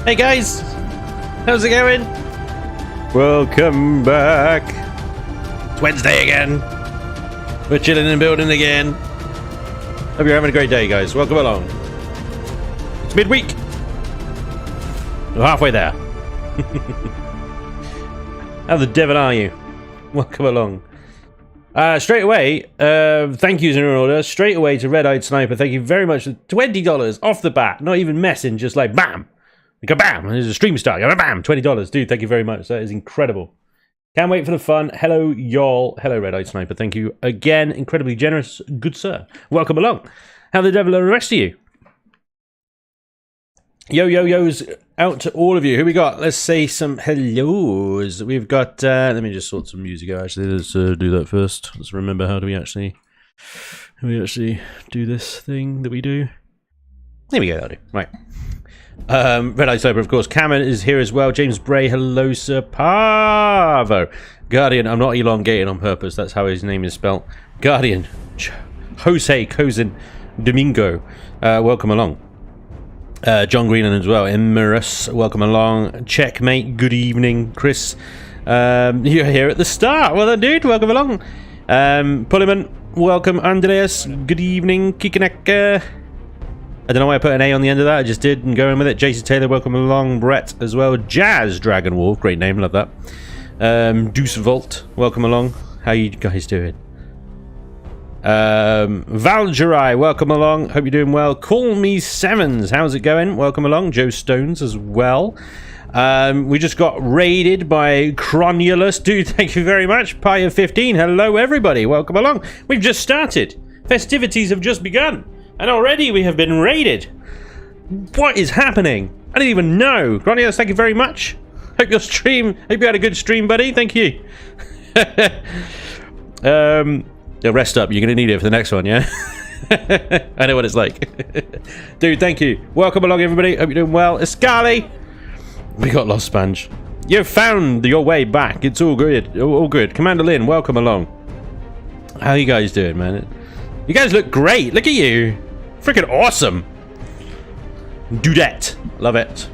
Hey guys, how's it going? Welcome back. It's Wednesday again. We're chilling and building again. Hope you're having a great day, guys. Welcome along. It's midweek. We're halfway there. How the devil are you? Welcome along. Straight away, thank yous in order. Straight away to Red-Eyed Sniper. Thank you very much. $20 off the bat. Not even messing, just like bam. Bam! There's a stream start. Bam! $20. Dude, thank you very much. That is incredible. Can't wait for the fun. Hello, y'all. Hello, Red-Eyed Sniper. Thank you again. Incredibly generous. Good sir. Welcome along. How the devil are the rest of you? Yo-yo-yo's out to all of you. Who we got? Let's say some hellos. We've got... let me just sort some music out, actually. Let's do that first. Let's remember how do we actually do this thing that we do. There we go. That'll do. Right. Red-Eyed Sniper, of course. Cameron is here as well. James Bray, hello, Sir Pavo. Guardian, I'm not elongating on purpose. That's how his name is spelt. Guardian, Jose Cosin Domingo, welcome along. John Greenland as well. Emerus, welcome along. Checkmate, good evening. Chris, you're here at the start. Well done, dude. Welcome along. Pulliman, welcome. Andreas, good evening. Kikanek, I don't know why I put an A on the end of that. I just did and going with it. Jason Taylor, welcome along. Brett as well. Jazz Dragon Wolf, great name, love that. Deuce Volt, welcome along. How you guys doing? Valgerai, welcome along. Hope you're doing well. Call Me Sevens, how's it going? Welcome along. Joe Stones as well. We just got raided by Cronulus. Dude, thank you very much. Pie15, hello everybody. Welcome along. We've just started. Festivities have just begun. And already we have been raided. What is happening? I didn't even know. Gronios, thank you very much. Hope you had a good stream, buddy. Thank you. Rest up. You're going to need it for the next one, yeah? I know what it's like. Dude, thank you. Welcome along, everybody. Hope you're doing well. Escali. We got lost, Spanj. You've found your way back. It's all good. All good. Commander Lynn, welcome along. How you guys doing, man? You guys look great. Look at you. Freaking awesome. Dudette. Love it.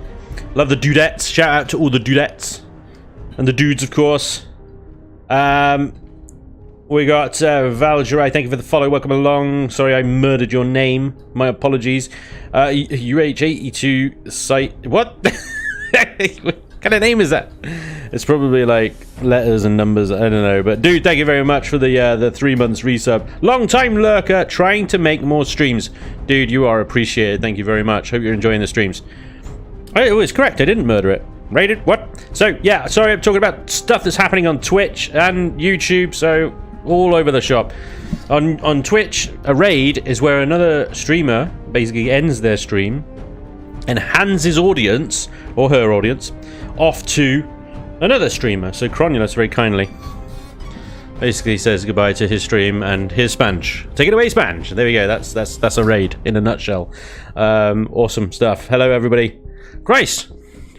Love the dudettes. Shout out to all the dudettes. And the dudes, of course. We got Valgerai. Thank you for the follow. Welcome along. Sorry I murdered your name. My apologies. UH82 site. What? What kind of name is that? It's probably like letters and numbers. I don't know. But dude, thank you very much for the 3 months resub. Long time lurker, trying to make more streams. Dude, you are appreciated. Thank you very much. Hope you're enjoying the streams. Oh, it's correct. I didn't murder it. Raided? What? So yeah, sorry, I'm talking about stuff that's happening on Twitch and YouTube. So all over the shop. On Twitch, a raid is where another streamer basically ends their stream and hands his audience or her audience off to another streamer. So Cronulus very kindly basically says goodbye to his stream and here's Spanj. Take it away, Spanj. There we go. That's a raid in a nutshell. Awesome stuff. Hello, everybody. Christ.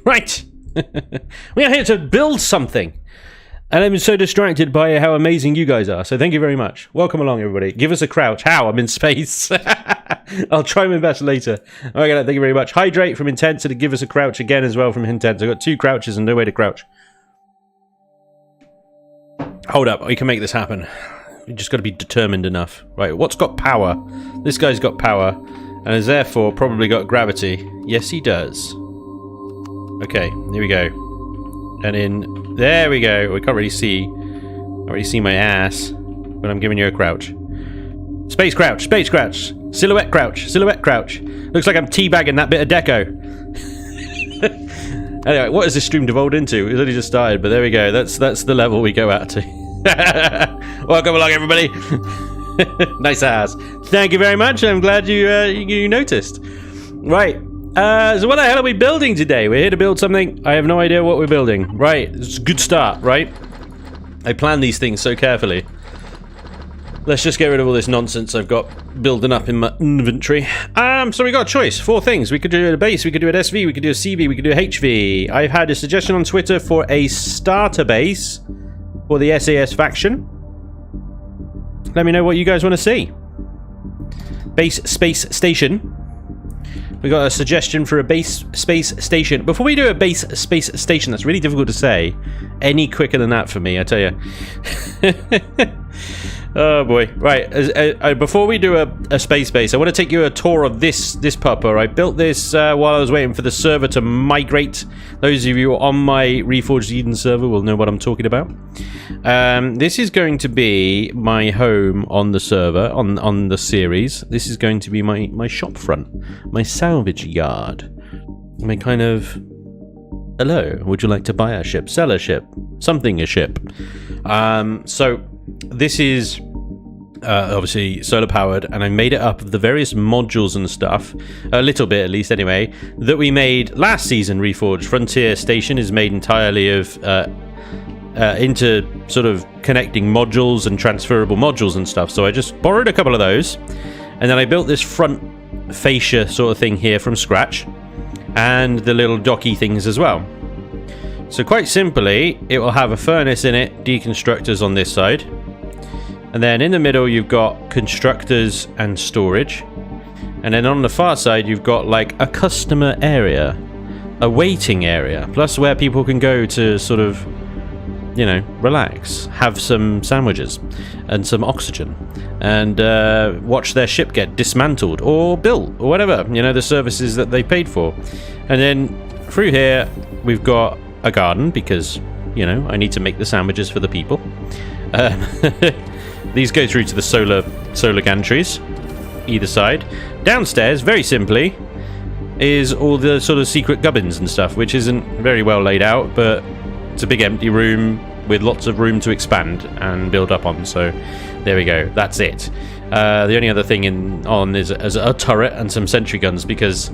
Right. We are here to build something. And I'm so distracted by how amazing you guys are. So thank you very much. Welcome along, everybody. Give us a crouch. How? I'm in space. I'll try my best later. Okay, thank you very much. Hydrate from Intense to give us a crouch again as well from Intense. I've got 2 crouches and no way to crouch. Hold up. We can make this happen. You just got to be determined enough. Right, what's got power? This guy's got power and has therefore probably got gravity. Yes, he does. Okay, here we go. And in... There we go. We can't really see. I can't really see my ass. But I'm giving you a crouch. Space crouch. Space crouch. Silhouette crouch. Silhouette crouch. Looks like I'm teabagging that bit of deco. Anyway, what has this stream devolved into? It's only just started, but there we go. That's the level we go out to. Welcome along, everybody. Nice ass. Thank you very much. I'm glad you noticed. Right. So what the hell are we building today? We're here to build something. I have no idea what we're building. Right, it's a good start, right? I plan these things so carefully. Let's just get rid of all this nonsense I've got building up in my inventory. So we got a choice. 4 things. We could do a base, we could do an SV, we could do a CB, we could do a HV. I've had a suggestion on Twitter for a starter base for the SAS faction. Let me know what you guys want to see. Base space station. We got a suggestion for a base space station. Before we do a base space station, that's really difficult to say any quicker than that for me, I tell you. Oh boy. Right, before we do a space base, I want to take you a tour of this pupper. I built this while I was waiting for the server to migrate. Those of you on my Reforged Eden server will know what I'm talking about. This is going to be my home on the server, on the series. This is going to be my shop front, my salvage yard, my kind of... Hello, would you like to buy a ship, sell a ship, something a ship? So this is obviously solar powered, and I made it up of the various modules and stuff, a little bit at least anyway, that we made last season. Reforged Frontier Station is made entirely of into sort of connecting modules and transferable modules and stuff. So I just borrowed a couple of those, and then I built this front fascia sort of thing here from scratch, and the little docky things as well. So quite simply, it will have a furnace in it, deconstructors on this side, and then in the middle you've got constructors and storage, and then on the far side you've got like a customer area, a waiting area, plus where people can go to sort of, you know, relax, have some sandwiches and some oxygen, and watch their ship get dismantled or built or whatever, you know, the services that they paid for. And then through here we've got a garden because, you know, I need to make the sandwiches for the people. These go through to the solar gantries either side. Downstairs, very simply, is all the sort of secret gubbins and stuff, which isn't very well laid out, but it's a big empty room with lots of room to expand and build up on. So there we go, that's it. The only other thing is a turret and some sentry guns, because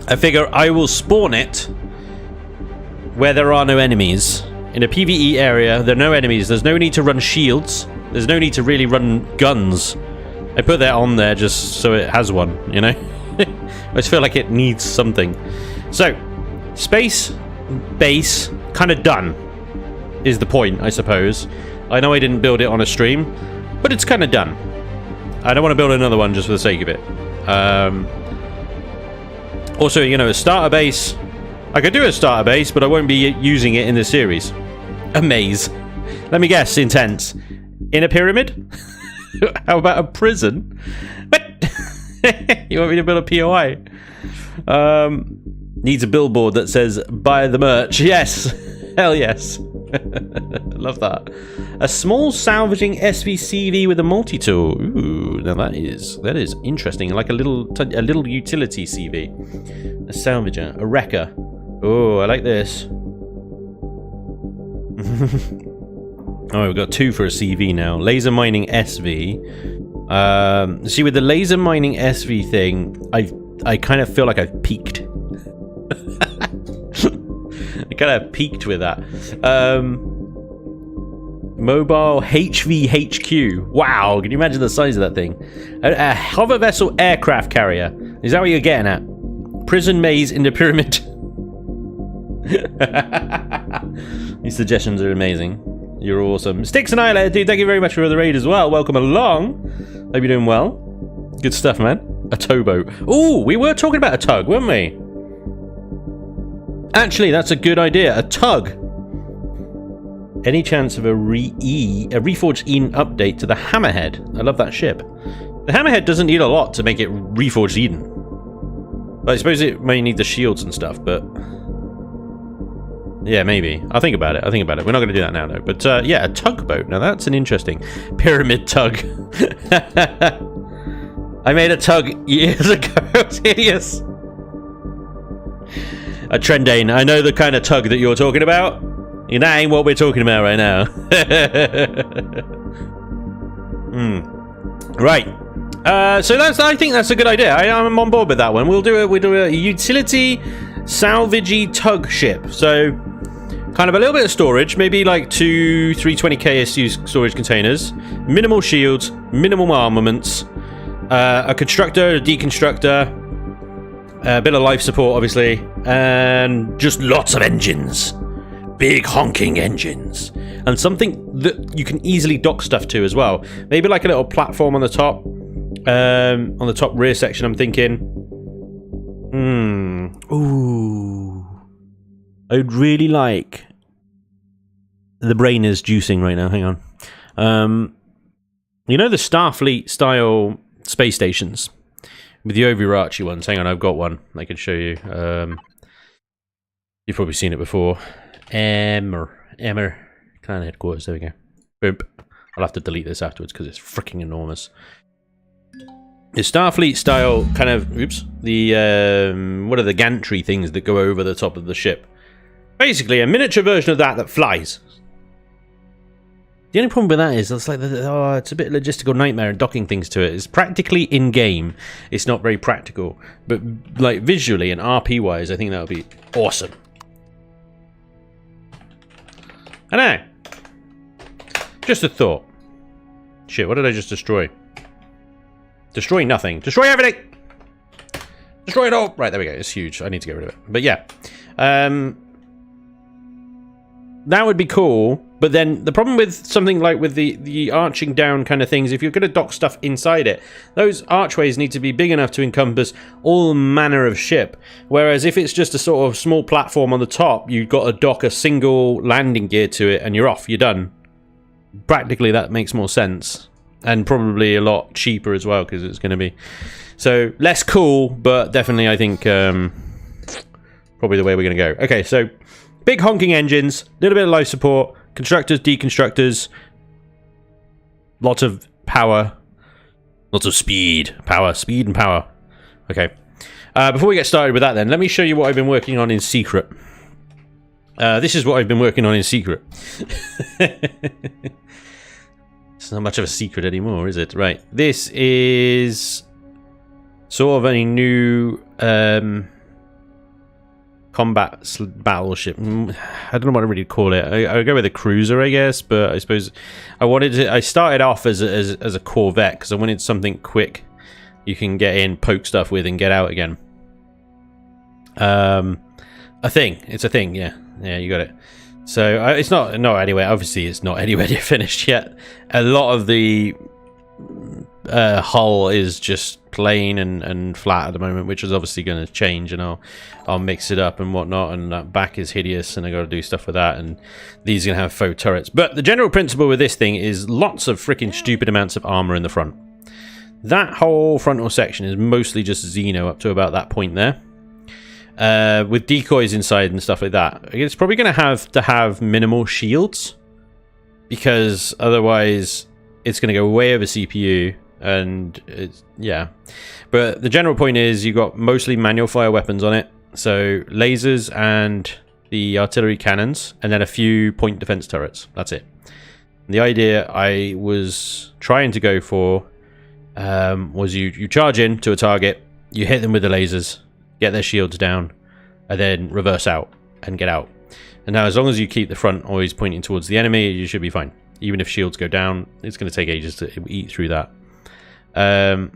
I figure I will spawn it where there are no enemies. In a PvE area, there are no enemies. There's no need to run shields. There's no need to really run guns. I put that on there just so it has one, you know? I just feel like it needs something. So, space, base, kind of done is the point, I suppose. I know I didn't build it on a stream, but it's kind of done. I don't want to build another one just for the sake of it. Also, you know, a starter base... I could do a starter base, but I won't be using it in the series. A maze. Let me guess, intense. In a pyramid? How about a prison? What? You want me to build a POI? Needs a billboard that says, buy the merch. Yes. Hell yes. Love that. A small salvaging SVCV with a multi-tool. Ooh, now that is interesting. Like a little utility CV. A salvager. A wrecker. Oh, I like this. Oh, we've got 2 for a CV now. Laser mining SV. See, with the laser mining SV thing, I kind of feel like I've peaked. I kind of peaked with that. Mobile HVHQ. Wow, can you imagine the size of that thing? A hover vessel aircraft carrier. Is that what you're getting at? Prison maze in the pyramid. These suggestions are amazing. You're awesome. Sticks Annihilator, dude, thank you very much for the raid as well. Welcome along. Hope you're doing well. Good stuff, man. A towboat. Ooh, we were talking about a tug, weren't we? Actually, that's a good idea. A tug. Any chance of a Reforged Eden update to the Hammerhead? I love that ship. The Hammerhead doesn't need a lot to make it Reforged Eden. But I suppose it may need the shields and stuff, but... yeah, maybe. I'll think about it. We're not going to do that now, though. But, yeah, a tugboat. Now, that's an interesting... pyramid tug. I made a tug years ago. It was hideous. A Trendane. I know the kind of tug that you're talking about. And that ain't what we're talking about right now. Right. So I think that's a good idea. I'm on board with that one. We'll do a utility salvagey tug ship. So kind of a little bit of storage, maybe like 2 320 KSU storage containers, minimal shields, minimal armaments, a constructor, a deconstructor, a bit of life support, obviously, and just lots of engines. Big honking engines. And something that you can easily dock stuff to as well. Maybe like a little platform on the top rear section, I'm thinking. Ooh. I would really like... The brain is juicing right now, hang on. You know the Starfleet style space stations? With the overarchy ones. Hang on, I've got one I can show you. You've probably seen it before. Emmer. Clan headquarters, there we go. Boom. I'll have to delete this afterwards because it's freaking enormous. The Starfleet style kind of, oops, the, what are the gantry things that go over the top of the ship? Basically, a miniature version of that flies. The only problem with that is, it's like, it's a bit logistical nightmare and docking things to it. It's practically in-game. It's not very practical. But, like, visually and RP-wise, I think that would be awesome. I know. Just a thought. Shit, what did I just destroy? Destroy nothing. Destroy everything! Destroy it all! Right, there we go. It's huge. I need to get rid of it. But yeah. That would be cool. But then the problem with something like with the arching down kind of things, if you're going to dock stuff inside it, those archways need to be big enough to encompass all manner of ship. Whereas if it's just a sort of small platform on the top, you've got to dock a single landing gear to it and you're off. You're done. Practically, that makes more sense. And probably a lot cheaper as well, because it's going to be... So, less cool, but definitely, I think, probably the way we're going to go. Okay, so, big honking engines, a little bit of life support, constructors, deconstructors, lots of power, lots of speed. Speed and power. Okay. Before we get started with that then, let me show you what I've been working on in secret. This is what I've been working on in secret. It's not much of a secret anymore, is it? Right. This is sort of a new combat battleship. I don't know what to really call it. I would go with a cruiser, I guess, but I suppose I started off as a corvette because I wanted something quick you can get in, poke stuff with, and get out again. A thing. It's a thing, yeah. Yeah, you got it. So, it's not anywhere, obviously it's not anywhere near finished yet. A lot of the hull is just plain and flat at the moment, which is obviously going to change, and I'll mix it up and whatnot, and that back is hideous, and I got to do stuff with that, and these are going to have faux turrets. But the general principle with this thing is lots of freaking stupid amounts of armor in the front. That whole frontal section is mostly just Xeno up to about that point there. With decoys inside and stuff like that, it's probably going to have minimal shields, because otherwise it's going to go way over CPU, and it's, yeah. But the general point is you've got mostly manual fire weapons on it, so lasers and the artillery cannons, and then a few point defense turrets. That's it. And the idea I was trying to go for was you charge in to a target, you hit them with the lasers, get their shields down, and then reverse out and get out. And now as long as you keep the front always pointing towards the enemy, you should be fine. Even if shields go down, it's going to take ages to eat through that. And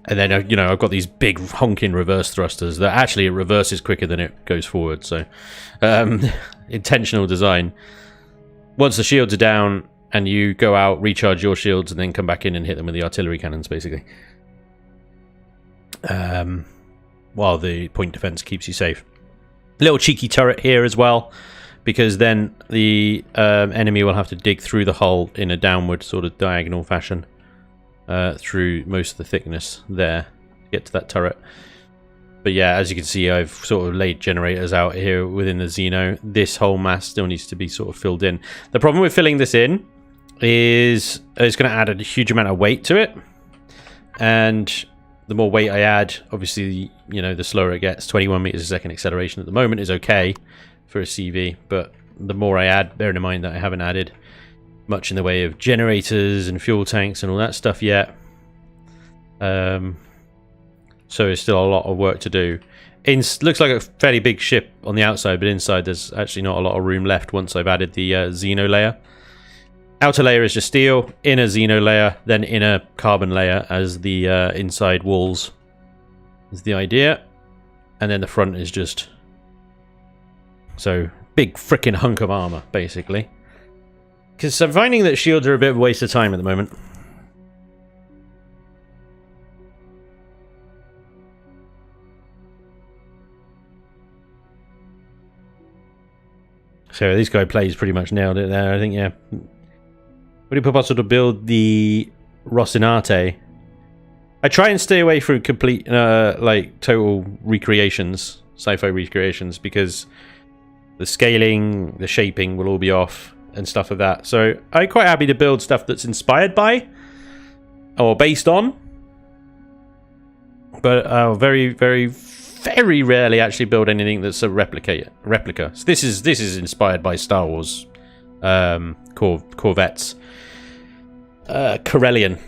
then, you know, I've got these big honking reverse thrusters that actually it reverses quicker than it goes forward. So, intentional design. Once the shields are down and you go out, recharge your shields, and then come back in and hit them with the artillery cannons, basically. While the point defense keeps you safe. Little cheeky turret here as well, because then the enemy will have to dig through the hull in a downward sort of diagonal fashion through most of the thickness there to get to that turret. But yeah, as you can see, I've sort of laid generators out here within the Xeno. This whole mass still needs to be sort of filled in. The problem with filling this in is it's going to add a huge amount of weight to it, and the more weight I add, obviously, you know, the slower it gets. 21 meters a second acceleration at the moment is okay for a CV, but the more I add, bearing in mind that I haven't added much in the way of generators and fuel tanks and all that stuff yet. So it's still a lot of work to do. Looks like a fairly big ship on the outside, but inside there's actually not a lot of room left once I've added the Xeno layer. Outer layer is just steel, inner Xeno layer, then inner carbon layer as the inside walls is the idea. And then the front is just... so, big frickin' hunk of armor, basically. Because I'm finding that shields are a bit of a waste of time at the moment. So this guy plays pretty much nailed it there, I think, yeah. Would it be possible to build the Rocinante? I try and stay away from complete, like, total recreations, sci-fi recreations, because the scaling, the shaping will all be off and stuff like that. So I'm quite happy to build stuff that's inspired by or based on, but very, very, very rarely actually build anything that's a replica. So this is inspired by Star Wars Corvettes. Corellian,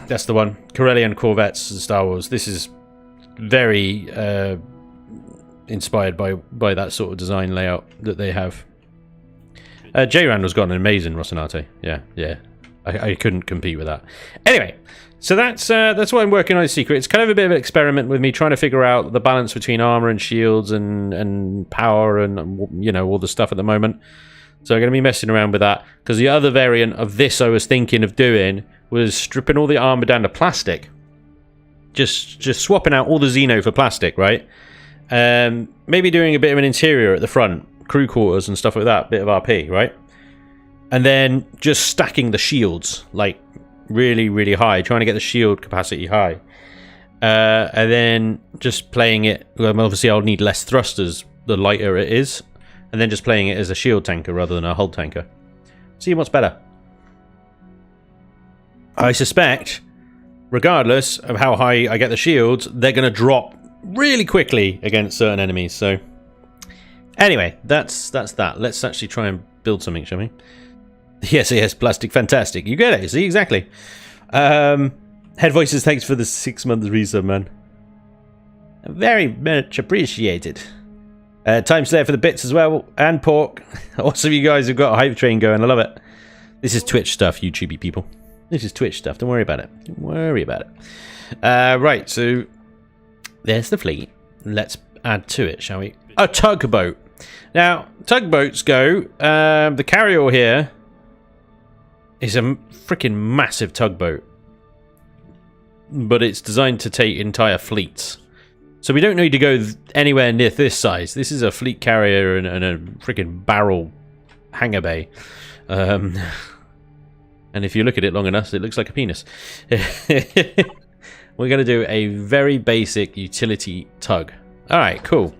that's the one. Corellian Corvettes in Star Wars. This is very inspired by that sort of design layout that they have. J-Rand has got an amazing Rocinante. Yeah. I couldn't compete with that. Anyway, so that's what I'm working on in secret. It's kind of a bit of an experiment with me trying to figure out the balance between armor and shields and power and, you know, all the stuff at the moment. So I'm going to be messing around with that, because the other variant of this I was thinking of doing was stripping all the armor down to plastic. Just swapping out all the Xeno for plastic, right? Maybe doing a bit of an interior at the front, crew quarters and stuff like that, bit of RP, right? And then just stacking the shields, like, really, really high, trying to get the shield capacity high. And then just playing it, well, obviously I'll need less thrusters the lighter it is, and then just playing it as a shield tanker rather than a hull tanker. See what's better. I suspect, regardless of how high I get the shields, they're going to drop really quickly against certain enemies. So anyway, that's that. Let's actually try and build something, shall we? Yes, plastic, fantastic. You get it, see, exactly. Head Voices, thanks for the 6 months resub, man. Very much appreciated. Time Slayer for the bits as well, and Pork. Awesome, you guys have got a hype train going, I love it. This is Twitch stuff, YouTubey people. This is Twitch stuff, don't worry about it. Don't worry about it. Right, so there's the fleet. Let's add to it, shall we? A tugboat. Now, tugboats go, the carrier here is a freaking massive tugboat, but it's designed to take entire fleets. So we don't need to go anywhere near this size. This is a fleet carrier and a freaking barrel hangar bay. And if you look at it long enough, it looks like a penis. We're going to do a very basic utility tug. All right, cool.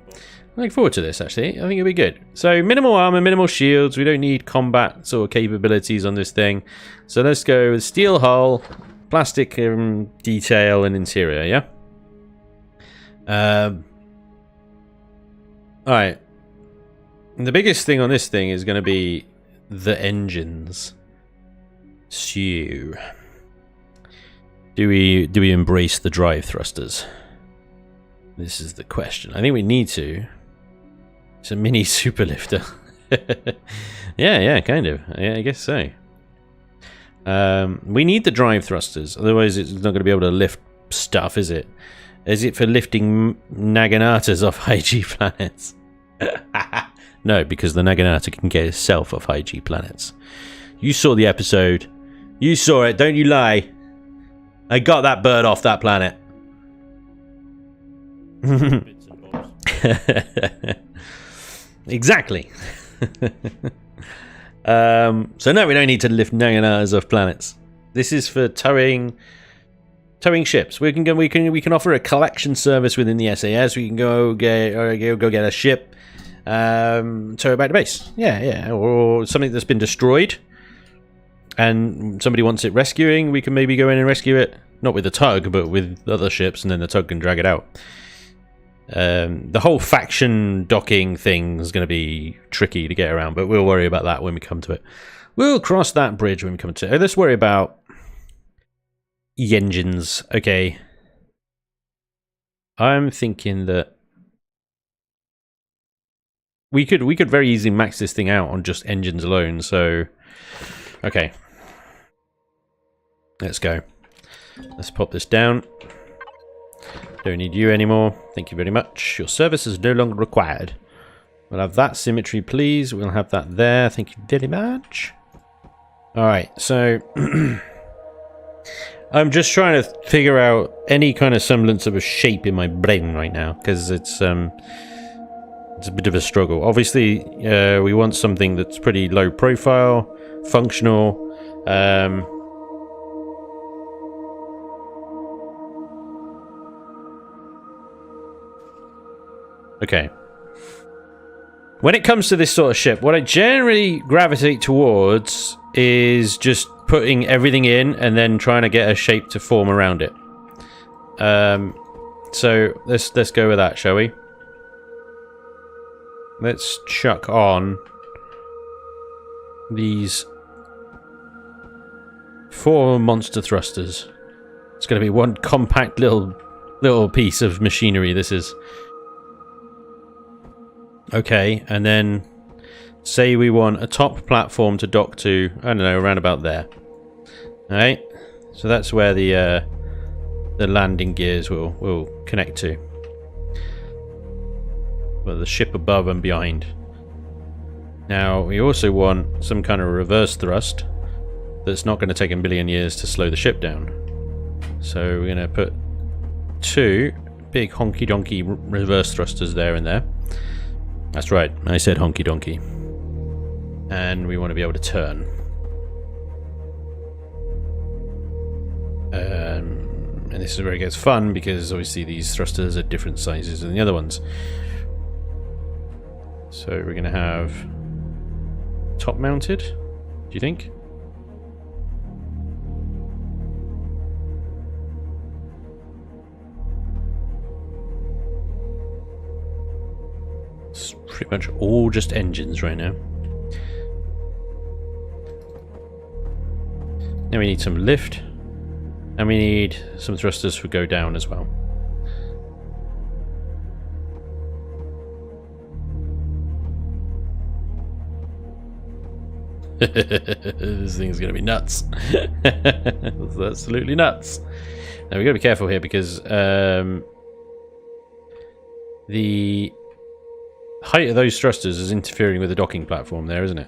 I look forward to this, actually. I think it'll be good. So, minimal armor, minimal shields. We don't need combat sort of capabilities on this thing. So, let's go with steel hull, plastic detail, and interior, yeah? Alright. The biggest thing on this thing is going to be the engines. So, do we embrace the drive thrusters? This is the question. I think we need to. It's a mini super lifter. yeah, kind of. Yeah, I guess so. We need the drive thrusters, otherwise it's not going to be able to lift stuff, is it? Is it for lifting Naganatas off high G planets? No, because the Naginata can get itself off high G planets. You saw the episode. You saw it, don't you lie. I got that bird off that planet. Exactly. So no, we don't need to lift Naganatas off planets. This is for towing ships. We can offer a collection service within the SAS. We can go get a ship, tow it back to base. Yeah, or something that's been destroyed, and somebody wants it rescuing. We can maybe go in and rescue it, not with a tug, but with other ships, and then the tug can drag it out. The whole faction docking thing is going to be tricky to get around, but we'll worry about that when we come to it. We'll cross that bridge when we come to it. Let's worry about engines. Okay. I'm thinking that we could very easily max this thing out on just engines alone, so okay. Let's go. Let's pop this down. Don't need you anymore. Thank you very much. Your service is no longer required. We'll have that symmetry, please. We'll have that there. Thank you very much. Alright, so I'm just trying to figure out any kind of semblance of a shape in my brain right now, because it's It's a bit of a struggle. Obviously, we want something that's pretty low profile, functional. Okay. When it comes to this sort of ship, what I generally gravitate towards is just putting everything in and then trying to get a shape to form around it. So let's go with that, shall we? Let's chuck on these 4 monster thrusters. It's going to be one compact little piece of machinery, this is. Okay, and then say we want a top platform to dock to, I don't know, around about there. Alright, so that's where the landing gears will connect to. Well, the ship above and behind. Now, we also want some kind of reverse thrust that's not going to take a million years to slow the ship down. So we're going to put 2 big honky donkey reverse thrusters there and there. That's right, I said honky donkey. And we want to be able to turn. And this is where it gets fun, because obviously these thrusters are different sizes than the other ones. So we're going to have top mounted, do you think? It's pretty much all just engines right now. Now we need some lift, and we need some thrusters for go down as well. This thing's gonna be nuts. It's absolutely nuts. Now we gotta be careful here, because the height of those thrusters is interfering with the docking platform there, isn't it?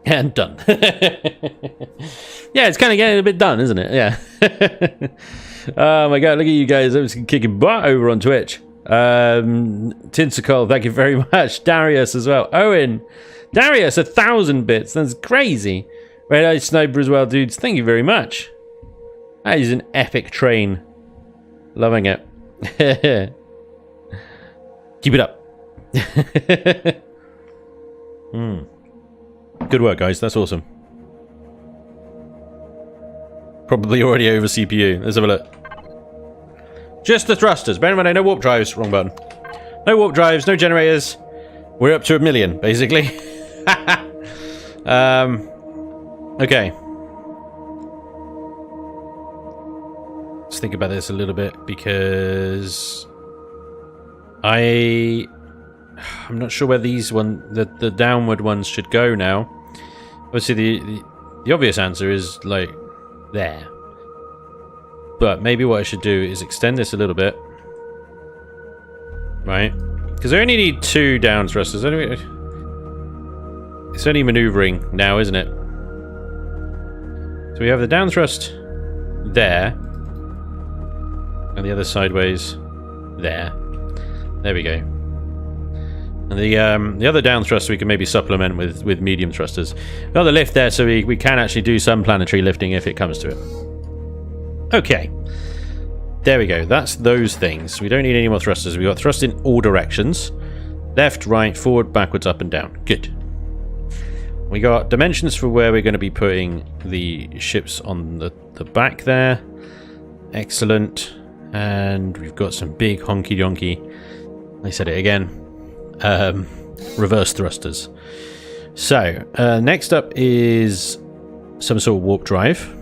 And done. Yeah, it's kind of getting a bit done, isn't it? Yeah. Oh my god, look at you guys. I was kicking butt over on Twitch. Tinsicle, thank you very much. Darius as well. Owen. Darius, 1,000 bits. That's crazy. Red Eye Sniper as well, dudes. Thank you very much. That is an epic train. Loving it. Keep it up. Good work, guys. That's awesome. Probably already over CPU. Let's have a look. Just the thrusters. Bear in mind, no warp drives. Wrong button. No warp drives, no generators. We're up to 1 million, basically. Okay. Let's think about this a little bit, because I'm not sure where these the downward ones should go now. Obviously, the obvious answer is like there. But maybe what I should do is extend this a little bit, right? Because I only need 2 down thrusters. Anyway, it's only maneuvering now, isn't it? So we have the down thrust there, and the other sideways there. There we go. And the other down thrust we can maybe supplement with medium thrusters. Got the lift there, so we can actually do some planetary lifting if it comes to it. Okay. There we go. That's those things. We don't need any more thrusters. We've got thrust in all directions. Left, right, forward, backwards, up and down. Good. We got dimensions for where we're going to be putting the ships on the back there. Excellent. And we've got some big honky donkey, I said it again, reverse thrusters. So next up is some sort of warp drive,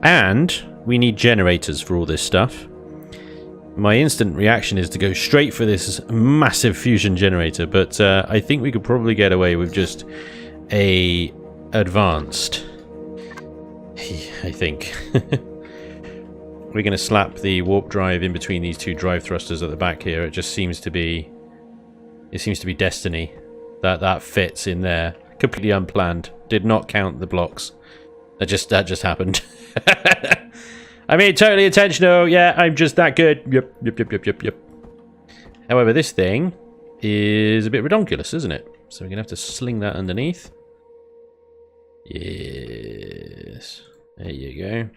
and we need generators for all this stuff. My instant reaction is to go straight for this massive fusion generator, but I think we could probably get away with just a advanced. I think. We're going to slap the warp drive in between these 2 drive thrusters at the back here. It just seems to be... It seems to be destiny. That fits in there. Completely unplanned. Did not count the blocks. That just happened. I mean, totally intentional. Yeah, I'm just that good. Yep. However, this thing is a bit redonkulous, isn't it? So we're going to have to sling that underneath. Yes. There you go.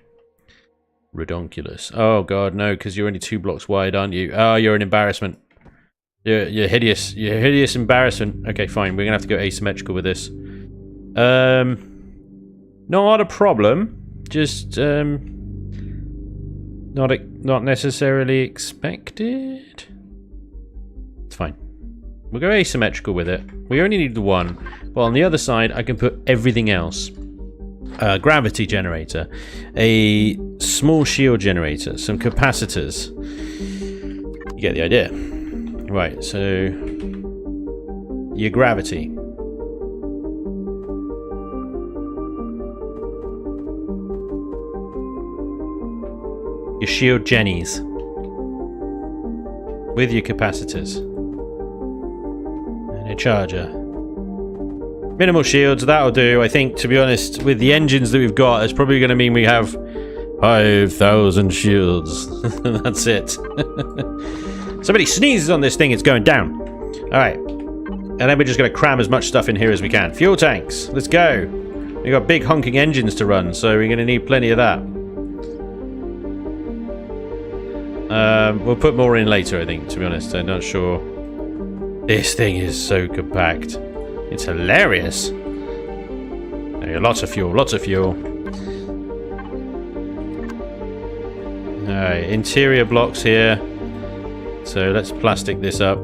Redonkulous. Oh, God, no, because you're only 2 blocks wide, aren't you? Oh, you're an embarrassment. You're hideous. You're a hideous embarrassment. Okay, fine. We're going to have to go asymmetrical with this. Not a problem. Just, not necessarily expected. It's fine. We'll go asymmetrical with it. We only need the one. Well, on the other side, I can put everything else. Gravity generator, a small shield generator, some capacitors. You get the idea. Right, so your gravity. Your shield jennies. With your capacitors. And a charger. Minimal shields, that'll do. I think, to be honest, with the engines that we've got, it's probably going to mean we have 5,000 shields. That's it. Somebody sneezes on this thing, it's going down. Alright. And then we're just going to cram as much stuff in here as we can. Fuel tanks, let's go. We've got big honking engines to run, so we're going to need plenty of that. We'll put more in later, I think, to be honest. I'm not sure. This thing is so compact. It's hilarious. Okay, lots of fuel, lots of fuel. Alright, interior blocks here. So let's plastic this up.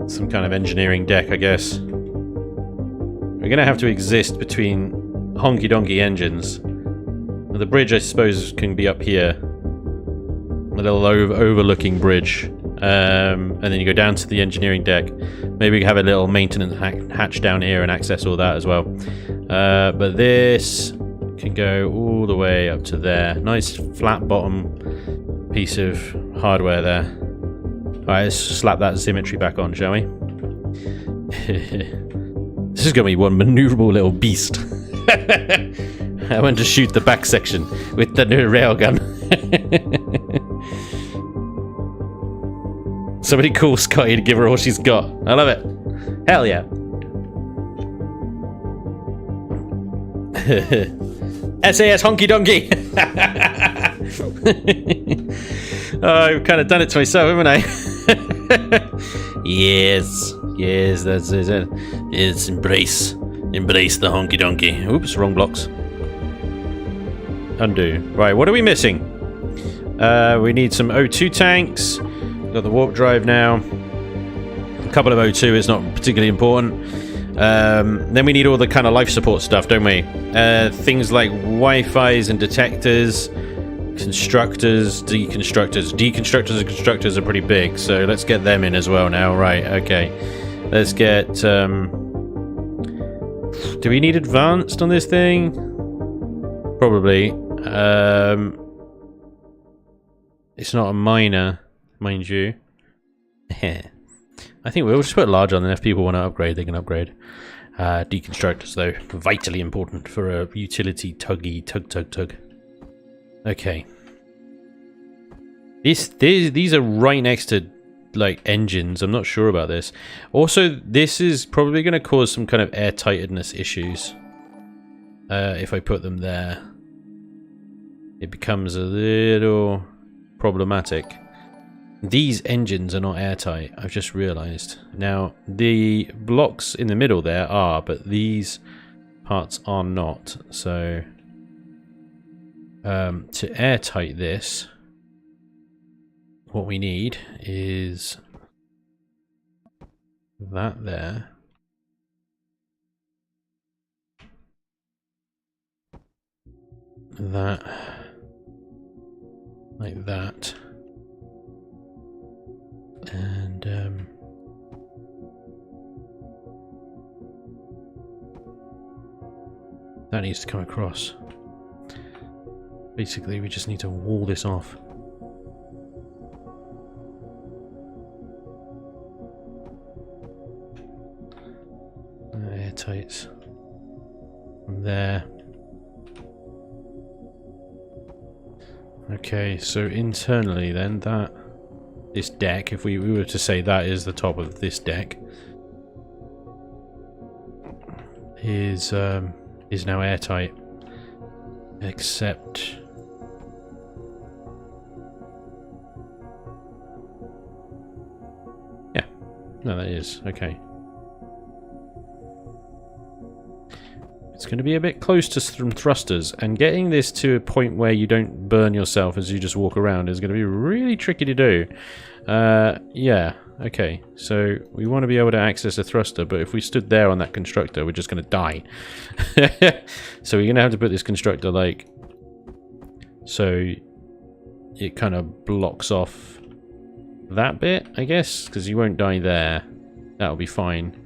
Some kind of engineering deck, I guess. We're going to have to exist between honky-donkey engines. The bridge, I suppose, can be up here. A little overlooking bridge. And then you go down to the engineering deck. Maybe we have a little maintenance hatch down here and access all that as well. But this can go all the way up to there. Nice flat bottom piece of hardware there. Alright, let's slap that symmetry back on, shall we? This is going to be one maneuverable little beast. I went to shoot the back section with the new railgun. Somebody call Scotty to give her all she's got. I love it. Hell yeah. SAS honky donkey. Oh, I've kind of done it to myself, haven't I? Yes, that's it. It's embrace the honky donkey. Oops, wrong blocks. Undo. Right, what are we missing? We need some O2 tanks. We've got the warp drive now. A couple of O2 is not particularly important. Then we need all the kind of life support stuff, don't we? Things like Wi-Fi's and detectors, constructors, deconstructors. Deconstructors and constructors are pretty big, so let's get them in as well now. Right, okay. Let's get... do we need advanced on this thing? Probably. It's not a minor, mind you. I think we'll just put large on, and if people want to upgrade, they can upgrade. Deconstructors, though, vitally important for a utility tug. Okay. These are right next to, like, engines. I'm not sure about this. Also, this is probably going to cause some kind of airtightness issues. If I put them there. It becomes a little problematic. These engines are not airtight, I've just realised. Now, the blocks in the middle there are, but these parts are not. So, to airtight this, what we need is that there. That. Like that. And that needs to come across. Basically, we just need to wall this off. Airtight. From there. Okay, so internally then, this deck, if we were to say that is the top of this deck, is now airtight, except yeah, no, that is okay. It's going to be a bit close to some thrusters, and getting this to a point where you don't burn yourself as you just walk around is going to be really tricky to do. Yeah, okay, so we want to be able to access a thruster, but if we stood there on that constructor, we're just going to die. So we're going to have to put this constructor, like, so it kind of blocks off that bit, I guess, because you won't die there. That'll be fine.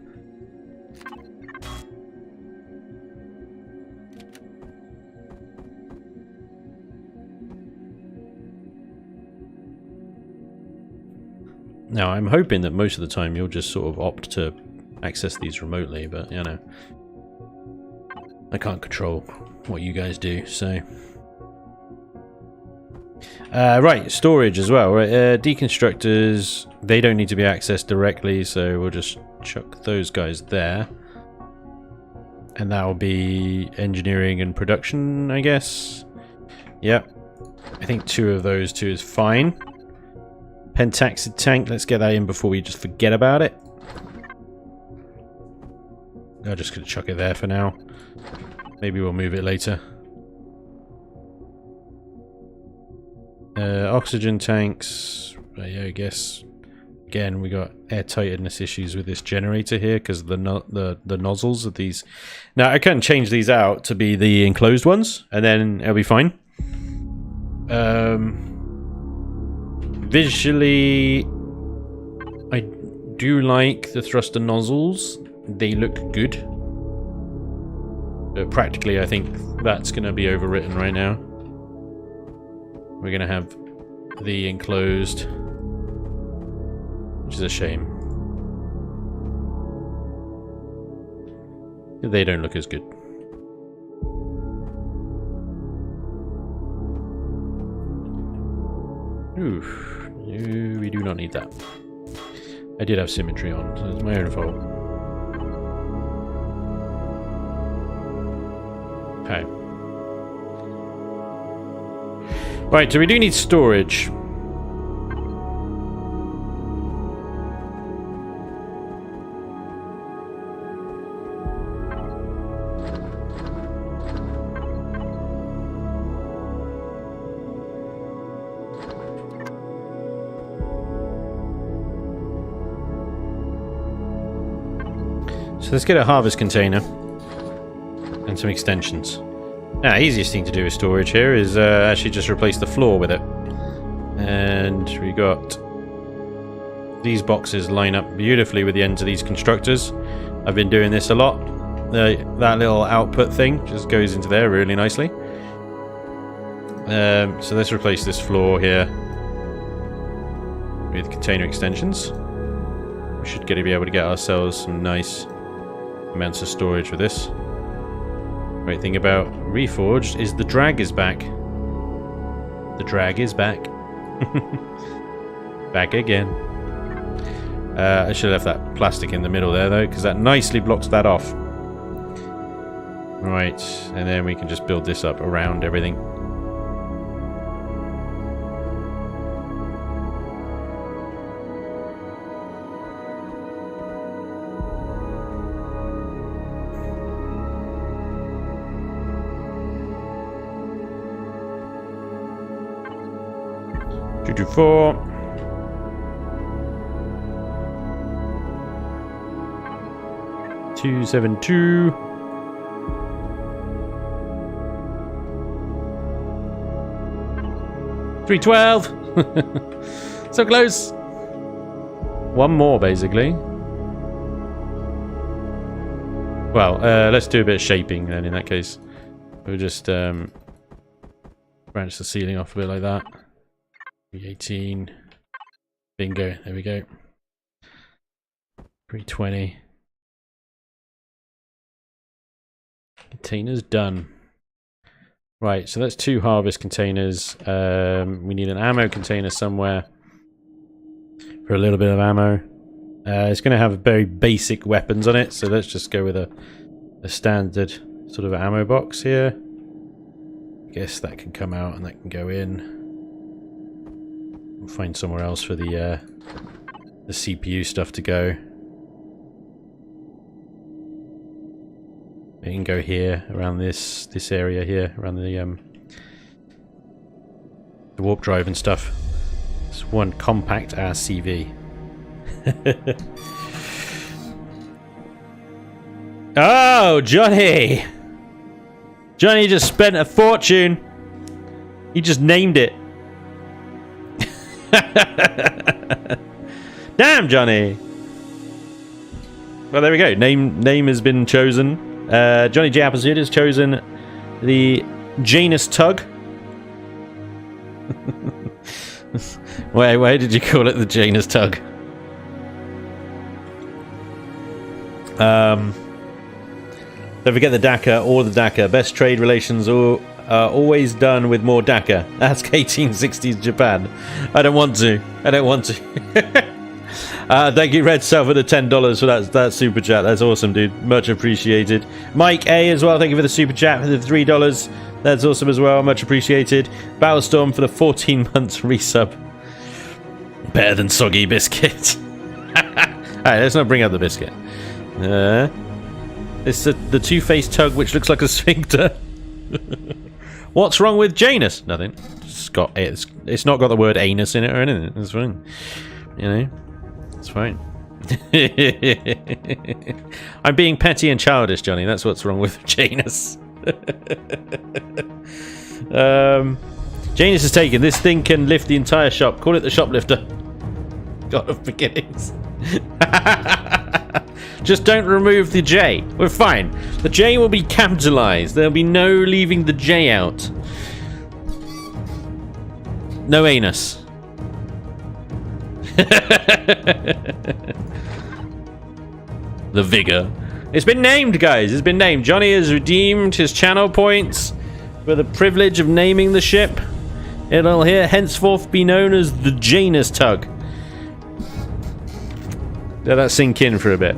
Now, I'm hoping that most of the time you'll just sort of opt to access these remotely, but, you know, I can't control what you guys do, so... right, storage as well. Right, deconstructors, they don't need to be accessed directly, so we'll just chuck those guys there. And that'll be engineering and production, I guess. Yep. I think 2 of those 2 is fine. Pentax Tank, let's get that in before we just forget about it. I'm just going to chuck it there for now. Maybe we'll move it later. Oxygen tanks, yeah, I guess. Again, we got airtightness issues with this generator here because the nozzles of these. Now, I can change these out to be the enclosed ones, and then it'll be fine. Visually, I do like the thruster nozzles. They look good. But practically, I think that's going to be overwritten right now. We're going to have the enclosed, which is a shame. They don't look as good. Oof. No, we do not need that. I did have symmetry on, so it's my own fault. Okay. Right, so we do need storage. So let's get a harvest container and some extensions. Now, easiest thing to do with storage here is actually just replace the floor with it. And we got these boxes line up beautifully with the ends of these constructors. I've been doing this a lot. That little output thing just goes into there really nicely. So let's replace this floor here with container extensions. We should be able to get ourselves some nice amounts of storage with this. Great thing about Reforged is the drag is back. The drag is back. Back again. I should have left that plastic in the middle there though, because that nicely blocks that off. Right, and then we can just build this up around everything. Two, two, 4. Two, 7, 2. 312. So close. One more, basically. Well, let's do a bit of shaping then. In that case, we'll just branch the ceiling off a bit like that. 318. Bingo. There we go. 320. Container's done. Right, so that's 2 harvest containers. We need an ammo container somewhere for a little bit of ammo. It's going to have very basic weapons on it, so let's just go with a standard sort of ammo box here. I guess that can come out and that can go in. We'll find somewhere else for the CPU stuff to go. It can go here, around this area here, around the warp drive and stuff. It's one compact RCV. Oh, Johnny! Johnny just spent a fortune. He just named it. Damn, Johnny! Well, there we go. Name has been chosen. Johnny J. Appleseed has chosen the Janus Tug. Why did you call it the Janus Tug? Don't forget the DACA or the DACA. Best trade relations are always done with more DACA. Ask 1860s Japan. I don't want to. Thank you, Red Cell, for the $10 for that super chat. That's awesome, dude. Much appreciated. Mike A as well. Thank you for the super chat for the $3. That's awesome as well. Much appreciated. Battlestorm for the 14 months resub. Better than soggy biscuit. Alright, let's not bring up the biscuit. It's the two-faced tug which looks like a sphincter. What's wrong with Janus? Nothing. It's not got the word anus in it or anything. It's fine. You know? It's fine. I'm being petty and childish, Johnny. That's what's wrong with Janus. Janus is taken. This thing can lift the entire shop. Call it the shoplifter. God of beginnings. Just don't remove the J. We're fine. The J will be capitalized. There'll be no leaving the J out. No anus. The Vigor. It's been named, guys. It's been named. Johnny has redeemed his channel points for the privilege of naming the ship. It'll here henceforth be known as the Janus Tug. Let that sink in for a bit.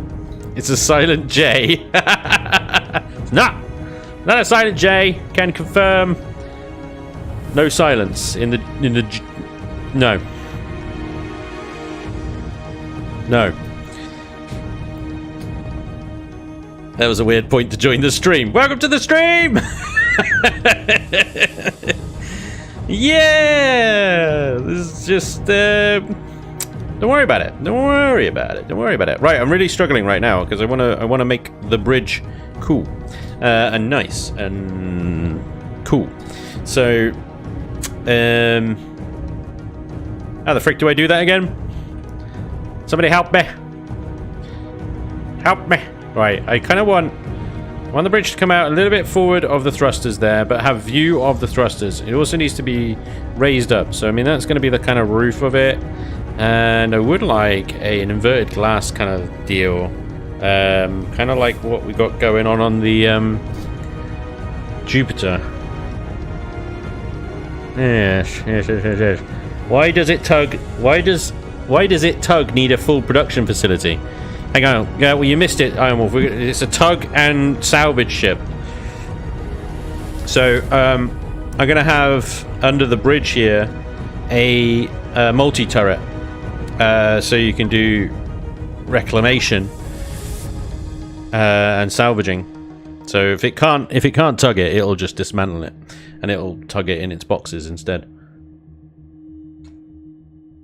It's a silent J. It's not a silent J. Can confirm. No silence in the no. No. That was a weird point to join the stream. Welcome to the stream! Yeah! This is just... Don't worry about it. Don't worry about it. Don't worry about it. Right, I'm really struggling right now because I wanna make the bridge cool. And nice. And cool. So... how the frick do I do that again? Somebody help me. Help me. Right, I kind of want the bridge to come out a little bit forward of the thrusters there, but have view of the thrusters. It also needs to be raised up. So, I mean, that's going to be the kind of roof of it. And I would like an inverted glass kind of deal. Kind of like what we got going on the Jupiter. Yes. Why does it tug? Why does it tug need a full production facility? Hang on. Yeah, well, you missed it, Iron Wolf. It's a tug and salvage ship. So, I'm going to have, under the bridge here, a multi-turret. So you can do reclamation and salvaging. So if it can't tug it, it'll just dismantle it. And it'll tug it in its boxes instead.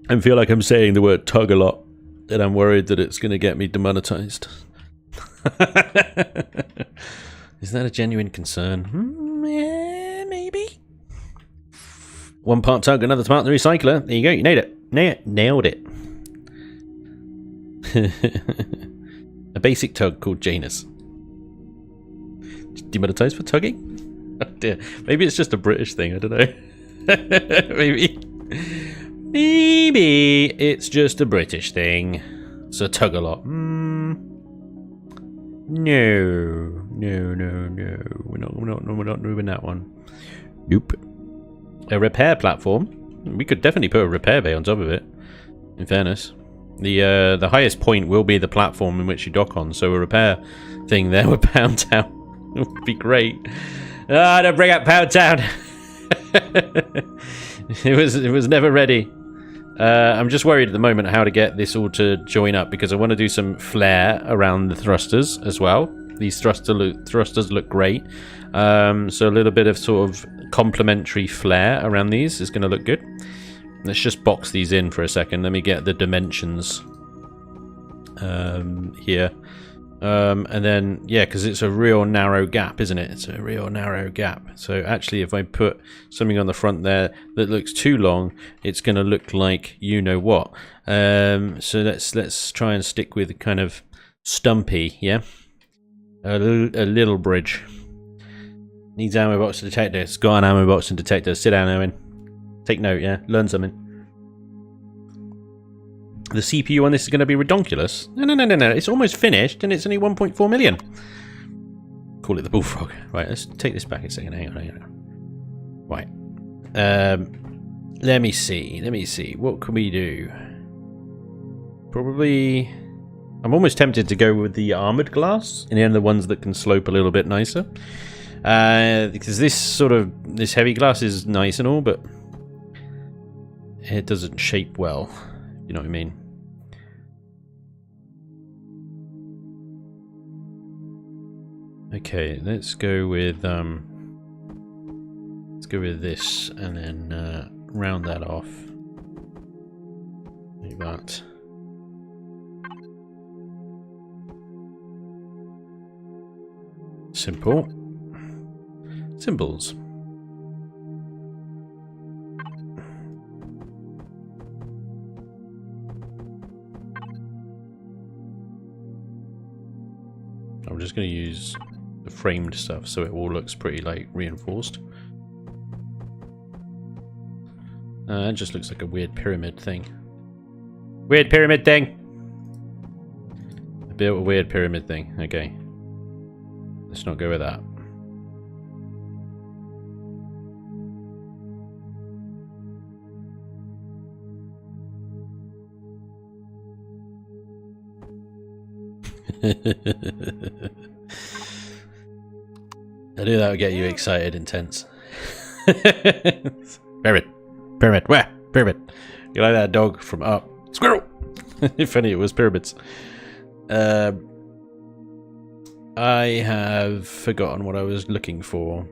I feel like I'm saying the word tug a lot. And I'm worried that it's going to get me demonetized. Is that a genuine concern? Yeah, maybe. One part tug, another part the recycler. There you go. You nailed it. Nailed it. A basic tug called Janus. Demonetized for tugging? Oh dear. Maybe it's just a British thing. I don't know. Maybe it's just a British thing. So tug a lot. No. We're not doing that one. Nope. A repair platform. We could definitely put a repair bay on top of it, in fairness. The highest point will be the platform in which you dock on, so a repair thing there with Pound Town would be great. Ah, don't bring up Pound Town! It was never ready. I'm just worried at the moment how to get this all to join up, because I want to do some flare around the thrusters as well. These thrusters look great. So a little bit of sort of complementary flare around these is going to look good. Let's just box these in for a second. Let me get the dimensions here. And then, yeah, because it's a real narrow gap, isn't it? It's a real narrow gap. So actually, if I put something on the front there that looks too long, it's going to look like you know what. So let's try and stick with kind of stumpy, yeah? A little bridge. Needs ammo box and detector. It's got an ammo box and detector. Sit down, Owen. Take note, yeah? Learn something. The CPU on this is going to be redonkulous. No. It's almost finished, and it's only 1.4 million. Call it the Bullfrog. Right, let's take this back a second. Hang on. Right. Let me see. What can we do? Probably... I'm almost tempted to go with the armored glass, and the ones that can slope a little bit nicer. Because this heavy glass is nice and all, but it doesn't shape well. You know what I mean? Okay, let's go with this, and then round that off like that. Simple. Symbols. I'm just going to use the framed stuff so it all looks pretty like reinforced. It just looks like a weird pyramid thing. Weird pyramid thing! I built a weird pyramid thing. Okay. Let's not go with that. I knew that would get you excited and tense. Pyramid. Pyramid. Where? Pyramid. You like that dog from Up? Squirrel! If only it was pyramids. I have forgotten what I was looking for.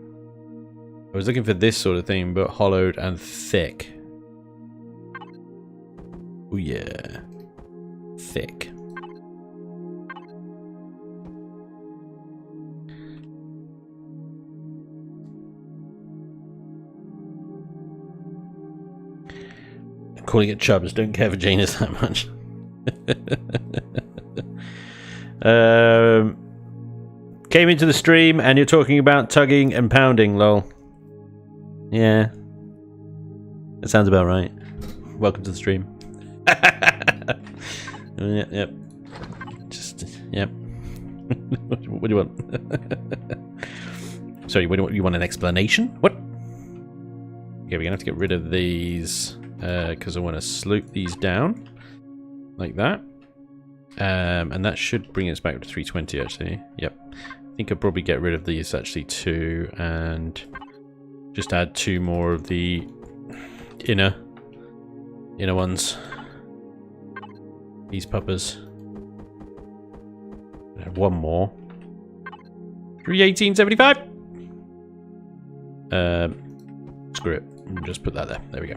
I was looking for this sort of thing, but hollowed and thick. Oh yeah. Thick. I'm calling it chubs, don't care for Janus that much. Came into the stream and you're talking about tugging and pounding, lol. Yeah. That sounds about right. Welcome to the stream. Yep. Just, yep. What do you want? Sorry, what do you want an explanation? What? Okay, we're gonna have to get rid of these because I want to slope these down like that. And that should bring us back to 320 actually. Yep. I think I'll probably get rid of these actually too, and just add 2 more of the inner ones. These puppers. Add 1 more. 318.75. Screw it. Just put that there. There we go.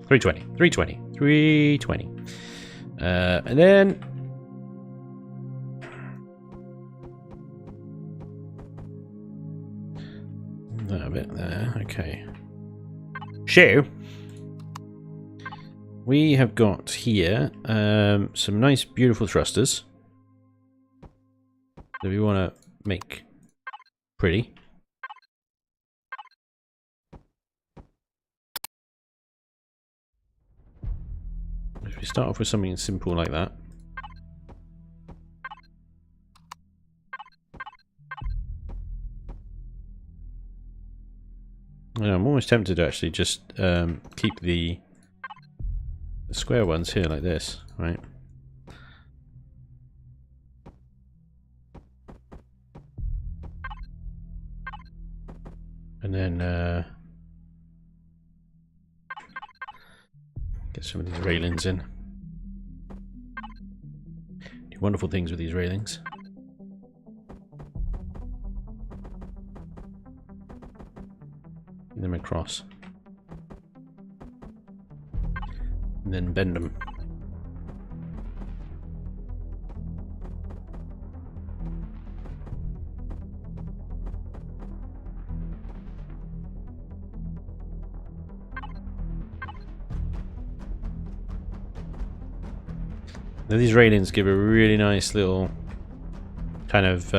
320. 320. 320. And then that bit there. Okay. So we have got here some nice, beautiful thrusters that we want to make pretty. If we start off with something simple like that. Yeah, I'm almost tempted to actually just keep the square ones here like this, right? And then get some of these railings in. Do wonderful things with these railings. Get them across. And then bend them. Now these railings give a really nice little kind of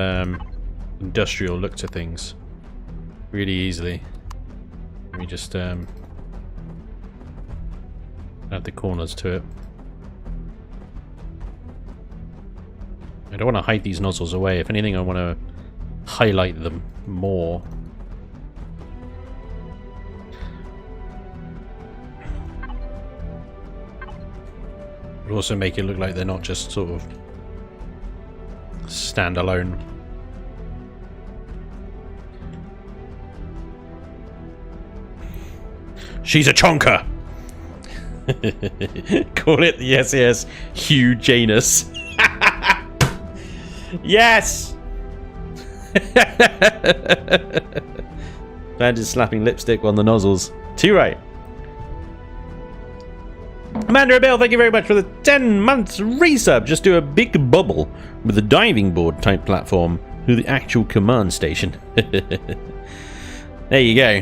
industrial look to things really easily. Let me just add the corners to it. I don't want to hide these nozzles away. If anything, I want to highlight them more. But also make it look like they're not just sort of standalone. She's a chonker! Call it the SAS Hugh Janus. Yes! Spanj is slapping lipstick on the nozzles. Too right. Amanda Bill, thank you very much for the 10 months resub. Just do a big bubble with a diving board type platform through the actual command station. There you go.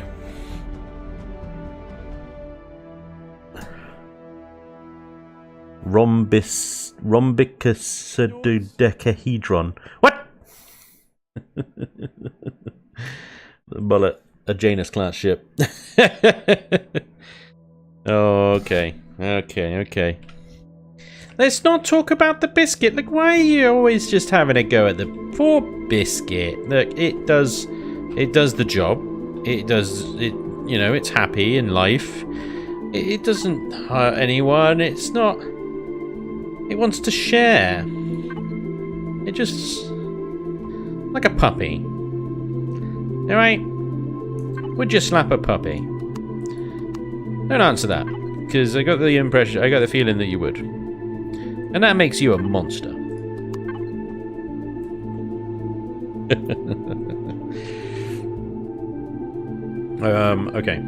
Rhombicosodecahedron. What? The bullet, a Janus class ship. Okay. Okay. Let's not talk about the biscuit. Look, why are you always just having a go at the poor biscuit? Look, it does the job. It does it. You know, it's happy in life. It doesn't hurt anyone. It's not. It wants to share. It just like a puppy. All right. Would you slap a puppy? Don't answer that, because I got the feeling that you would, and that makes you a monster. Okay.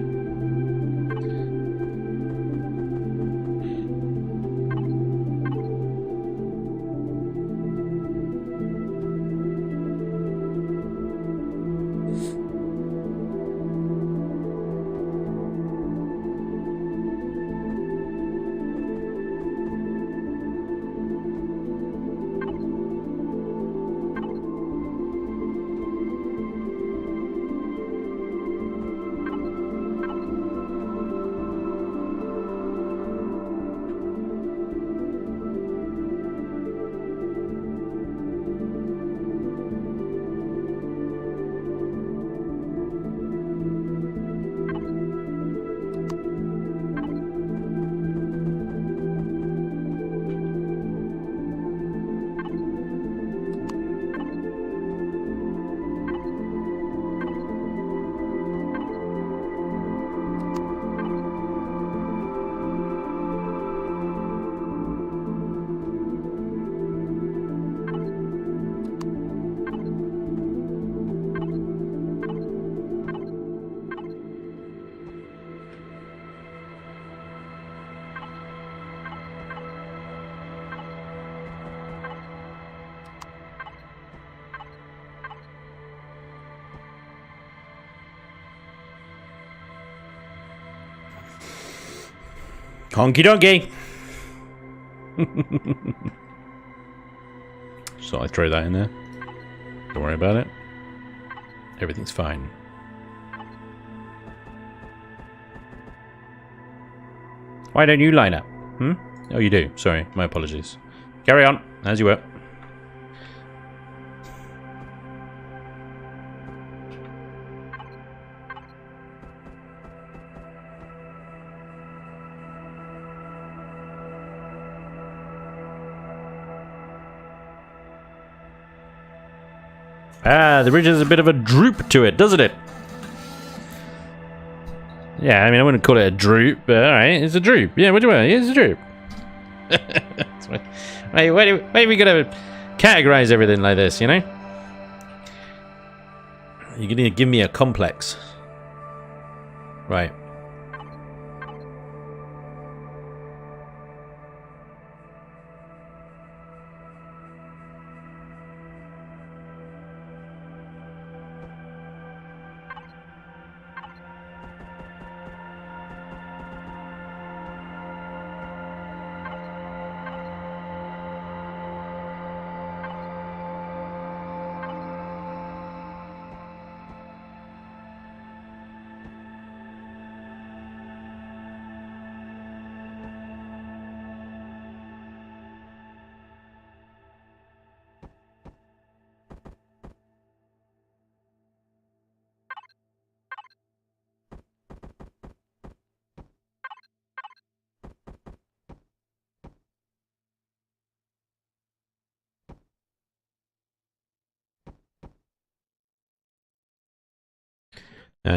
Honky donkey. So I throw that in there. Don't worry about it. Everything's fine. Why don't you line up? Oh, you do. Sorry, my apologies. Carry on, as you were. Ah, the bridge has a bit of a droop to it, doesn't it? Yeah, I mean, I wouldn't call it a droop, but alright, it's a droop. Yeah, what do you want? It's a droop. Why are we gonna categorize everything like this, you know? You're gonna give me a complex. Right.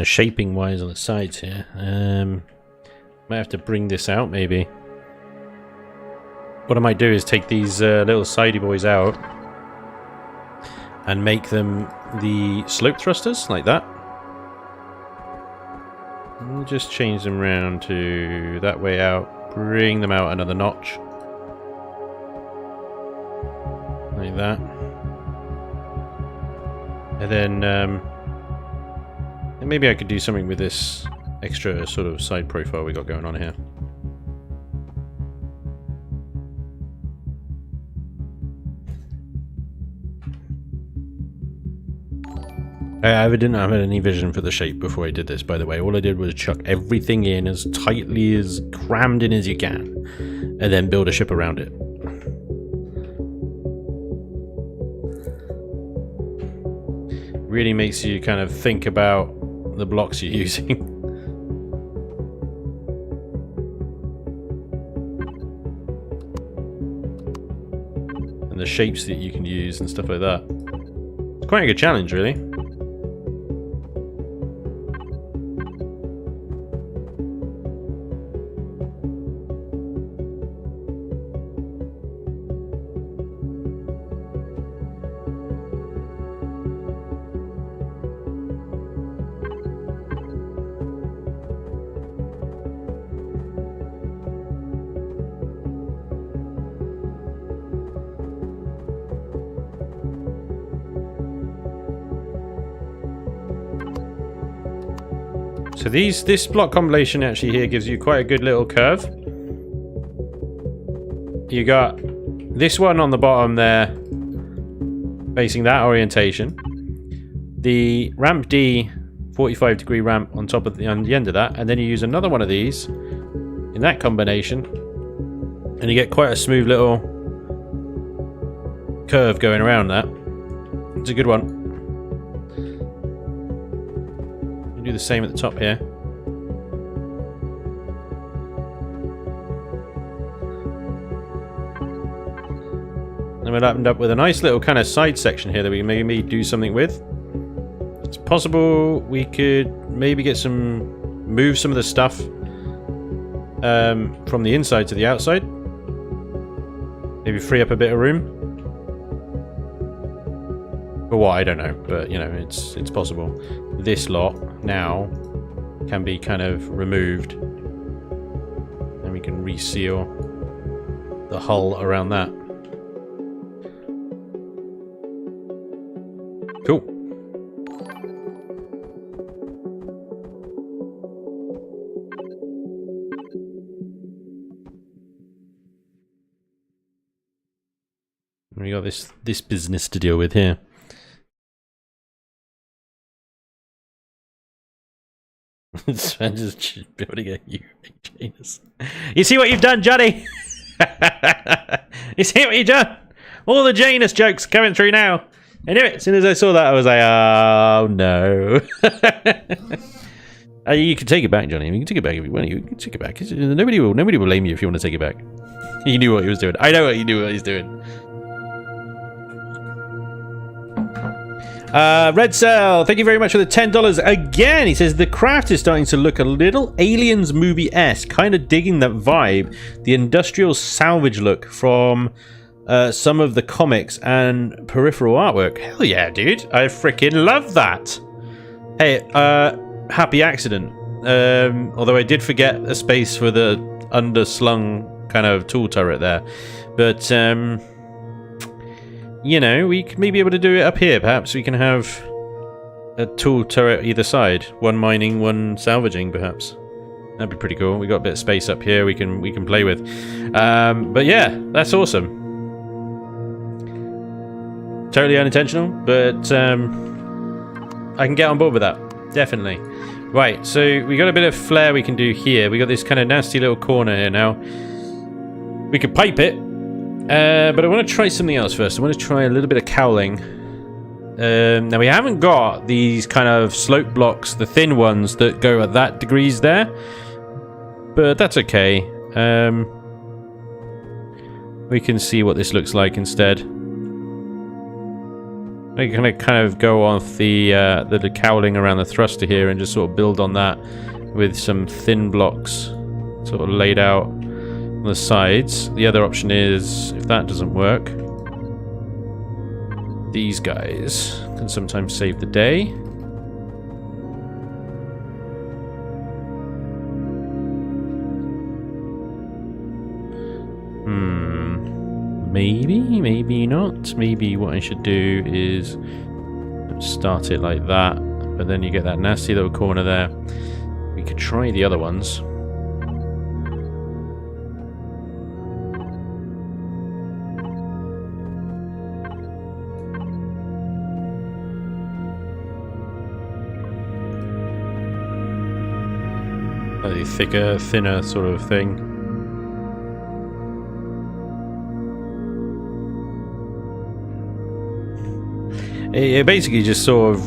Shaping wise on the sides here. Might have to bring this out maybe. What I might do is take these little sidey boys out and make them the slope thrusters like that. We'll just change them around to that way out. Bring them out another notch. Like that. And then maybe I could do something with this extra sort of side profile we got going on here. I didn't have any vision for the shape before I did this, by the way. All I did was chuck everything in as tightly as crammed in as you can, and then build a ship around it. Really makes you kind of think about the blocks you're using. And the shapes that you can use and stuff like that. It's quite a good challenge, really. So this block combination actually here gives you quite a good little curve. You got this one on the bottom there, facing that orientation. The ramp D, 45-degree ramp on top of on the end of that, and then you use another one of these in that combination, and you get quite a smooth little curve going around that. It's a good one. Do the same at the top here. And we'll end up with a nice little kind of side section here that we can maybe do something with. It's possible we could maybe move some of the stuff from the inside to the outside. Maybe free up a bit of room. For what, I don't know, but you know, it's possible. This lot now can be kind of removed, and we can reseal the hull around that. Cool. We got this business to deal with here. Spanj is building a UHanus. You see what you've done, Johnny? You see what you've done? All the Janus jokes coming through now. I knew it. As soon as I saw that, I was like, oh no. You can take it back, Johnny. You can take it back if you want. You can take it back. Nobody will blame you if you want to take it back. He knew what he was doing. I know what he knew what he's doing. Red Cell, thank you very much for the $10 again. He says the craft is starting to look a little Aliens movie-esque, kind of digging that vibe, the industrial salvage look from some of the comics and peripheral artwork. Hell yeah, dude, I freaking love that. Hey, happy accident. Although I did forget a space for the underslung kind of tool turret there, but you know, we may be able to do it up here. Perhaps we can have a tool turret either side. One mining, one salvaging, perhaps. That'd be pretty cool. We got a bit of space up here we can play with. But yeah, that's awesome. Totally unintentional, but I can get on board with that. Definitely. Right, so we got a bit of flair we can do here. We got this kind of nasty little corner here now. We could pipe it. But I want to try something else first. I want to try a little bit of cowling. Now we haven't got these kind of slope blocks, the thin ones that go at that degrees there, but that's okay. We can see what this looks like instead. We're gonna kind of go off the cowling around the thruster here and just sort of build on that with some thin blocks sort of laid out on the sides. The other option is, if that doesn't work, these guys can sometimes save the day. Maybe not. Maybe what I should do is start it like that, but then you get that nasty little corner there. We could try the other ones. A thicker, thinner sort of thing. It basically just sort of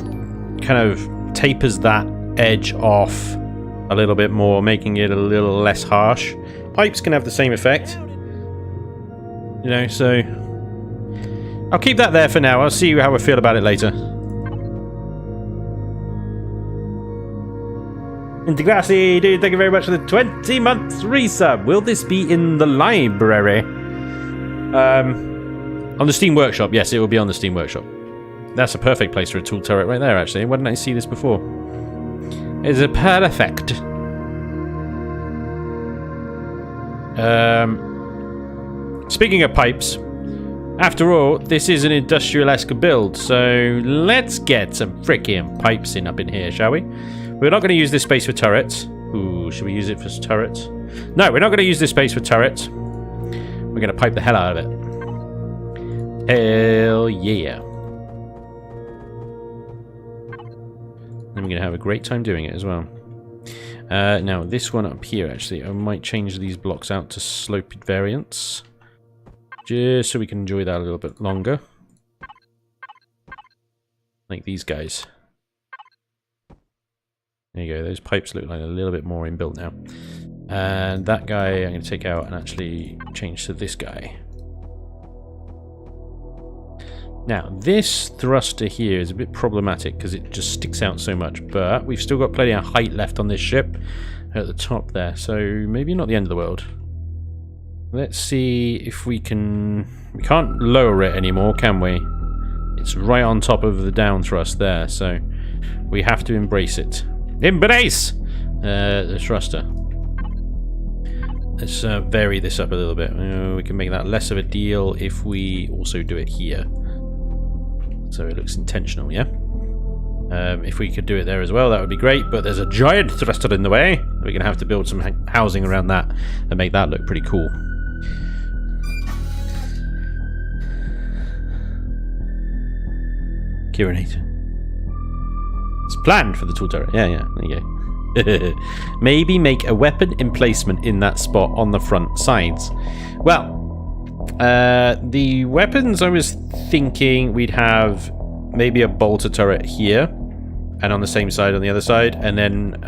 kind of tapers that edge off a little bit more, making it a little less harsh. Pipes can have the same effect, you know, so I'll keep that there for now. I'll see how I feel about it later. Degrassi, dude, thank you very much for the 20 months resub. Will this be in the library? On the Steam Workshop. Yes, it will be on the Steam Workshop. That's a perfect place for a tool turret right there, actually. Why didn't I see this before? It's a perfect. Speaking of pipes, after all, this is an industrial-esque build, so let's get some freaking pipes up in here, shall we? We're not going to use this space for turrets. Ooh, should we use it for turrets? No, we're not going to use this space for turrets. We're going to pipe the hell out of it. Hell yeah. And we're going to have a great time doing it as well. Now, this one up here, actually, I might change these blocks out to sloped variants. Just so we can enjoy that a little bit longer. Like these guys. There you go, those pipes look like a little bit more inbuilt now. And that guy I'm going to take out and actually change to this guy. Now, this thruster here is a bit problematic because it just sticks out so much, but we've still got plenty of height left on this ship at the top there, so maybe not the end of the world. Let's see if we can... We can't lower it anymore, can we? It's right on top of the down thrust there, so we have to embrace it. Embrace the thruster. Let's vary this up a little bit. We can make that less of a deal if we also do it here. So it looks intentional, yeah? If we could do it there as well, that would be great, but there's a giant thruster in the way. We're going to have to build some housing around that and make that look pretty cool. Kirinator. It's planned for the tool turret. Yeah, there you go. Maybe make a weapon emplacement in that spot on the front sides. Well, the weapons, I was thinking we'd have maybe a bolter turret here, and on the same side on the other side, and then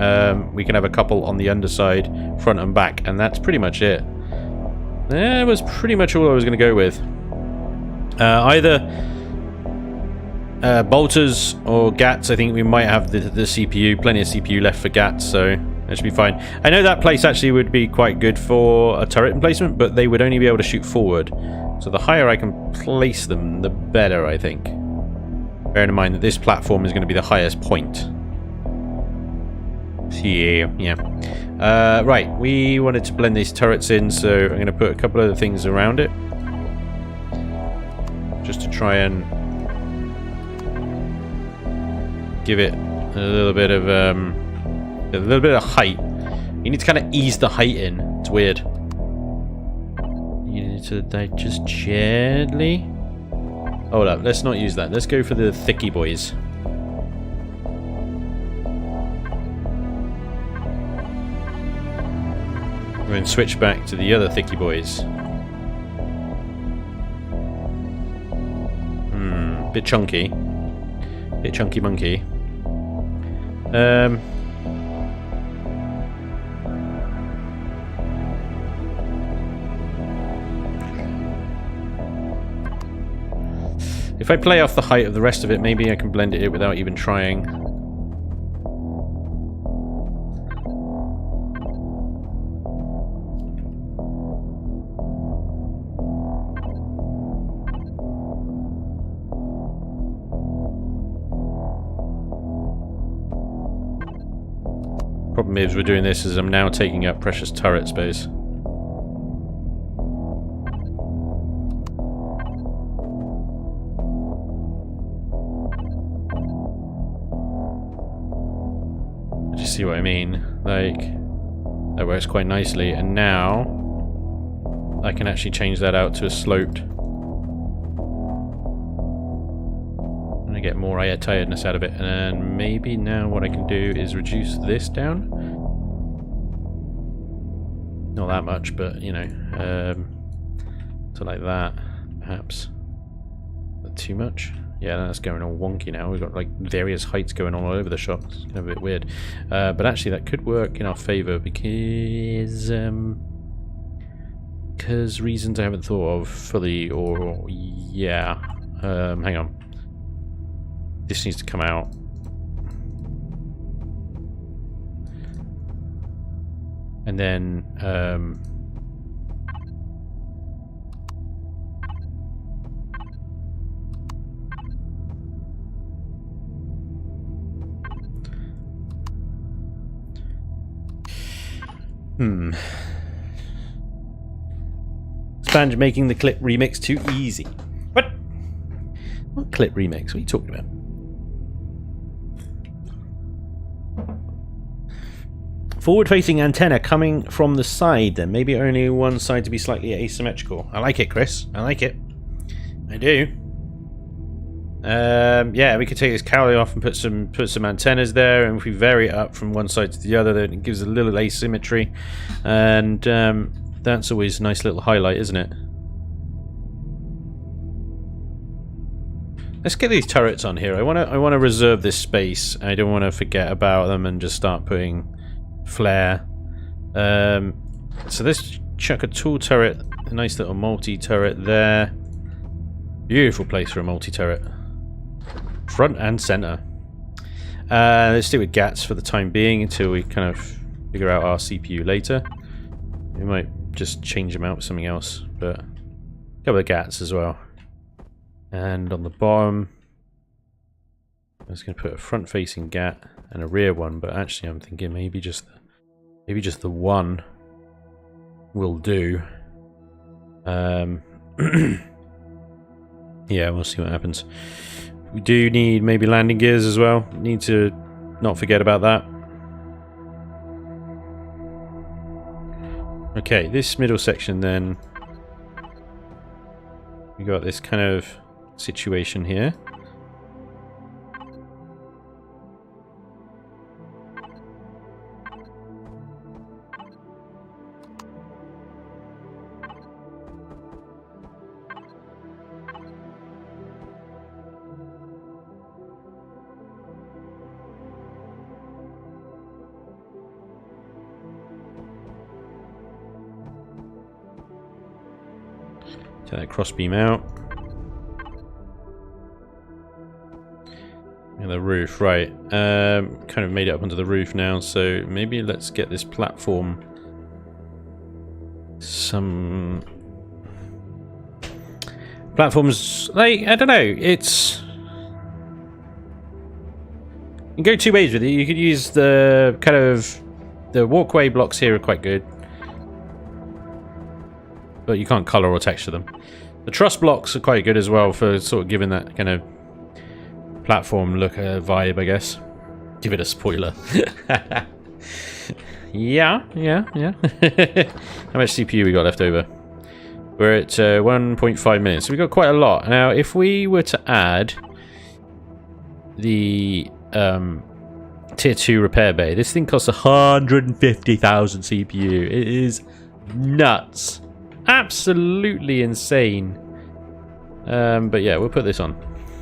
we can have a couple on the underside, front and back, and that's pretty much it. That was pretty much all I was going to go with. Either bolters or GATs. I think we might have the CPU, plenty of CPU left for GATs, so that should be fine. I know that place actually would be quite good for a turret emplacement, but they would only be able to shoot forward. So the higher I can place them, the better, I think. Bearing in mind that this platform is going to be the highest point. Yeah. Right, we wanted to blend these turrets in, so I'm going to put a couple of things around it. Just to try and give it a little bit of height. You need to kind of ease the height in. It's weird. You need to just gently. Hold up, let's not use that. Let's go for the thicky boys. We're going to switch back to the other thicky boys. Bit chunky. Bit chunky monkey. If I play off the height of the rest of it, maybe I can blend it in without even trying. Problem is, we're doing this as I'm now taking up precious turret space. Just see what I mean? Like, that works quite nicely, and now I can actually change that out to a sloped. And I get more tiredness out of it, and maybe now what I can do is reduce this down. Not that much, but you know, so like that, perhaps. Not too much. Yeah, that's going all wonky now. We've got like various heights going on all over the shop. It's kind of a bit weird, but actually that could work in our favour because reasons I haven't thought of fully. Or yeah, hang on. This needs to come out. And then Spanj making the clip remix too easy. What? What clip remix? What are you talking about? Forward-facing antenna coming from the side, then maybe only one side to be slightly asymmetrical. I like it, Chris. I like it. I do. Yeah, we could take this cowling off and put some antennas there, and if we vary it up from one side to the other, then it gives a little asymmetry, and that's always a nice little highlight, isn't it? Let's get these turrets on here. I want to reserve this space. I don't want to forget about them and just start putting flare. So let's chuck a tool turret, a nice little multi-turret there. Beautiful place for a multi-turret. Front and center. Let's stick with GATs for the time being until we kind of figure out our CPU later. We might just change them out with something else, but a couple of GATs as well. And on the bottom, I'm just going to put a front-facing GAT and a rear one, but actually I'm thinking maybe just the one will do. Yeah, we'll see what happens. We do need maybe landing gears as well. Need to not forget about that. Okay, this middle section then, we got this kind of situation here. Take that crossbeam out. Yeah, the roof, right. Kind of made it up onto the roof now, so maybe let's get this platform some... Platforms, like, I don't know, it's... You can go two ways with it. You could use the kind of... The walkway blocks here are quite good. But you can't colour or texture them. The truss blocks are quite good as well for sort of giving that kind of platform look, vibe, I guess. Give it a spoiler. yeah. How much CPU we got left over? We're at 1.5 minutes, so we got quite a lot. Now, if we were to add the tier 2 repair bay, this thing costs 150,000 CPU. It is nuts. Absolutely insane. But yeah, we'll put this on.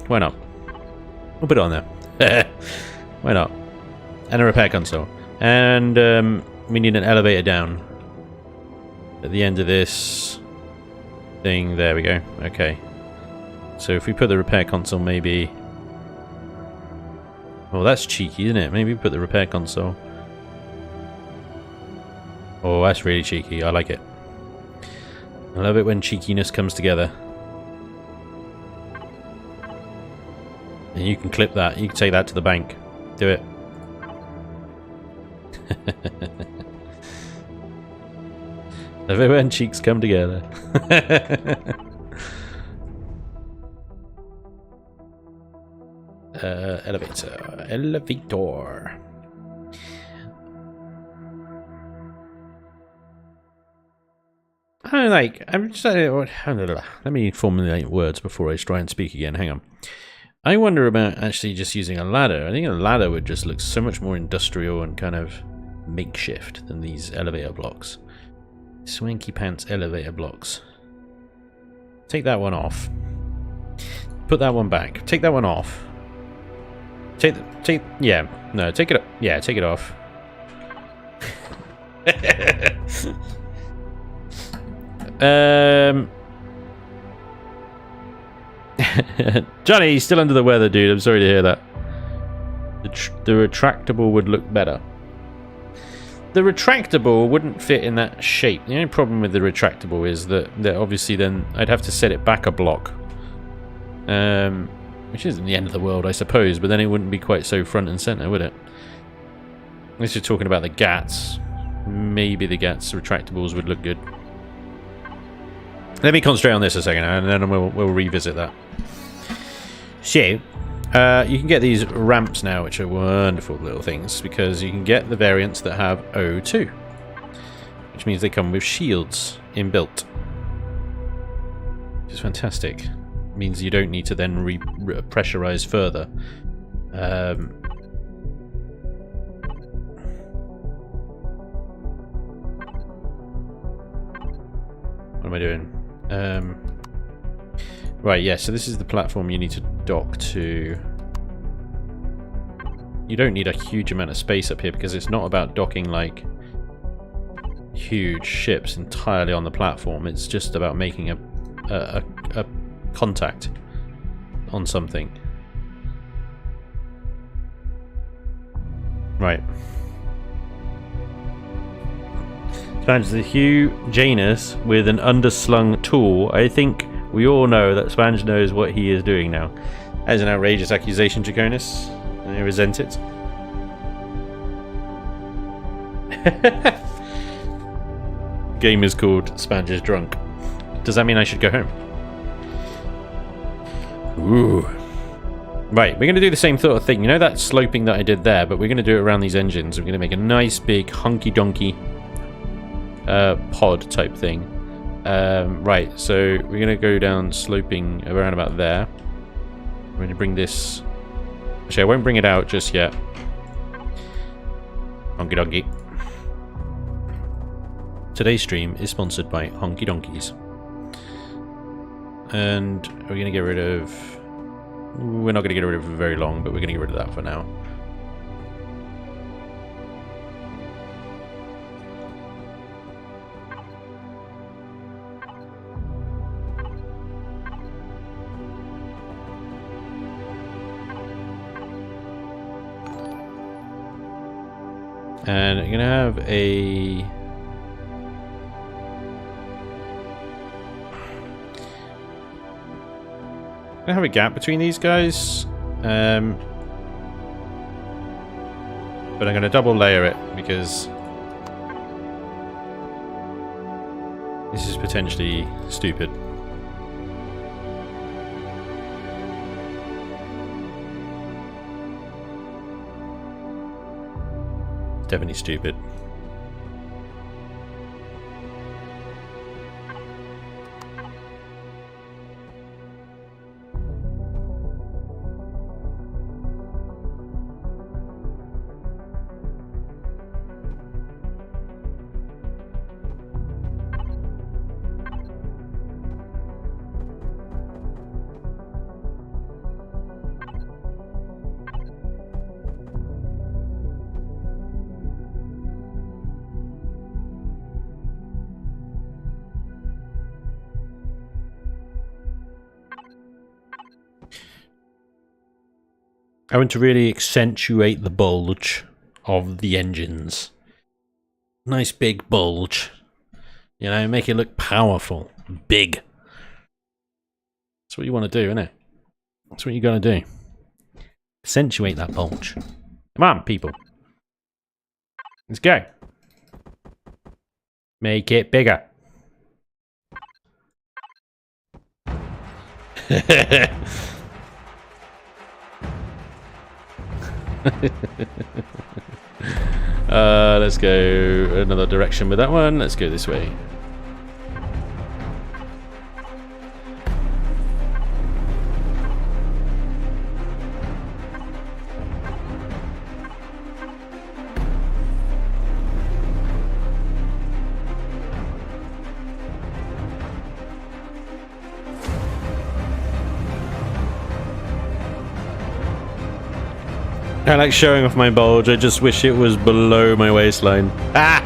Why not? We'll put it on there. Why not? And a repair console. And we need an elevator down. At the end of this thing, there we go. Okay. So if we put the repair console maybe... Oh, that's cheeky, isn't it? Maybe we put the repair console. Oh, that's really cheeky. I like it. I love it when cheekiness comes together. And you can clip that. You can take that to the bank. Do it. Love it when cheeks come together. Elevator. I'm just... let me formulate words before I try and speak again. Hang on. I wonder about actually just using a ladder. I think a ladder would just look so much more industrial and kind of makeshift than these elevator blocks. Swanky pants elevator blocks. Take that one off. Put that one back. Take that one off. Take it off. Johnny, he's still under the weather, dude. I'm sorry to hear that. The retractable would look better. The retractable wouldn't fit in that shape. The only problem with the retractable is that obviously then I'd have to set it back a block. Which isn't the end of the world, I suppose, but then it wouldn't be quite so front and center, would it? Unless you're talking about the GATs. Maybe the GATs retractables would look good. Let me concentrate on this a second, and then we'll revisit that. So, you can get these ramps now, which are wonderful little things, because you can get the variants that have O2, which means they come with shields inbuilt, which is fantastic. It means you don't need to then pressurize further. What am I doing? Right, yeah, so this is the platform you need to dock to. You don't need a huge amount of space up here because it's not about docking like huge ships entirely on the platform. It's just about making a contact on something. Right. Spanj the Hugh Janus with an underslung tool. I think we all know that Spanj knows what he is doing now. That is an outrageous accusation, Draconis, and I resent it. Game is called Spanj is drunk. Does that mean I should go home? Ooh. Right, we're going to do the same sort of thing. You know that sloping that I did there, but we're going to do it around these engines. We're going to make a nice big hunky-donkey pod type thing. Right, so we're going to go down sloping around about there. We're going to bring this... Actually, I won't bring it out just yet. Honky Donkey. Today's stream is sponsored by Honky Donkeys. And we're going to get rid of... We're not going to get rid of it for very long, but we're going to get rid of that for now. And I'm gonna have a gap between these guys. But I'm gonna double layer it because this is potentially stupid. Definitely stupid. I want to really accentuate the bulge of the engines. Nice big bulge. You know, make it look powerful. Big. That's what you want to do, isn't it? That's what you got to do. Accentuate that bulge. Come on, people. Let's go. Make it bigger. Let's go another direction with that one. Let's go this way. I like showing off my bulge. I just wish it was below my waistline. Ah!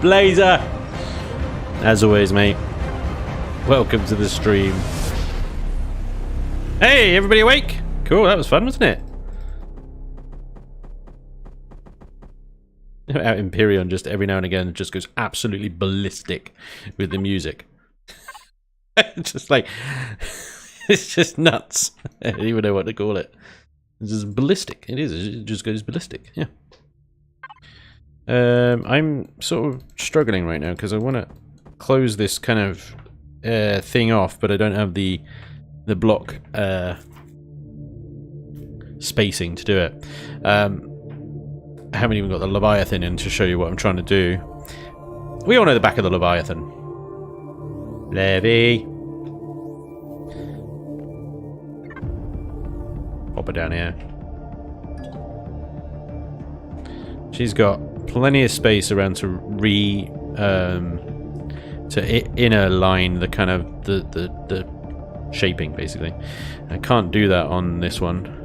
Blazer! As always, mate. Welcome to the stream. Hey, everybody awake? Cool, that was fun, wasn't it? Out Imperion just every now and again just goes absolutely ballistic with the music. Just like... it's just nuts. I don't even know what to call it. It's just ballistic. It is. It just goes ballistic. Yeah. I'm sort of struggling right now because I want to close this kind of thing off, but I don't have the block spacing to do it. I haven't even got the Leviathan in to show you what I'm trying to do. We all know the back of the Leviathan. Levy. Pop her down here. She's got plenty of space around to inner line the kind of the shaping, basically. I can't do that on this one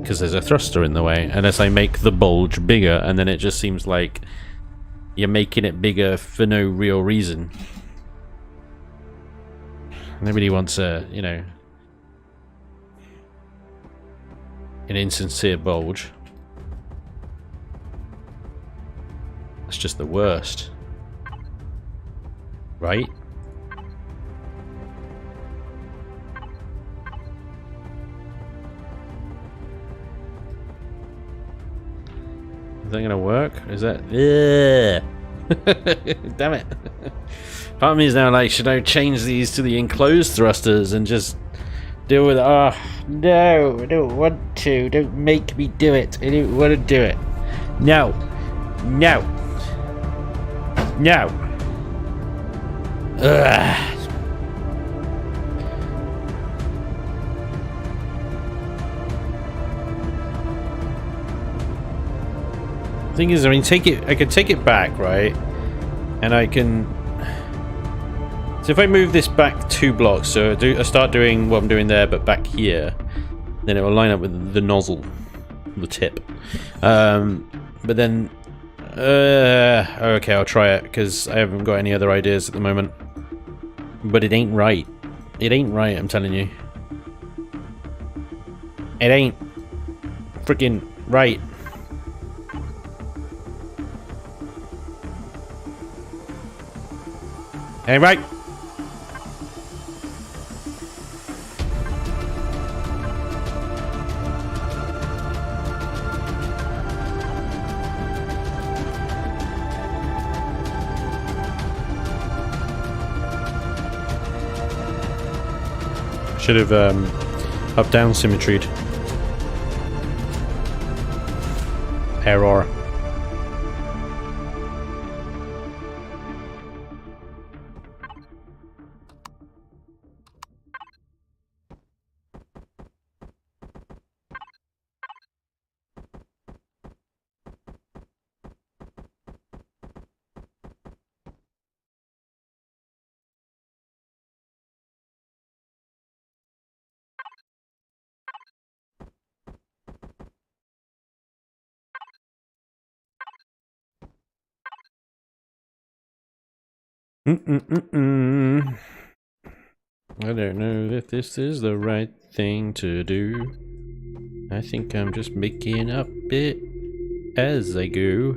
because there's a thruster in the way, unless I make the bulge bigger, and then it just seems like you're making it bigger for no real reason. Nobody wants a, you know, an insincere bulge. That's just the worst. Right? Is that gonna work? Is that... Damn it. Part of me is now like, should I change these to the enclosed thrusters and just deal with it? Oh, no, I don't want to. Don't make me do it. I don't want to do it. No. No. No. Ugh. Thing is, I mean, I can take it back, right? And I can... So if I move this back 2 blocks, so I start doing what I'm doing there, but back here, then it will line up with the nozzle, the tip. But then... okay, I'll try it, because I haven't got any other ideas at the moment. But it ain't right. It ain't right, I'm telling you. It ain't freaking right. Ain't right. Should have up-down symmetried. Error. I don't know if this is the right thing to do. I think I'm just making up it as I go.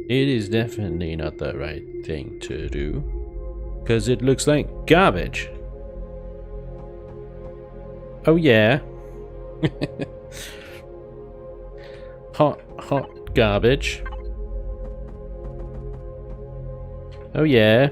It is definitely not the right thing to do. Because it looks like garbage. Oh yeah. Hot garbage. Oh yeah.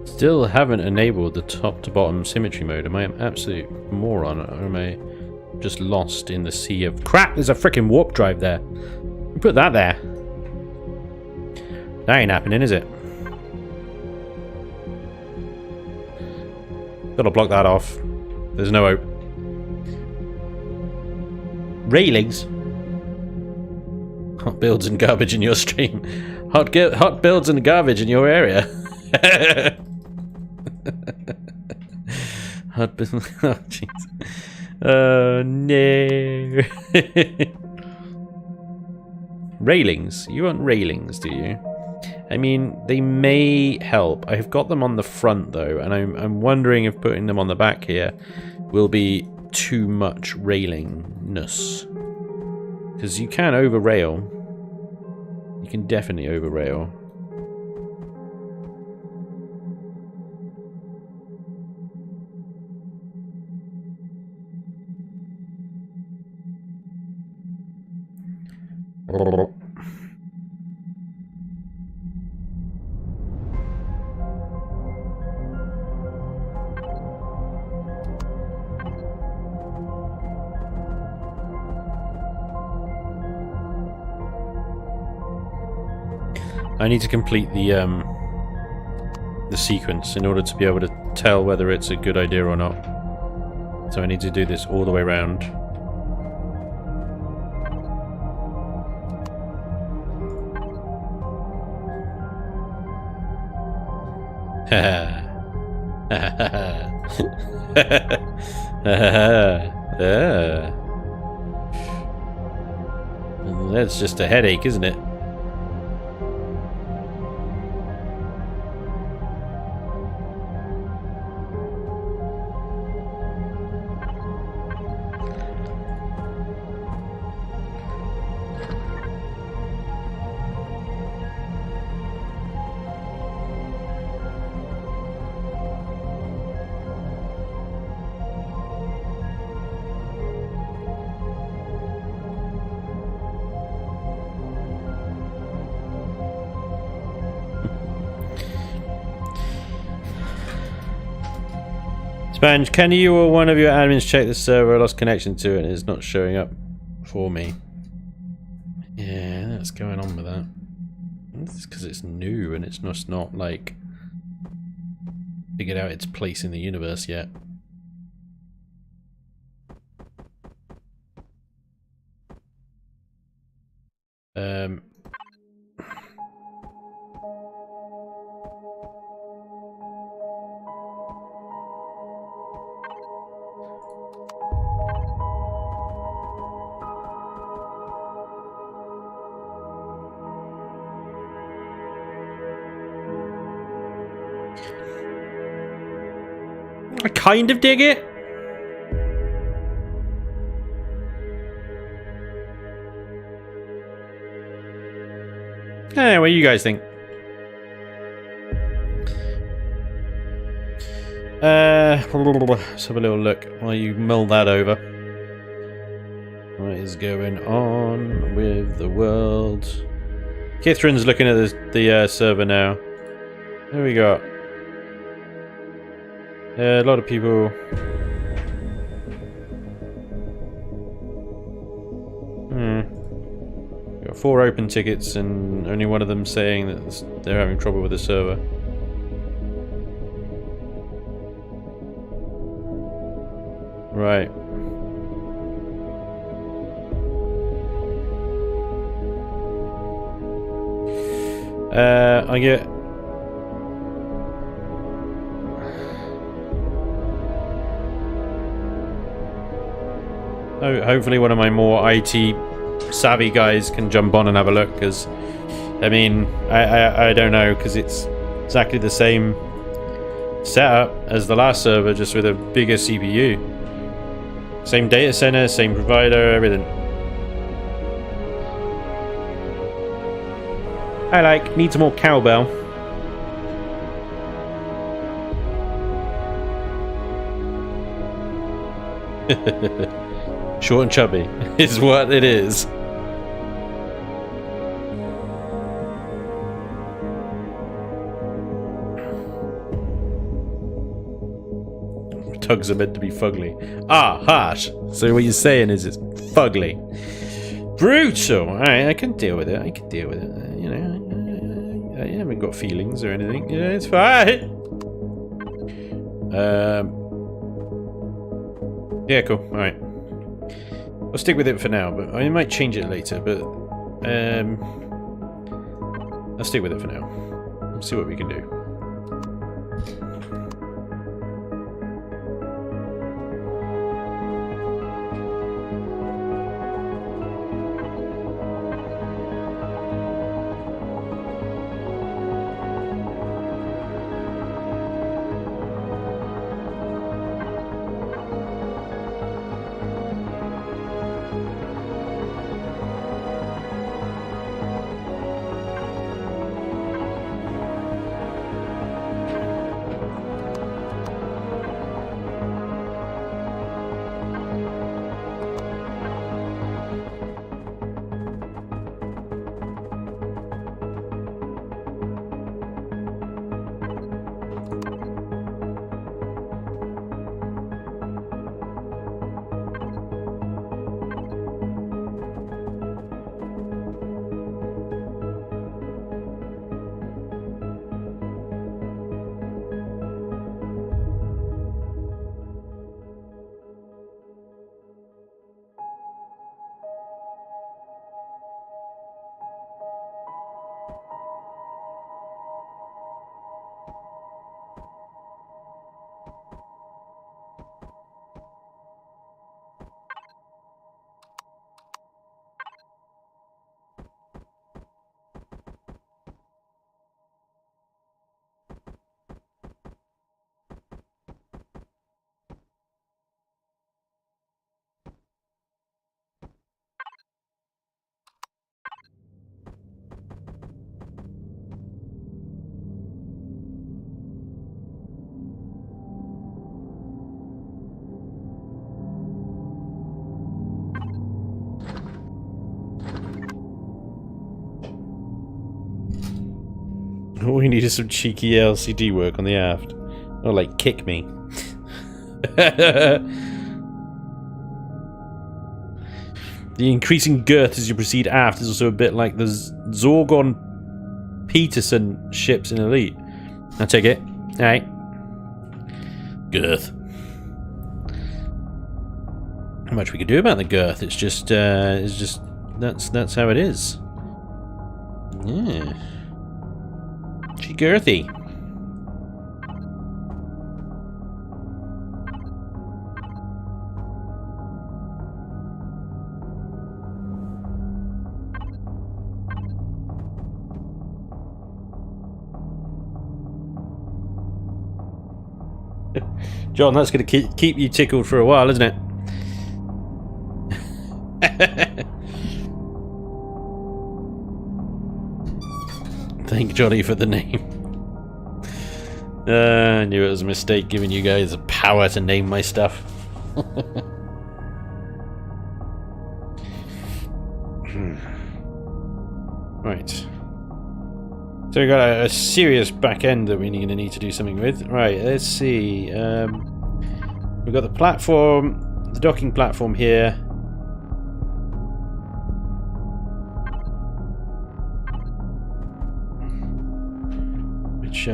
Still haven't enabled the top to bottom symmetry mode. Am I an absolute moron, or am I just lost in the sea of crap? There's a freaking warp drive there. Put that there. That ain't happening, is it? Gotta block that off. There's no hope. Railings? Hot builds and garbage in your stream. Hot builds and garbage in your area. Hot builds. Oh, jeez. Oh, no. Railings? You want railings, do you? I mean, they may help. I've got them on the front, though, and I'm wondering if putting them on the back here will be too much railingness. Because you can over-rail. You can definitely over-rail. I need to complete the sequence in order to be able to tell whether it's a good idea or not. So I need to do this all the way around. That's just a headache, isn't it? Spanj, can you or one of your admins check the server? I lost connection to it and it's not showing up for me. Yeah, that's going on with that. It's because it's new and it's just not like figured out its place in the universe yet. I kind of dig it. What do you guys think? Let's have a little look while you mull that over. What is going on with the world? Kithran's looking at the server now. There we go. A lot of people. Got 4 open tickets and only one of them saying that they're having trouble with the server. Right. I get... hopefully one of my more IT savvy guys can jump on and have a look, because I mean, I don't know, because it's exactly the same setup as the last server, just with a bigger CPU. Same data center, same provider, everything. I need some more cowbell. Short and chubby is what it is. Tugs are meant to be fugly. Ah, harsh. So what you're saying is it's fugly. Brutal. Alright, I can deal with it. I can deal with it. You know, I haven't got feelings or anything. You know, it's fine. Yeah, cool. Alright. I'll stick with it for now, but I might change it later, but I'll stick with it for now. We'll see what we can do. All we need is some cheeky LCD work on the aft. Or like, kick me. The increasing girth as you proceed aft is also a bit like the Zorgon Peterson ships in Elite. I'll take it. Alright. Girth. Not much we can do about the girth. It's just that's how it is. Yeah. She girthy. John, that's going to keep you tickled for a while, isn't it? Thank Johnny for the name. I knew it was a mistake giving you guys the power to name my stuff. Right. So we got a serious back end that we're going to need to do something with. Right, let's see. We've got the platform, the docking platform here. Which,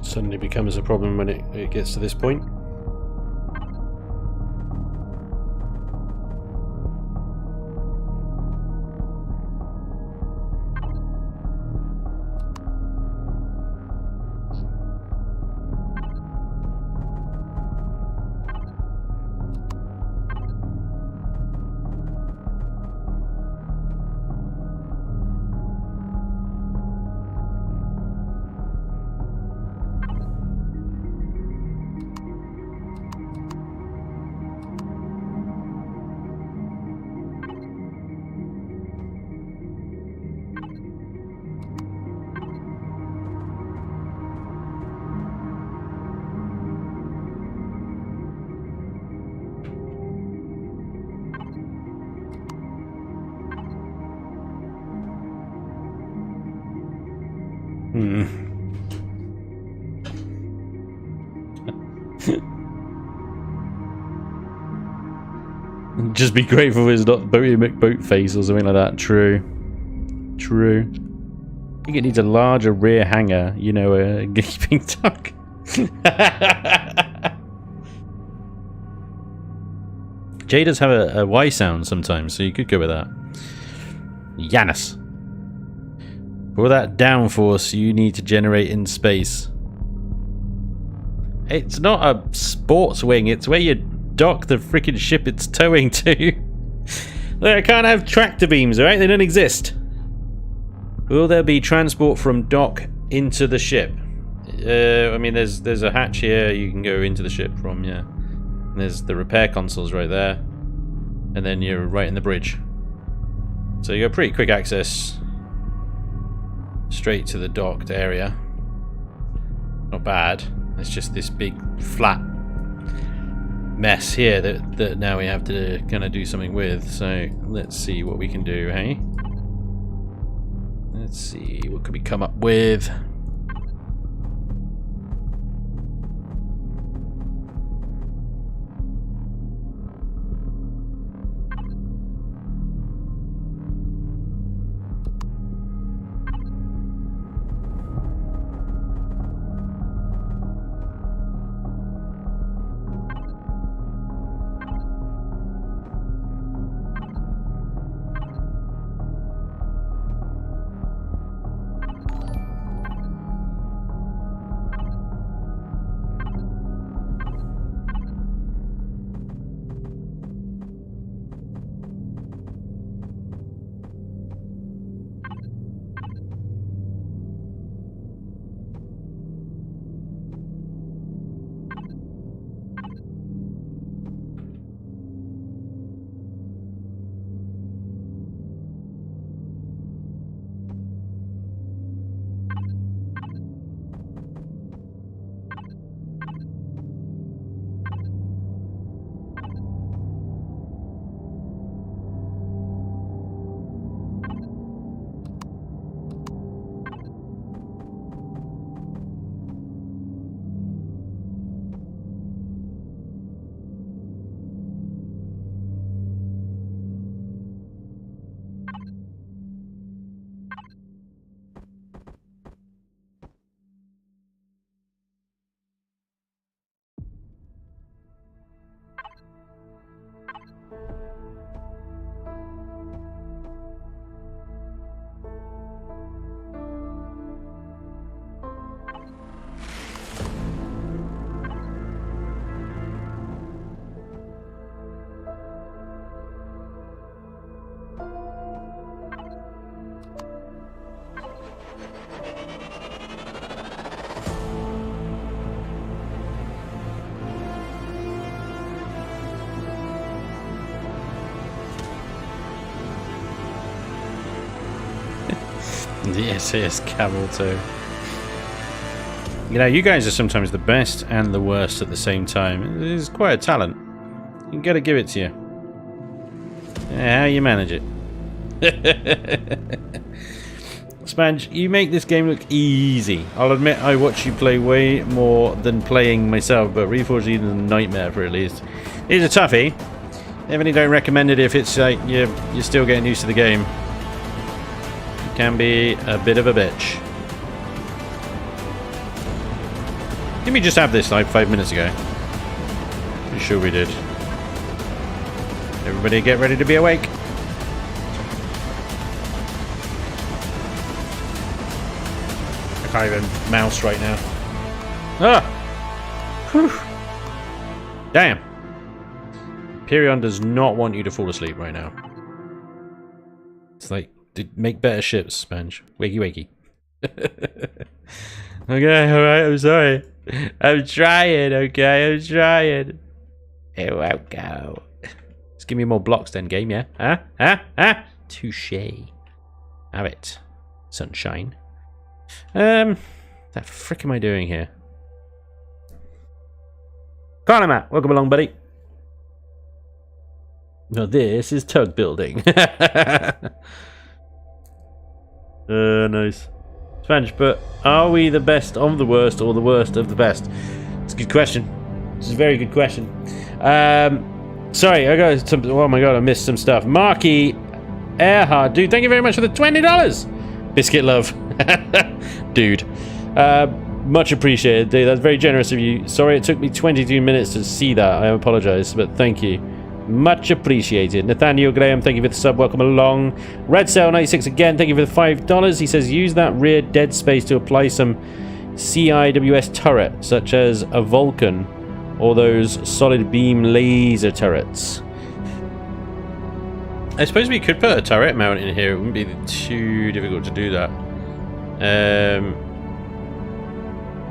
suddenly becomes a problem when it gets to this point. Just be grateful it's not Boaty McBoatface or something like that. True. True. I think it needs a larger rear hanger, you know, a gaping duck. J does have a Y sound sometimes, so you could go with that. Yanis. For that downforce you need to generate in space. It's not a sports wing, it's where you dock the freaking ship it's towing to. Look, I can't have tractor beams, alright? They don't exist. Will there be transport from dock into the ship? I mean, there's a hatch here you can go into the ship from, yeah. And there's the repair consoles right there. And then you're right in the bridge. So you got pretty quick access straight to the docked area. Not bad. It's just this big flat mess here that now we have to kind of do something with. So let's see what we can do, hey? Let's see, what could we come up with? The SAS Camel too. You know, you guys are sometimes the best and the worst at the same time. It is quite a talent. You gotta give it to you. How you manage it. Spanj, you make this game look easy. I'll admit I watch you play way more than playing myself, but Reforged is a nightmare for at least. It's a toughie. Definitely don't recommend it if it's like you're still getting used to the game. It can be a bit of a bitch. Didn't we just have this like 5 minutes ago? Pretty sure we did. Everybody get ready to be awake. I can't even mouse right now. Ah! Whew. Damn. Perion does not want you to fall asleep right now. It's like, make better ships, Spanj. Wakey wakey. Okay, alright, I'm sorry. I'm trying, okay, I'm trying. It won't go. Just give me more blocks then, game, yeah? Huh? Touche. Have it. Sunshine. The frick am I doing here? Connor Matt, welcome along, buddy. No, this is tug building. Nice. Spanj, but are we the best of the worst or the worst of the best? It's a good question. It's a very good question. Sorry, I got some. Oh my god, I missed some stuff. Marky Earhart, dude, thank you very much for the $20. Biscuit love, dude. Much appreciated, dude. That's very generous of you. Sorry, it took me 22 minutes to see that. I apologize, but thank you. Much appreciated. Nathaniel Graham, thank you for the sub. Welcome along. Red Cell 96 again, thank you for the $5. He says use that rear dead space to apply some CIWS turret, such as a Vulcan or those solid beam laser turrets. I suppose we could put a turret mount in here. It wouldn't be too difficult to do that.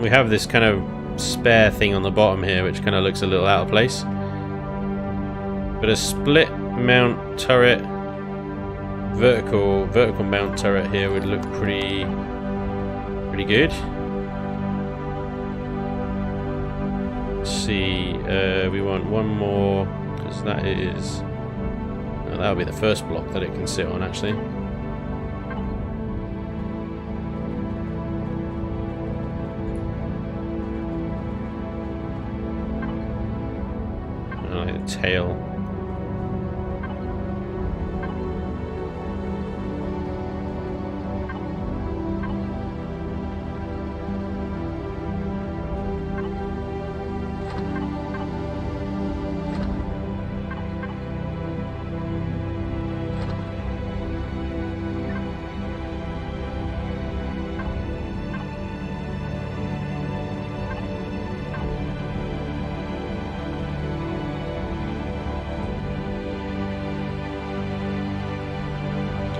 We have this kind of spare thing on the bottom here, which kind of looks a little out of place. But a split mount turret, vertical mount turret here would look pretty good. Let's see, we want one more, because that is, that'll be the first block that it can sit on actually. I like the tail.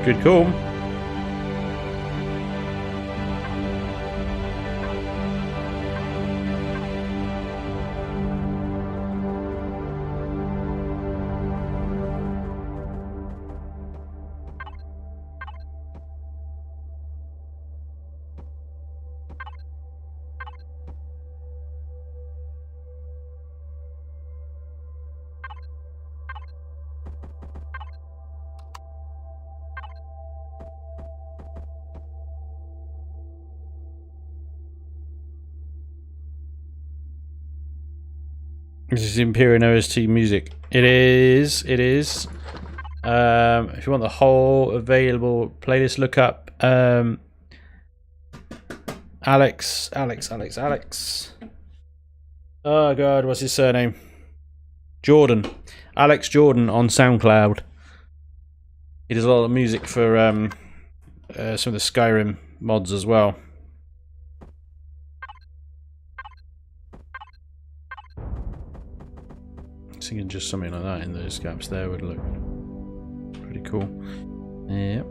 Good call. This is Imperial OST music. It is. If you want the whole available playlist, look up Alex. Oh god, what's his surname? Jordan. Alex Jordan on SoundCloud. He does a lot of music for some of the Skyrim mods as well. Singing just something like that in those gaps there would look pretty cool. Yep.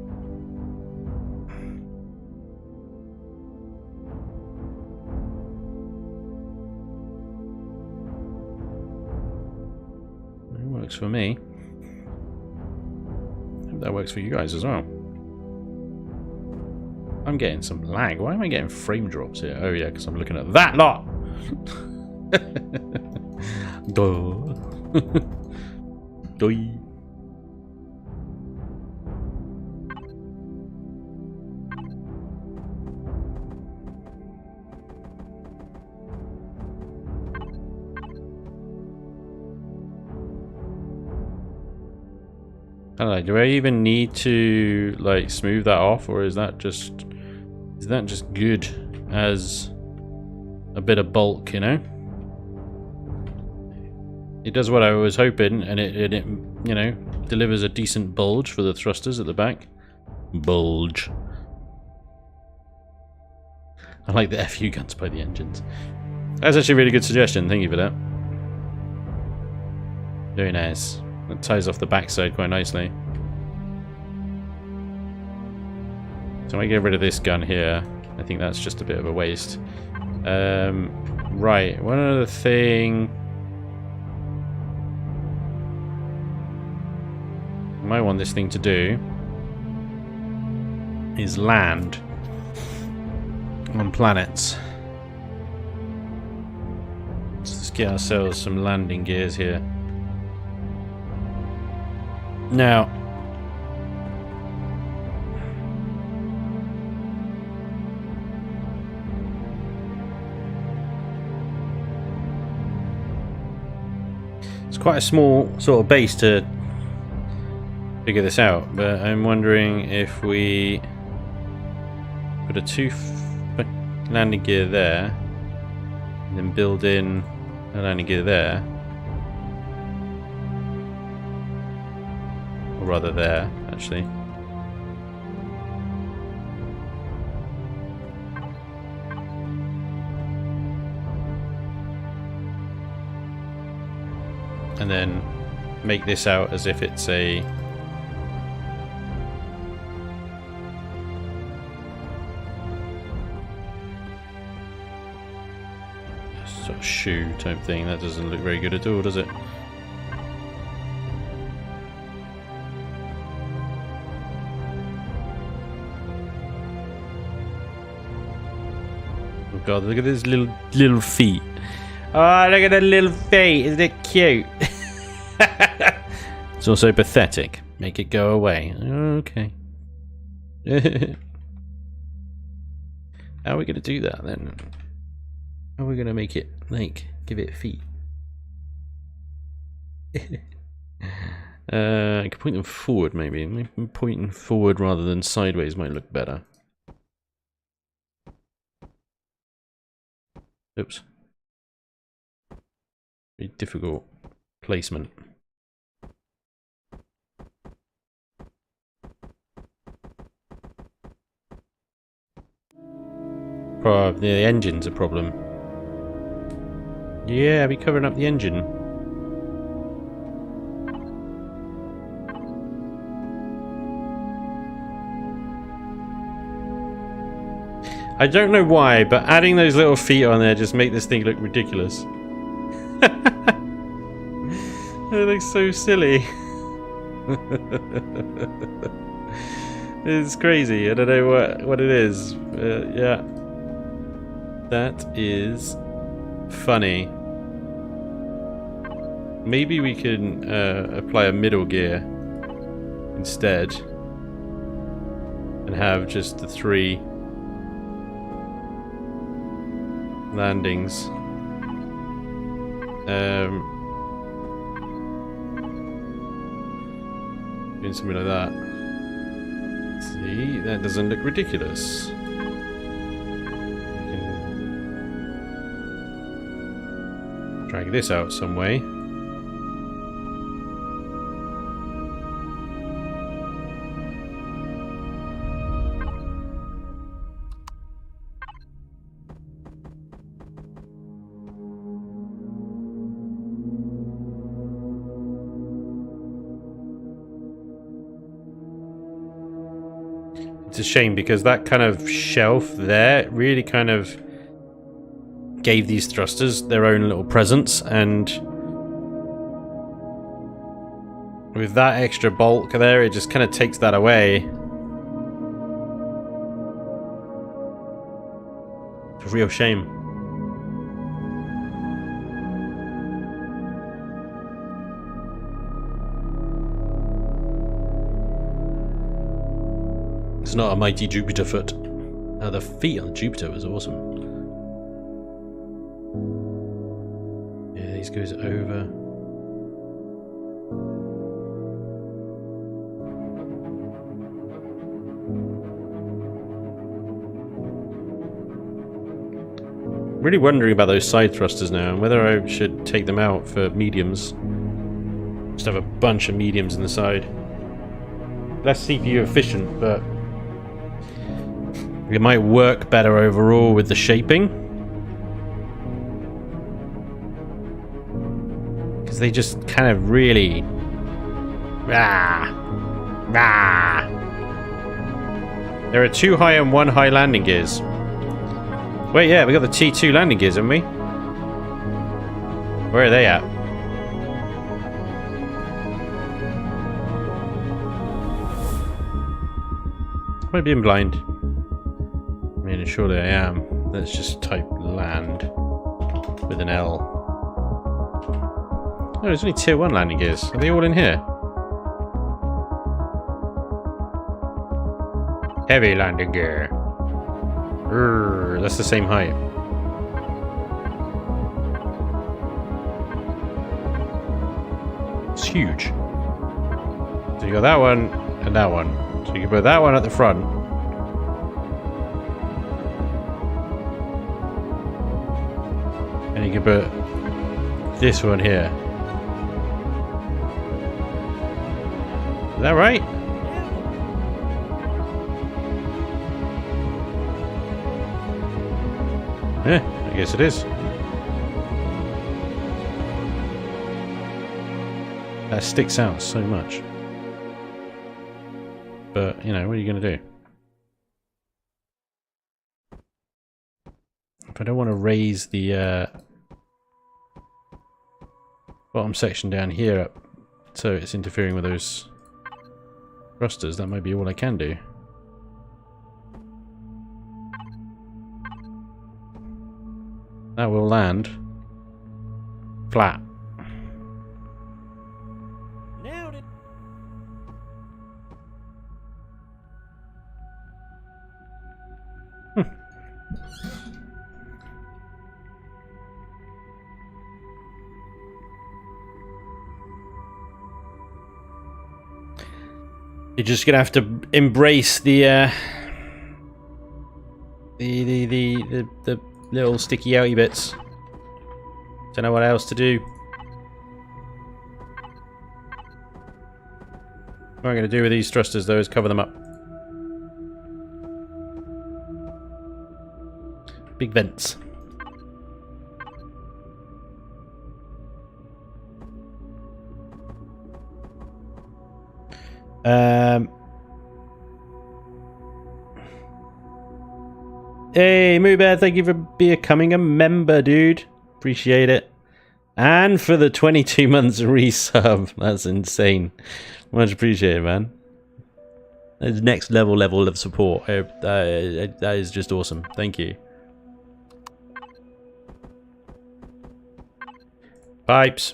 It works for me. I hope that works for you guys as well. I'm getting some lag. Why am I getting frame drops here? Oh yeah, because I'm looking at that lot. Duh. Doi. I don't know, do I even need to like smooth that off, or is that just good as a bit of bulk, you know? It does what I was hoping, and it you know, delivers a decent bulge for the thrusters at the back. Bulge. I like the FU guns by the engines. That's actually a really good suggestion, thank you for that. Very nice. That ties off the backside quite nicely. So I get rid of this gun here. I think that's just a bit of a waste. Right, one other thing. I might want this thing to do is land on planets. Let's get ourselves some landing gears here. Now, it's quite a small sort of base to figure this out, but I'm wondering if we put a landing gear there and then build in a landing gear there. Rather there, actually. And then make this out as if it's a sort of shoe type thing. That doesn't look very good at all, does it? God, look at his little feet. Oh, look at the little feet. Isn't it cute? It's also pathetic. Make it go away. Okay. How are we going to do that then? How are we going to make it, like, give it feet? I could point them forward, maybe. Maybe pointing forward rather than sideways might look better. Oops. Very difficult placement. Probably the engine's a problem. Yeah, I'll be covering up the engine. I don't know why, but adding those little feet on there just make this thing look ridiculous. They look so silly. It's crazy. I don't know what it is. Yeah. That is funny. Maybe we can apply a middle gear instead and have just the 3 landings. Doing something like that. See, that doesn't look ridiculous. Drag this out some way. It's a shame because that kind of shelf there really kind of gave these thrusters their own little presence, and with that extra bulk there, it just kind of takes that away. It's a real shame. It's not a mighty Jupiter foot. Oh, the feet on Jupiter was awesome. Yeah, these goes over. Really wondering about those side thrusters now and whether I should take them out for mediums. Just have a bunch of mediums in the side. Less CPU efficient, but it might work better overall with the shaping. Because they just kind of really... There are 2 high and 1 high landing gears. Wait, yeah, we got the T2 landing gears, haven't we? Where are they at? Am I being blind? I mean, surely I am. Let's just type land with an L. Oh, there's only tier 1 landing gears. Are they all in here? Heavy landing gear. That's the same height. It's huge. So you got that one and that one. So you can put that one at the front. And you can put this one here. Is that right? Yeah, I guess it is. That sticks out so much. But, you know, what are you going to do? If I don't want to raise the bottom section down here up so it's interfering with those thrusters, that might be all I can do. That will land flat. Nailed it. You're just gonna have to embrace the little sticky outy bits. Don't know what else to do. What I'm going to do with these thrusters though is cover them up. Big vents. Hey, Moobear, thank you for becoming a member, dude. Appreciate it. And for the 22 months resub. That's insane. Much appreciated, man. That's next level of support. That is just awesome. Thank you. Pipes.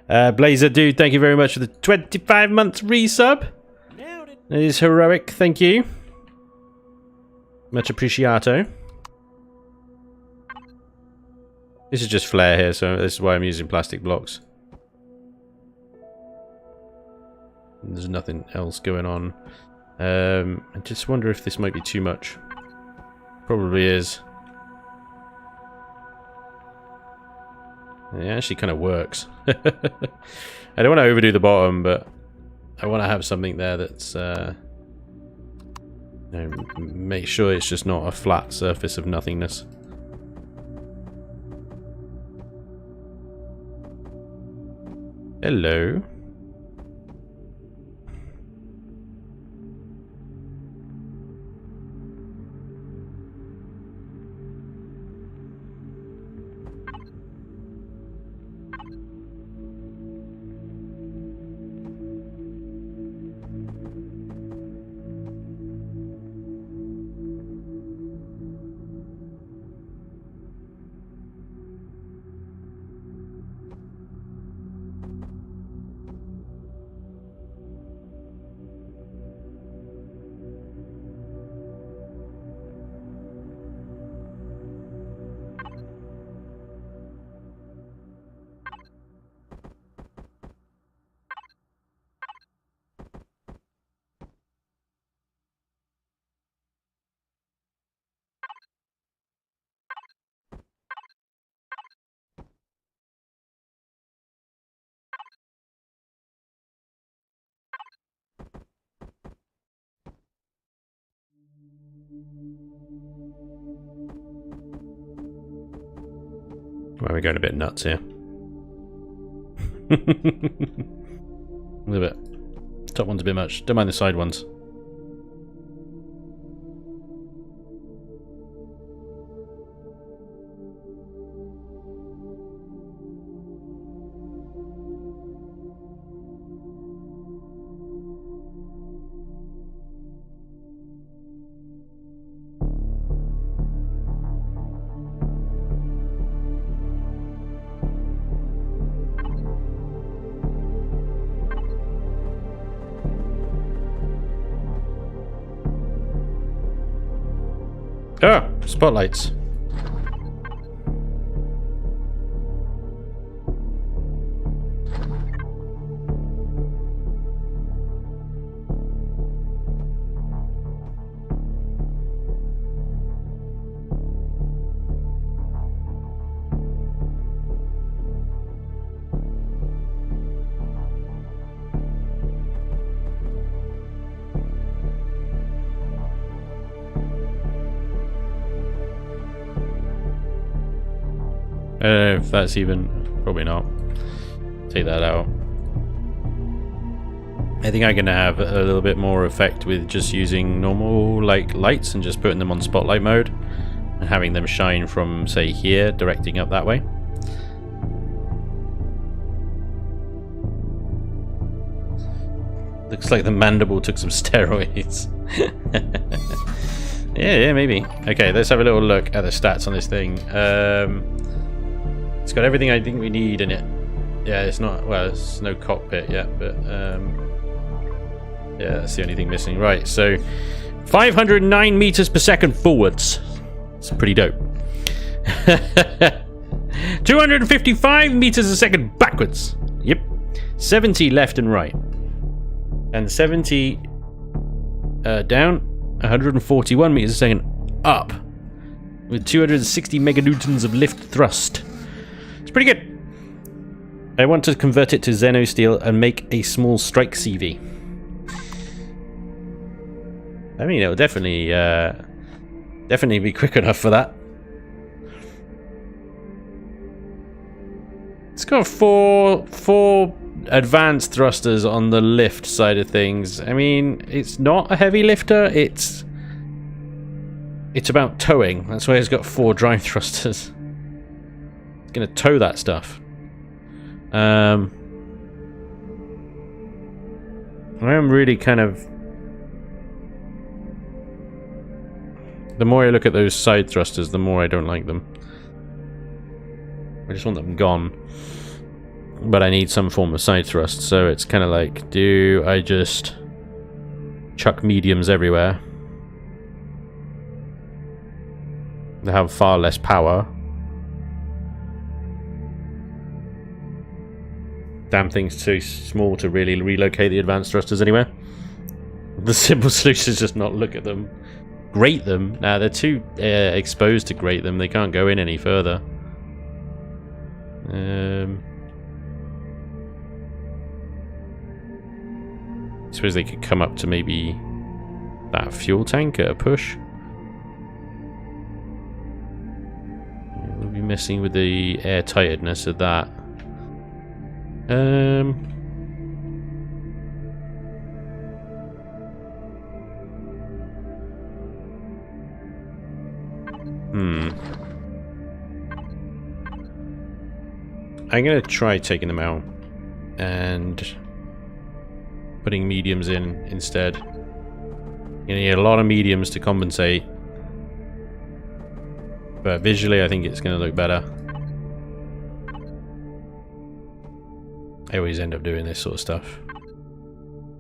Blazer, dude, thank you very much for the 25 months resub. That is heroic. Thank you. Much appreciato. This is just flare here, so this is why I'm using plastic blocks. There's nothing else going on. I just wonder if this might be too much. Probably is. It actually kind of works. I don't want to overdo the bottom, but I want to have something there that's you know, make sure it's just not a flat surface of nothingness. Hello. Well, we're going a bit nuts here. A little bit. Top one's a bit much. Don't mind the side ones. Ah, spotlights. I don't know if that's even... Probably not. Take that out. I think I can have a little bit more effect with just using normal like lights and just putting them on spotlight mode and having them shine from, say, here, directing up that way. Looks like the mandible took some steroids. Yeah, maybe. Okay, let's have a little look at the stats on this thing. It's got everything I think we need in it. Yeah, it's not... Well, there's no cockpit yet, but... yeah, that's the only thing missing. Right, so... 509 meters per second forwards. It's pretty dope. 255 meters a second backwards. Yep. 70 left and right. And 70 down. 141 meters a second up. With 260 meganewtons of lift thrust. It's pretty good. I want to convert it to Xeno steel and make a small strike CV. I mean, it'll definitely be quick enough for that. It's got four advanced thrusters on the lift side of things. I mean, it's not a heavy lifter. It's about towing. That's why it's got 4 drive thrusters. It's gonna tow that stuff. I am really kind of... The more I look at those side thrusters, the more I don't like them. I just want them gone. But I need some form of side thrust, so it's kind of like, do I just chuck mediums everywhere? They have far less power. Damn thing's too small to really relocate the advanced thrusters anywhere. The simple solution is just not look at them. Grate them. Nah, they're too exposed to grate them. They can't go in any further. I suppose they could come up to maybe that fuel tank at a push. We'll be messing with the airtightness of that. I'm gonna try taking them out and putting mediums in instead. You're gonna need a lot of mediums to compensate, but visually I think it's gonna look better. I always end up doing this sort of stuff.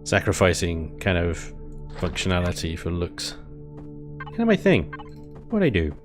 Sacrificing kind of functionality for looks. Kind of my thing. What I do.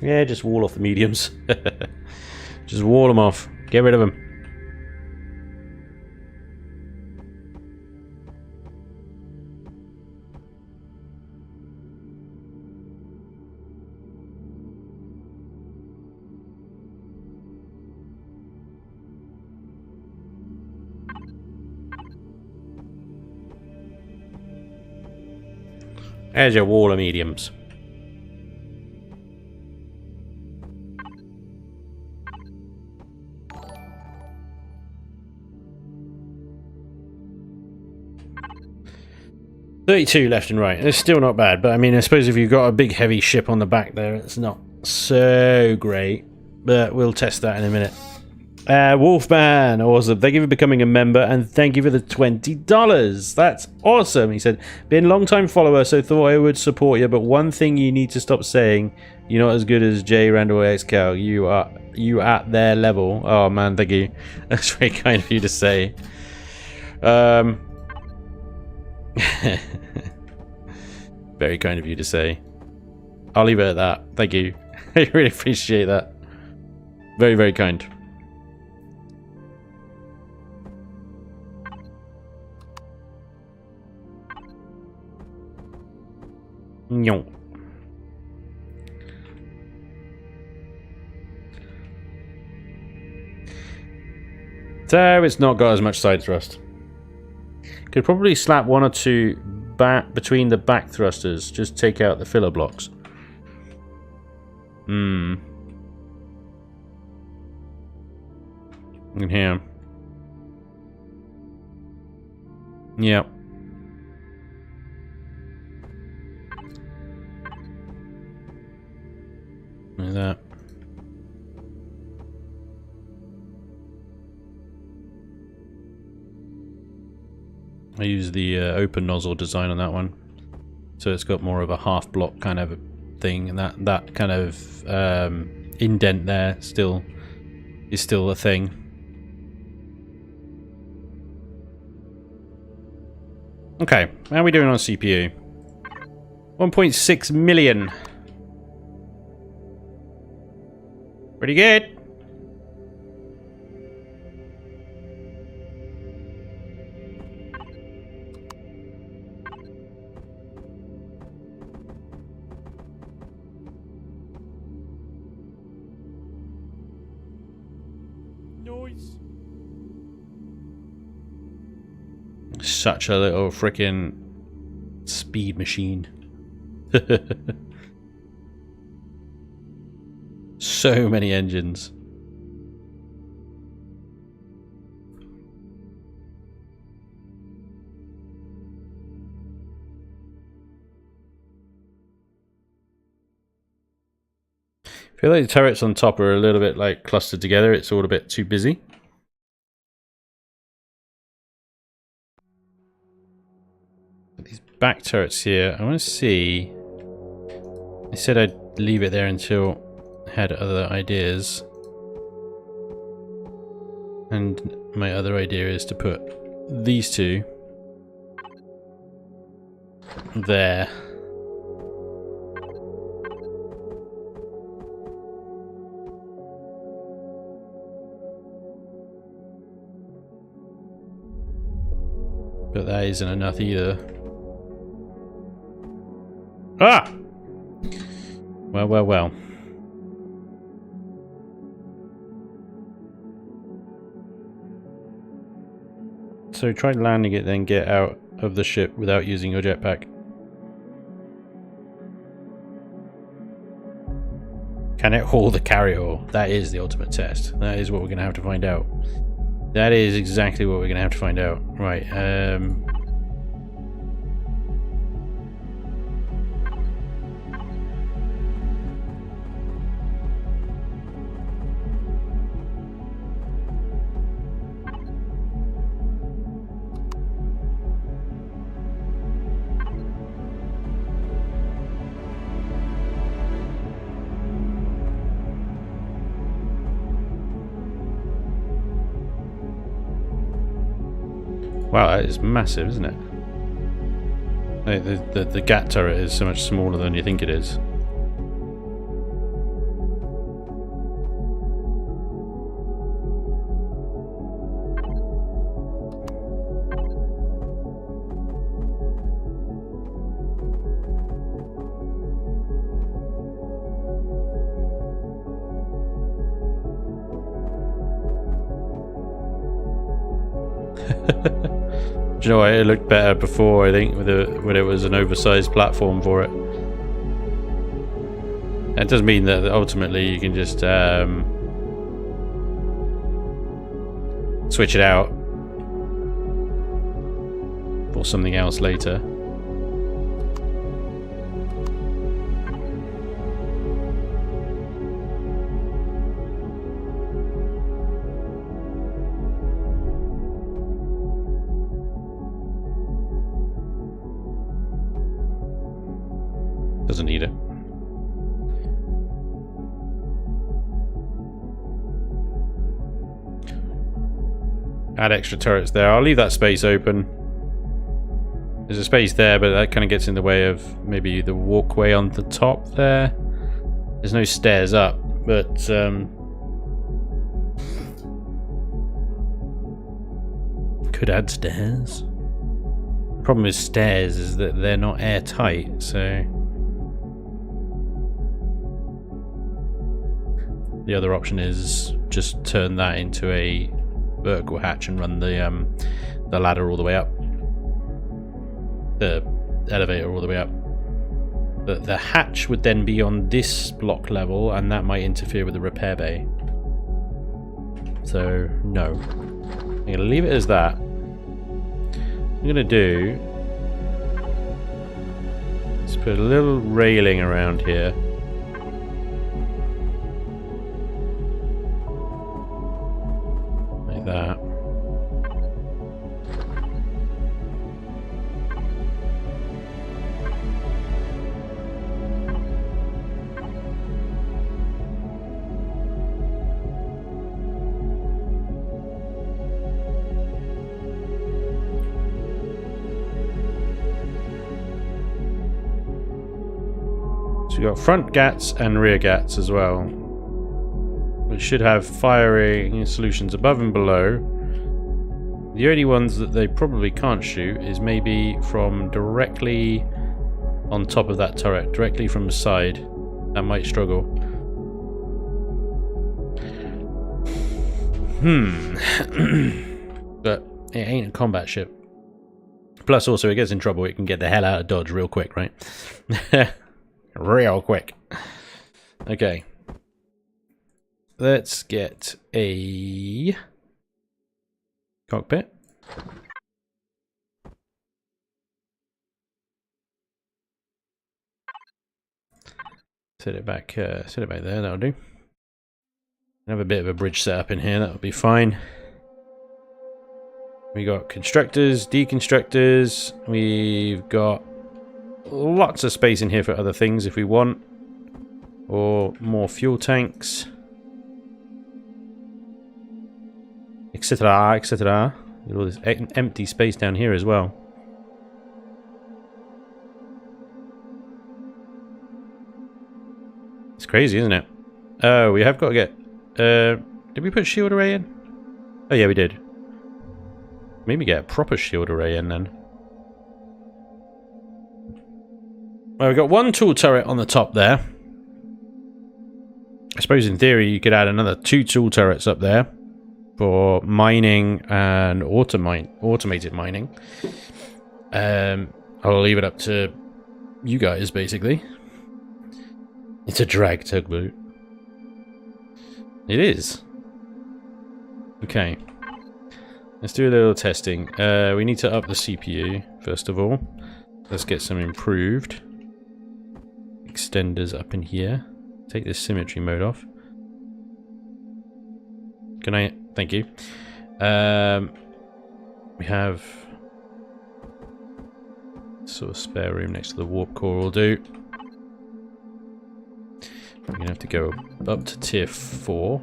Yeah, just wall off the mediums. Just wall them off. Get rid of them. There's your wall of mediums. $32 left and right. It's still not bad, but I mean, I suppose if you've got a big heavy ship on the back there, it's not so great. But we'll test that in a minute. Wolfman, awesome. Thank you for becoming a member, and thank you for the $20. That's awesome. He said, been a long time follower, so thought I would support you, but one thing you need to stop saying, you're not as good as J Randall XCal. You at their level. Oh man, thank you. That's very kind of you to say. Very kind of you to say. I'll leave it at that. Thank you. I really appreciate that. Very, very kind. No. So it's not got as much side thrust. Could probably slap one or two back between the back thrusters. Just take out the filler blocks. In here. Yep. Like that. I use the open nozzle design on that one, so it's got more of a half block kind of thing, and that kind of indent there is still a thing. Okay, how are we doing on CPU? 1.6 million. Pretty good. Noise. Such a little freaking speed machine. So many engines. I feel like the turrets on top are a little bit like clustered together. It's all a bit too busy. These back turrets here, I want to see. I said I'd leave it there until I had other ideas. And my other idea is to put these two there. But that isn't enough either. Ah! Well, well, well. So try landing it, then get out of the ship without using your jetpack. Can it haul the carrier? That is the ultimate test. That is what we're going to have to find out. That is exactly what we're going to have to find out. Right, wow, that is massive, isn't it? The GAT turret is so much smaller than you think it is. Do you know what? It looked better before, I think, when it was an oversized platform for it. That does mean that ultimately you can just switch it out for something else later. Doesn't need it. Add extra turrets there. I'll leave that space open. There's a space there, but that kind of gets in the way of maybe the walkway on the top there. There's no stairs up, but could add stairs. The problem with stairs is that they're not airtight, so the other option is just turn that into a vertical hatch and run the ladder all the way up, the elevator all the way up. But the hatch would then be on this block level, and that might interfere with the repair bay. So no, I'm gonna leave it as that. I'm gonna do is put a little railing around here. That. So we've got front gats and rear gats as well. We should have firing solutions above and below. The only ones that they probably can't shoot is maybe from directly on top of that turret, directly from the side. That might struggle. But it ain't a combat ship. Plus also it gets in trouble, it can get the hell out of Dodge real quick, right? Real quick. Okay. Let's get a cockpit. Set it back there, that'll do. Have a bit of a bridge set up in here, that'll be fine. We got constructors, deconstructors, we've got lots of space in here for other things if we want. Or more fuel tanks. Etc, etc. All this empty space down here as well. It's crazy, isn't it? Oh, we have got to get... did we put shield array in? Oh yeah, we did. Maybe get a proper shield array in then. Well, we've got one tool turret on the top there. I suppose in theory you could add another 2 tool turrets up there. For mining and automated mining. I'll leave it up to you guys, basically. It's a drag tugboat. It is. Okay. Let's do a little testing. We need to up the CPU, first of all. Let's get some improved extenders up in here. Take this symmetry mode off. Can I... Thank you. We have sort of spare room next to the warp core will do. We're going to have to go up to tier 4.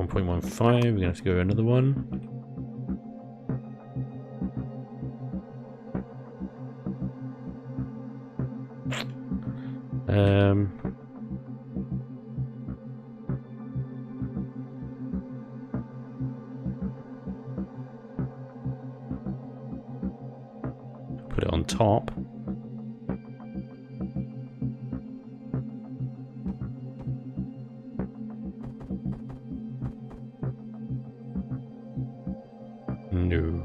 .15, we're going to have to go another one. put it on top. No.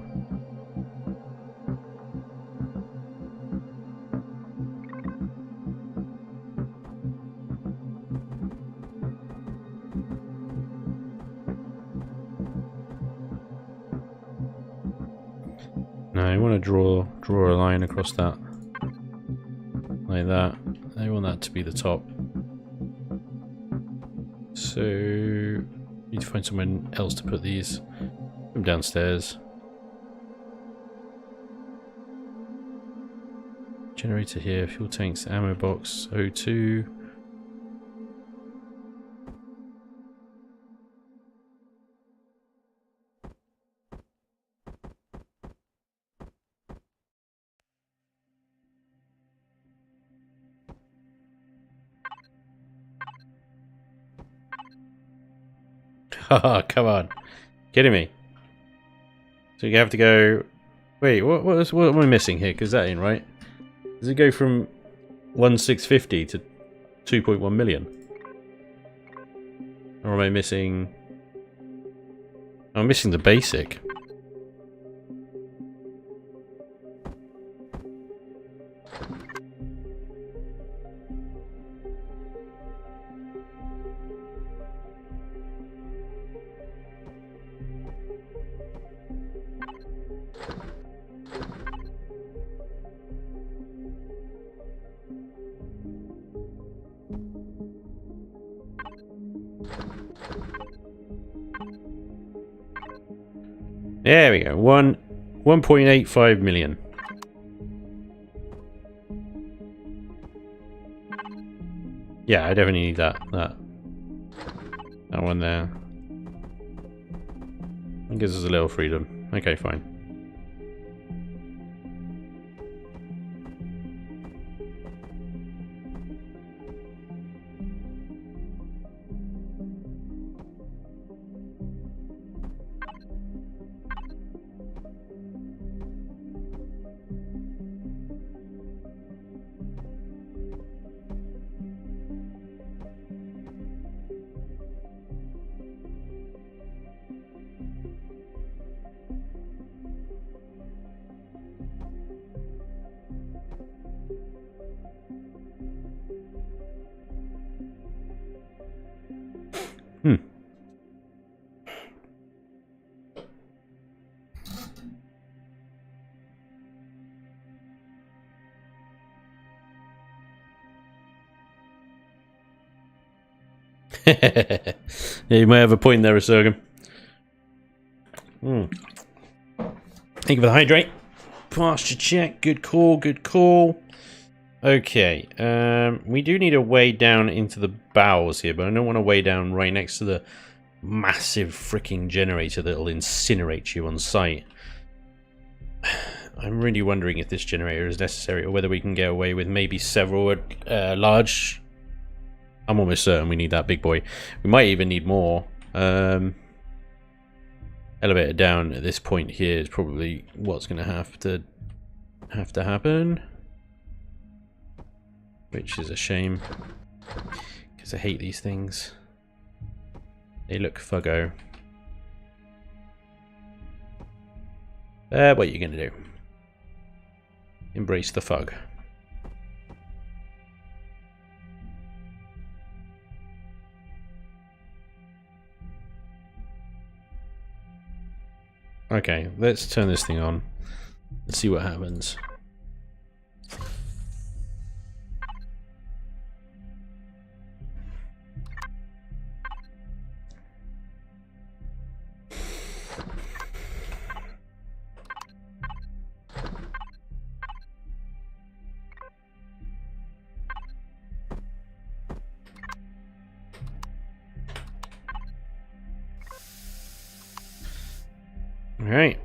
No, you want to draw a line across that, like that. I want that to be the top. So need to find somewhere else to put these. Put them downstairs. Generator here, fuel tanks, ammo box, O2. Haha, come on. Kidding me. So you have to go... Wait, what am I missing here? Because that ain't right. Does it go from 1,650 to 2.1 million? Or am I missing... I'm missing the basic. There we go. 1.85 million. Yeah, I definitely need that one there. It gives us a little freedom. Okay, fine. Yeah, you may have a point there, Resurgam. Thank you for the hydrate. Posture check. Good call, good call. Okay, we do need a way down into the bowels here, but I don't want to way down right next to the massive freaking generator that'll incinerate you on site. I'm really wondering if this generator is necessary, or whether we can get away with maybe several large... I'm almost certain we need that big boy. We might even need more. Elevator down at this point here is probably what's going to have to happen. Which is a shame. Because I hate these things. They look fuggo. What are you going to do? Embrace the fug. Okay, let's turn this thing on. Let's see what happens. Alright.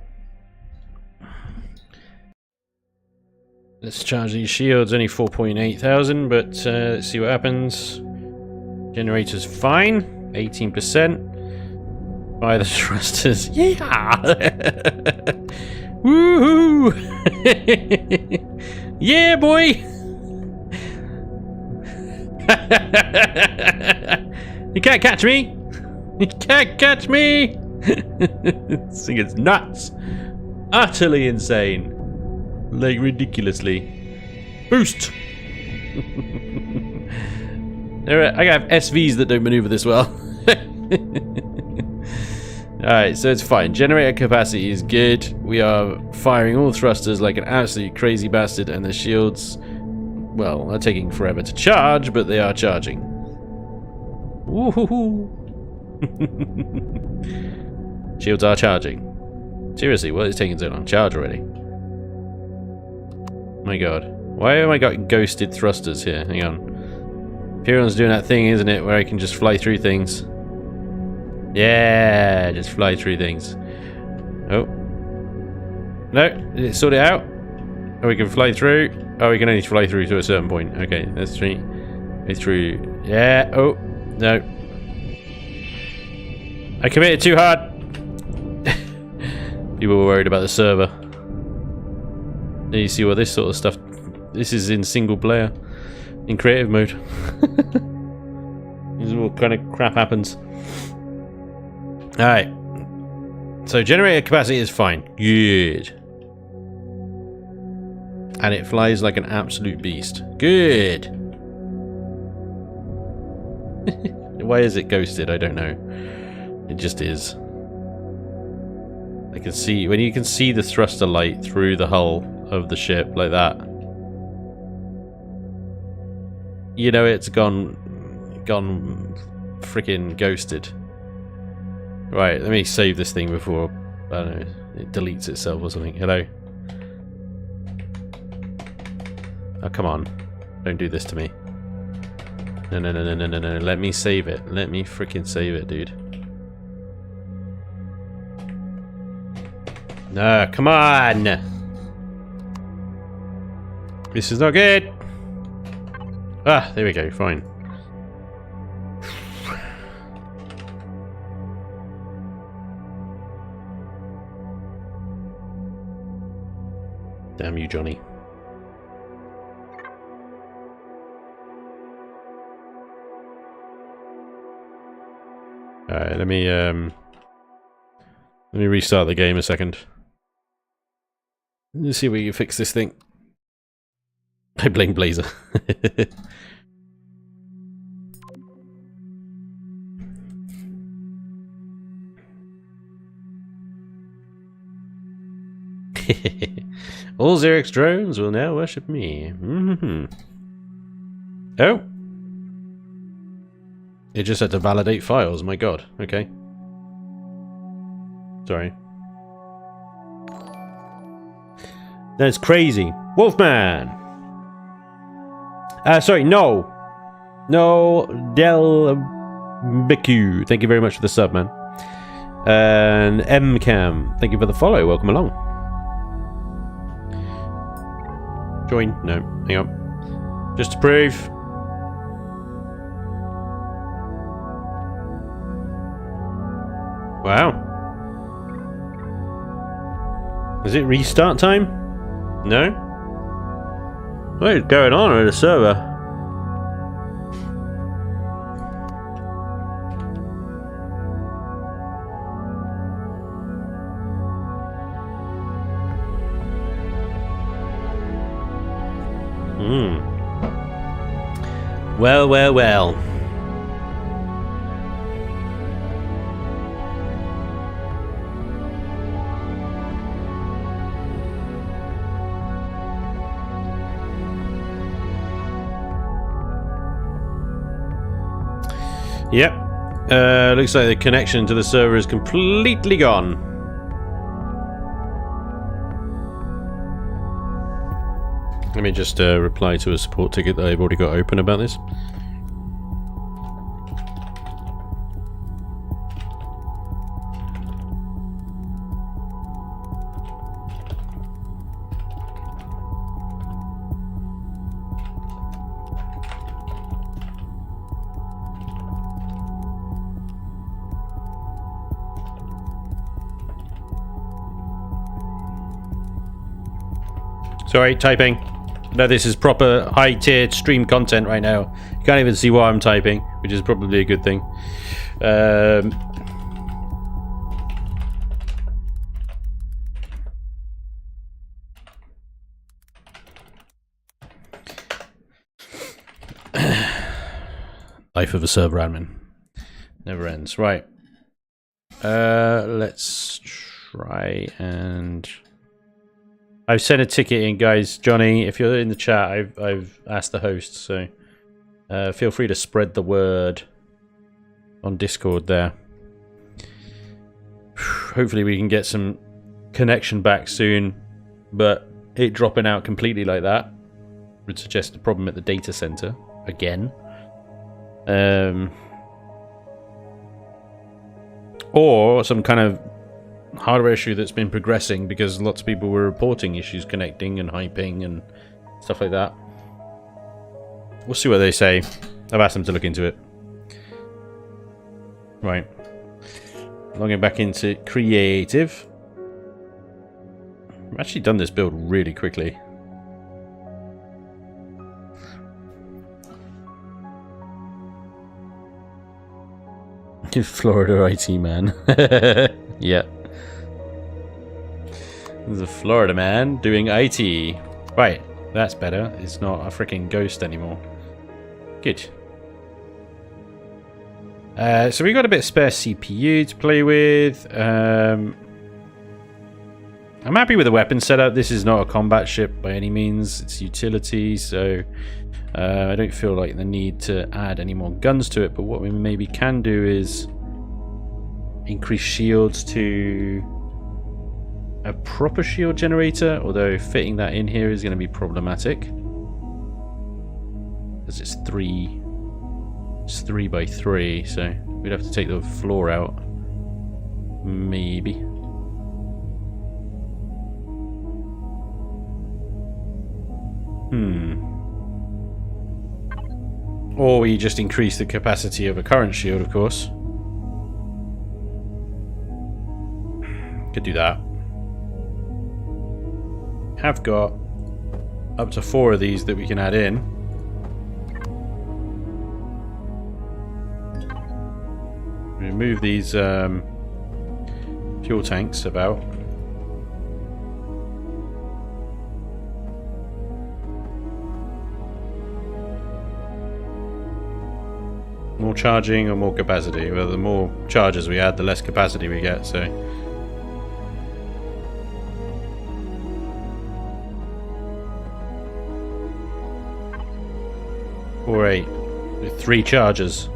Let's charge these shields, only 4.8 thousand, but let's see what happens. Generator's fine, 18%. Buy the thrusters, yeah! Woohoo! Yeah, boy. You can't catch me. You can't catch me. This thing is nuts. Utterly insane. Like ridiculously. Boost. I have SVs that don't maneuver this well. Alright, so it's fine. Generator capacity is good. We are firing all thrusters like an absolute crazy bastard, and the shields, well, are taking forever to charge, but they are charging. Woohoo! Shields are charging. Seriously, what is taking so long? Charge already. My god. Why have I got ghosted thrusters here? Hang on. Piron's doing that thing, isn't it, where I can just fly through things. Yeah, just fly through things. Oh. No, did it sort it out? Oh, we can fly through. Oh, we can only fly through to a certain point. Okay, that's three. Through. Yeah, oh, no. I committed too hard. People were worried about the server. There you see what this sort of stuff... This is in single player. In creative mode. This is what kind of crap happens. Alright. So generator capacity is fine. Good. And it flies like an absolute beast. Good. Why is it ghosted? I don't know. It just is. I can see... When you can see the thruster light through the hull of the ship like that, you know it's gone freaking ghosted. Right, let me save this thing before, I don't know, it deletes itself or something. Hello? Oh, come on. Don't do this to me. No, no, no, no, no, no, no. Let me save it. Let me freaking save it, dude. No, come on! This is not good! Ah, there we go, fine. Damn you, Johnny. Alright, let me restart the game a second. Let's see if we can fix this thing. I blame Blazer. All Xerix drones will now worship me. Oh! It just had to validate files, my god. Okay. Sorry. That's crazy. Wolfman! Sorry, no! No, Del Biku. Thank you very much for the sub, man. And MCam. Thank you for the follow. Welcome along. Join? No, hang on. Just to prove. Wow. Is it restart time? No? What is going on at the server? Well, well, well. Yep. Looks like the connection to the server is completely gone. Let me just reply to a support ticket that I've already got open about this. Sorry, typing. No, this is proper high-tier stream content right now. You can't even see what I'm typing, which is probably a good thing. Life of a server admin. Never ends. Right. Let's try and... I've sent a ticket in, guys. Johnny, if you're in the chat, I've asked the host, so feel free to spread the word on Discord there. Hopefully we can get some connection back soon, but it dropping out completely like that would suggest a problem at the data center again. Or some kind of hardware issue that's been progressing because lots of people were reporting issues connecting and hyping and stuff like that. We'll see what they say. I've asked them to look into it. Right. Logging back into creative. I've actually done this build really quickly. Florida IT man. Yeah. There's a Florida man doing IT. Right, that's better. It's not a freaking ghost anymore. Good. So we got a bit of spare CPU to play with. I'm happy with the weapon setup. This is not a combat ship by any means. It's utility, so I don't feel like the need to add any more guns to it. But what we maybe can do is increase shields to a proper shield generator, although fitting that in here is going to be problematic because it's 3 by 3, so we'd have to take the floor out maybe. Or we just increase the capacity of a current shield, of course. Could do that. Have got up to 4 of these that we can add in. Remove these fuel tanks about. More charging or more capacity? Well, the more charges we add, the less capacity we get, so... Or 8 with 3 charges.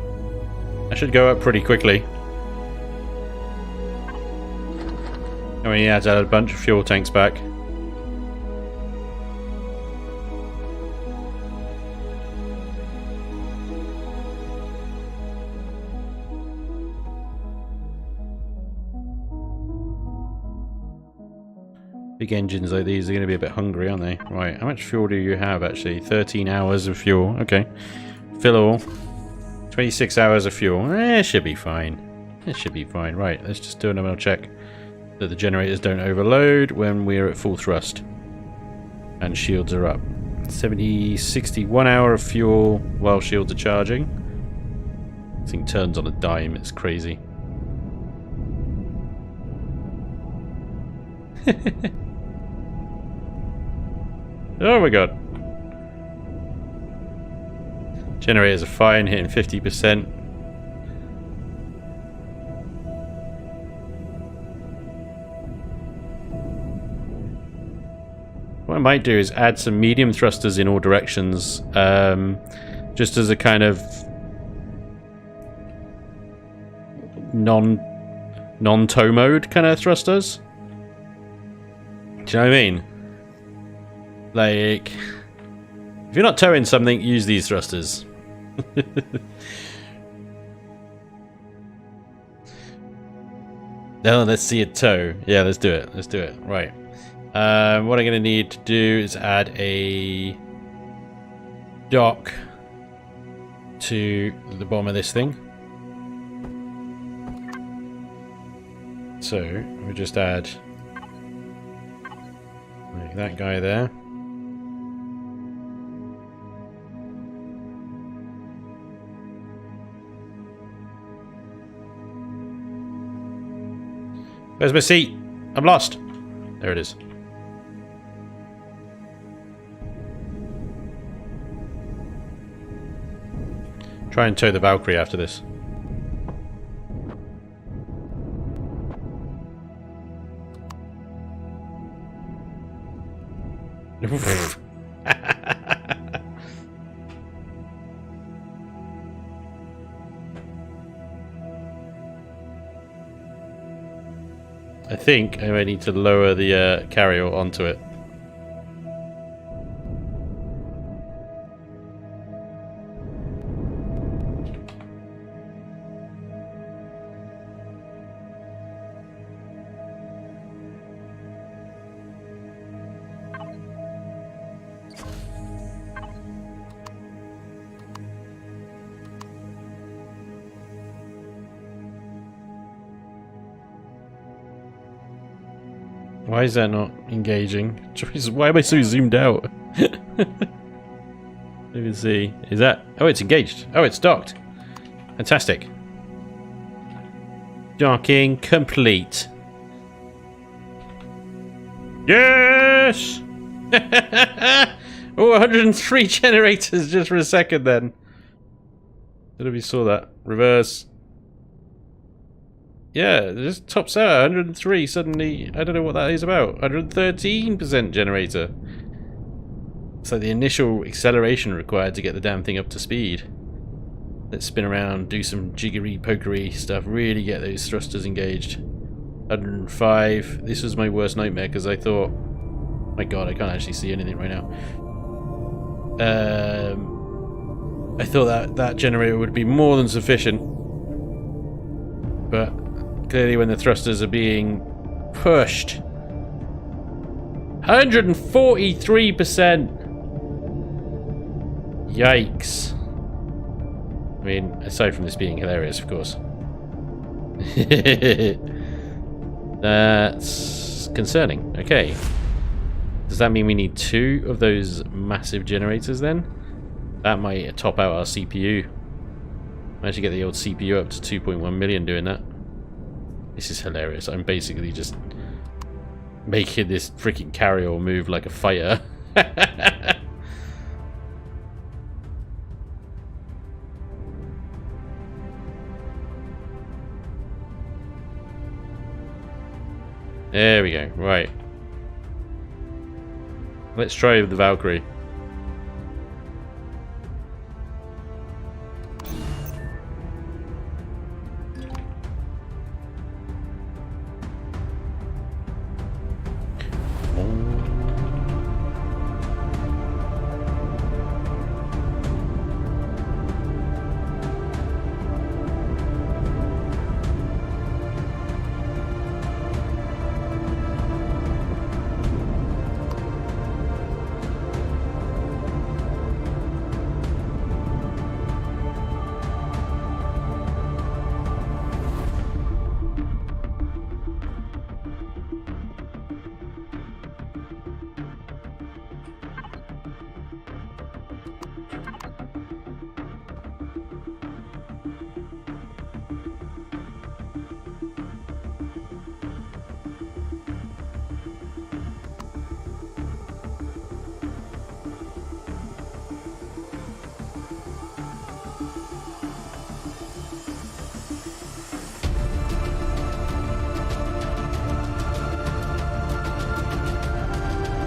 That should go up pretty quickly. And we add a bunch of fuel tanks back. Big engines like these are going to be a bit hungry, aren't they? Right, how much fuel do you have actually? 13 hours of fuel. Okay. Fill all. 26 hours of fuel. It should be fine. It should be fine. Right, let's just do a nominal check that the generators don't overload when we're at full thrust. And shields are up. 61 hour of fuel while shields are charging. This thing turns on a dime. It's crazy. Oh my god. Generators are fine, hitting 50%. What I might do is add some medium thrusters in all directions, just as a kind of non-tow mode kind of thrusters. Do you know what I mean? Like, if you're not towing something, use these thrusters. Now let's see a tow. Yeah, let's do it. Let's do it. Right. What I'm going to need to do is add a dock to the bottom of this thing. So we just add like that guy there. Where's my seat? I'm lost. There it is. Try and tow the Valkyrie after this. I think I may need to lower the carrier onto it. Why is that not engaging? Jesus, why am I so zoomed out? You can see. Is that... Oh, it's engaged. Oh, it's docked. Fantastic. Docking complete. Yes! Oh, 103 generators just for a second then. I don't know if you saw that. Reverse. Yeah, it just tops out 103 suddenly. I don't know what that is about. 113% generator. It's like the initial acceleration required to get the damn thing up to speed. Let's spin around, do some jiggery pokery stuff, really get those thrusters engaged. 105. This was my worst nightmare because I thought, my god, I can't actually see anything right now. I thought that generator would be more than sufficient. But clearly when the thrusters are being pushed, 143%. Yikes. I mean, aside from this being hilarious, of course. That's concerning. Okay. Does that mean we need 2 of those massive generators then? That might top out our CPU. Managed to get the old CPU up to 2.1 million doing that. This is hilarious. I'm basically just making this freaking carrier move like a fighter. There we go. Right. Let's try the Valkyrie.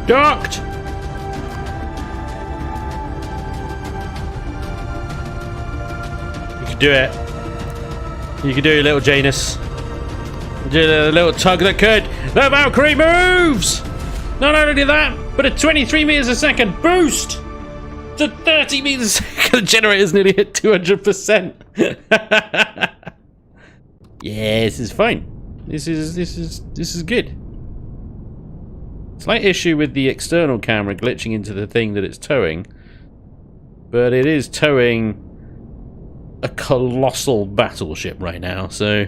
Docked! You can do it. You can do it, little Janus. Do a little tug that could. The Valkyrie moves! Not only that, but a 23 meters a second boost to 30 meters a second. The generator's nearly hit 200%. Yeah, this is fine. This is good. Slight issue with the external camera glitching into the thing that it's towing, but it is towing a colossal battleship right now, so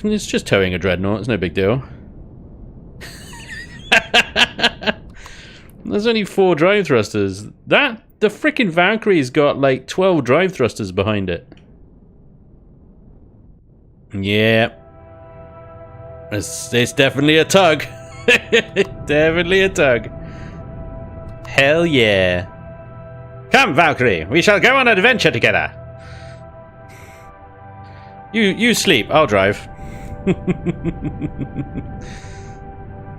it's just towing a dreadnought. It's no big deal. There's only 4 drive thrusters. The frickin' Valkyrie's got like 12 drive thrusters behind it. Yeah. It's definitely a tug. Definitely a tug. Hell yeah. Come, Valkyrie, we shall go on an adventure together. You sleep, I'll drive.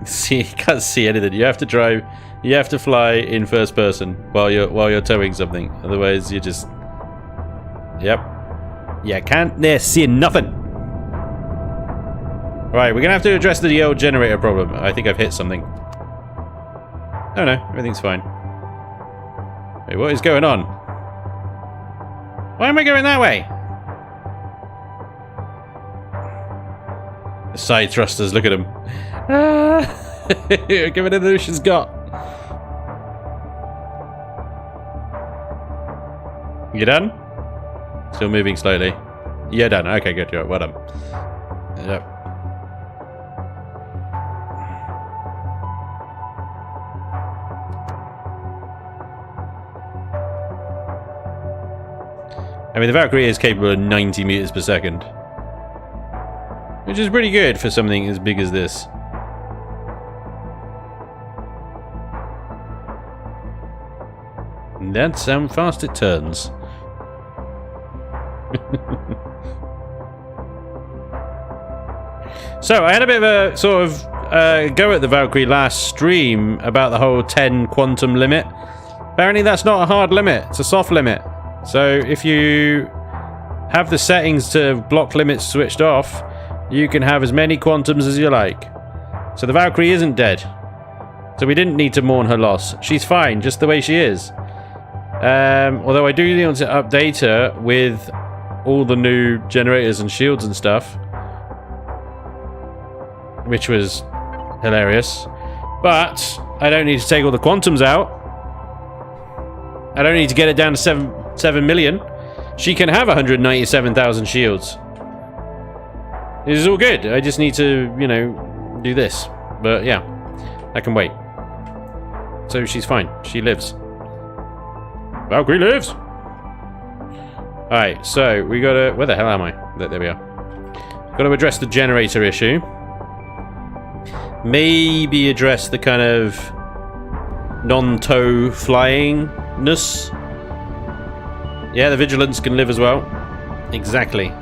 See, you can't see anything. You have to drive. You have to fly in first person while you're towing something. Otherwise, you just. Yep. You can't see nothing. Right, we're gonna have to address the old generator problem. I think I've hit something. Oh no, everything's fine. Wait, what is going on? Why am I going that way? The side thrusters, look at them. Give it a look she's got. You done? Still moving slowly. You're done. Okay, good. You're well done. Yep. I mean, the Valkyrie is capable of 90 meters per second. Which is pretty good for something as big as this. And that's how fast it turns. So, I had a bit of a sort of go at the Valkyrie last stream about the whole 10 quantum limit. Apparently that's not a hard limit, it's a soft limit. So if you have the settings to block limits switched off, you can have as many quantums as you like. So the Valkyrie isn't dead. So we didn't need to mourn her loss. She's fine, just the way she is. Although I do need to update her with all the new generators and shields and stuff. Which was hilarious. But I don't need to take all the quantums out. I don't need to get it down to 7 million. She can have 197,000 shields. This is all good. I just need to, you know, do this. But yeah, I can wait. So she's fine. She lives. Valkyrie lives! Alright, so we gotta... Where the hell am I? There we are. Gotta address the generator issue. Maybe address the kind of non-tow flyingness. Yeah, the Vigilance can live as well. Exactly.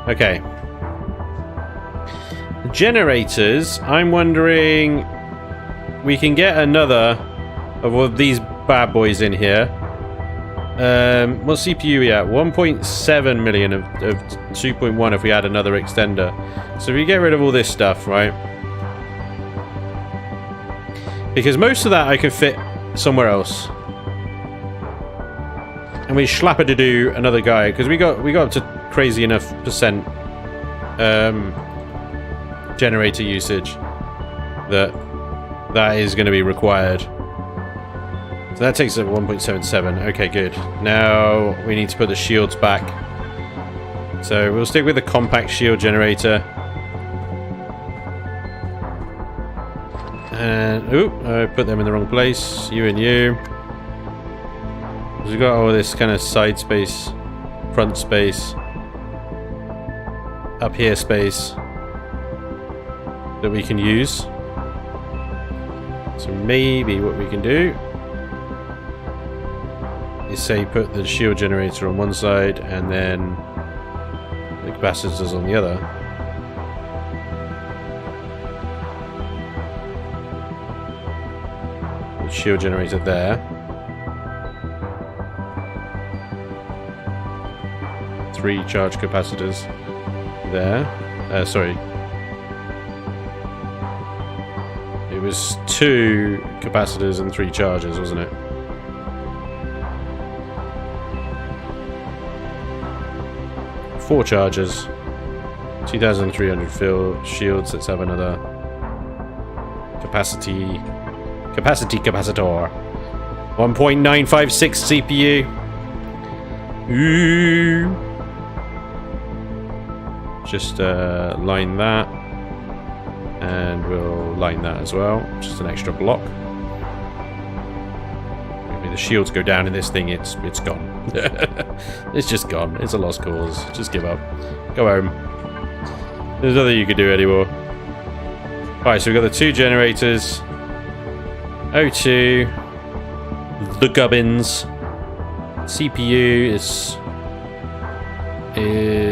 Okay. The generators, I'm wondering... We can get another of all of these bad boys in here. What CPU we at? 1.7 million of 2.1 if we add another extender. So we get rid of all this stuff, right? Because most of that I can fit somewhere else. And we slap it to do another guy, because we got up to crazy enough percent generator usage that is going to be required. So that takes us up 1.77. Okay, good. Now we need to put the shields back. So we'll stick with the compact shield generator. And oop, I put them in the wrong place. You and you. We've got all this kind of side space, front space, up here space that we can use. So maybe what we can do is say put the shield generator on one side and then the capacitors on the other. The shield generator there. 3 charge capacitors there. Sorry. It was 2 capacitors and 3 chargers, wasn't it? Four chargers, 2,300 fill shields. Let's have another capacitor. 1.956 CPU. Ooh. Just line that, and we'll line that as well. Just an extra block. Maybe the shields go down in this thing, it's gone. It's just gone. It's a lost cause. Just give up. Go home. There's nothing you can do anymore. Alright, so we've got the 2 generators. O2. The gubbins. CPU is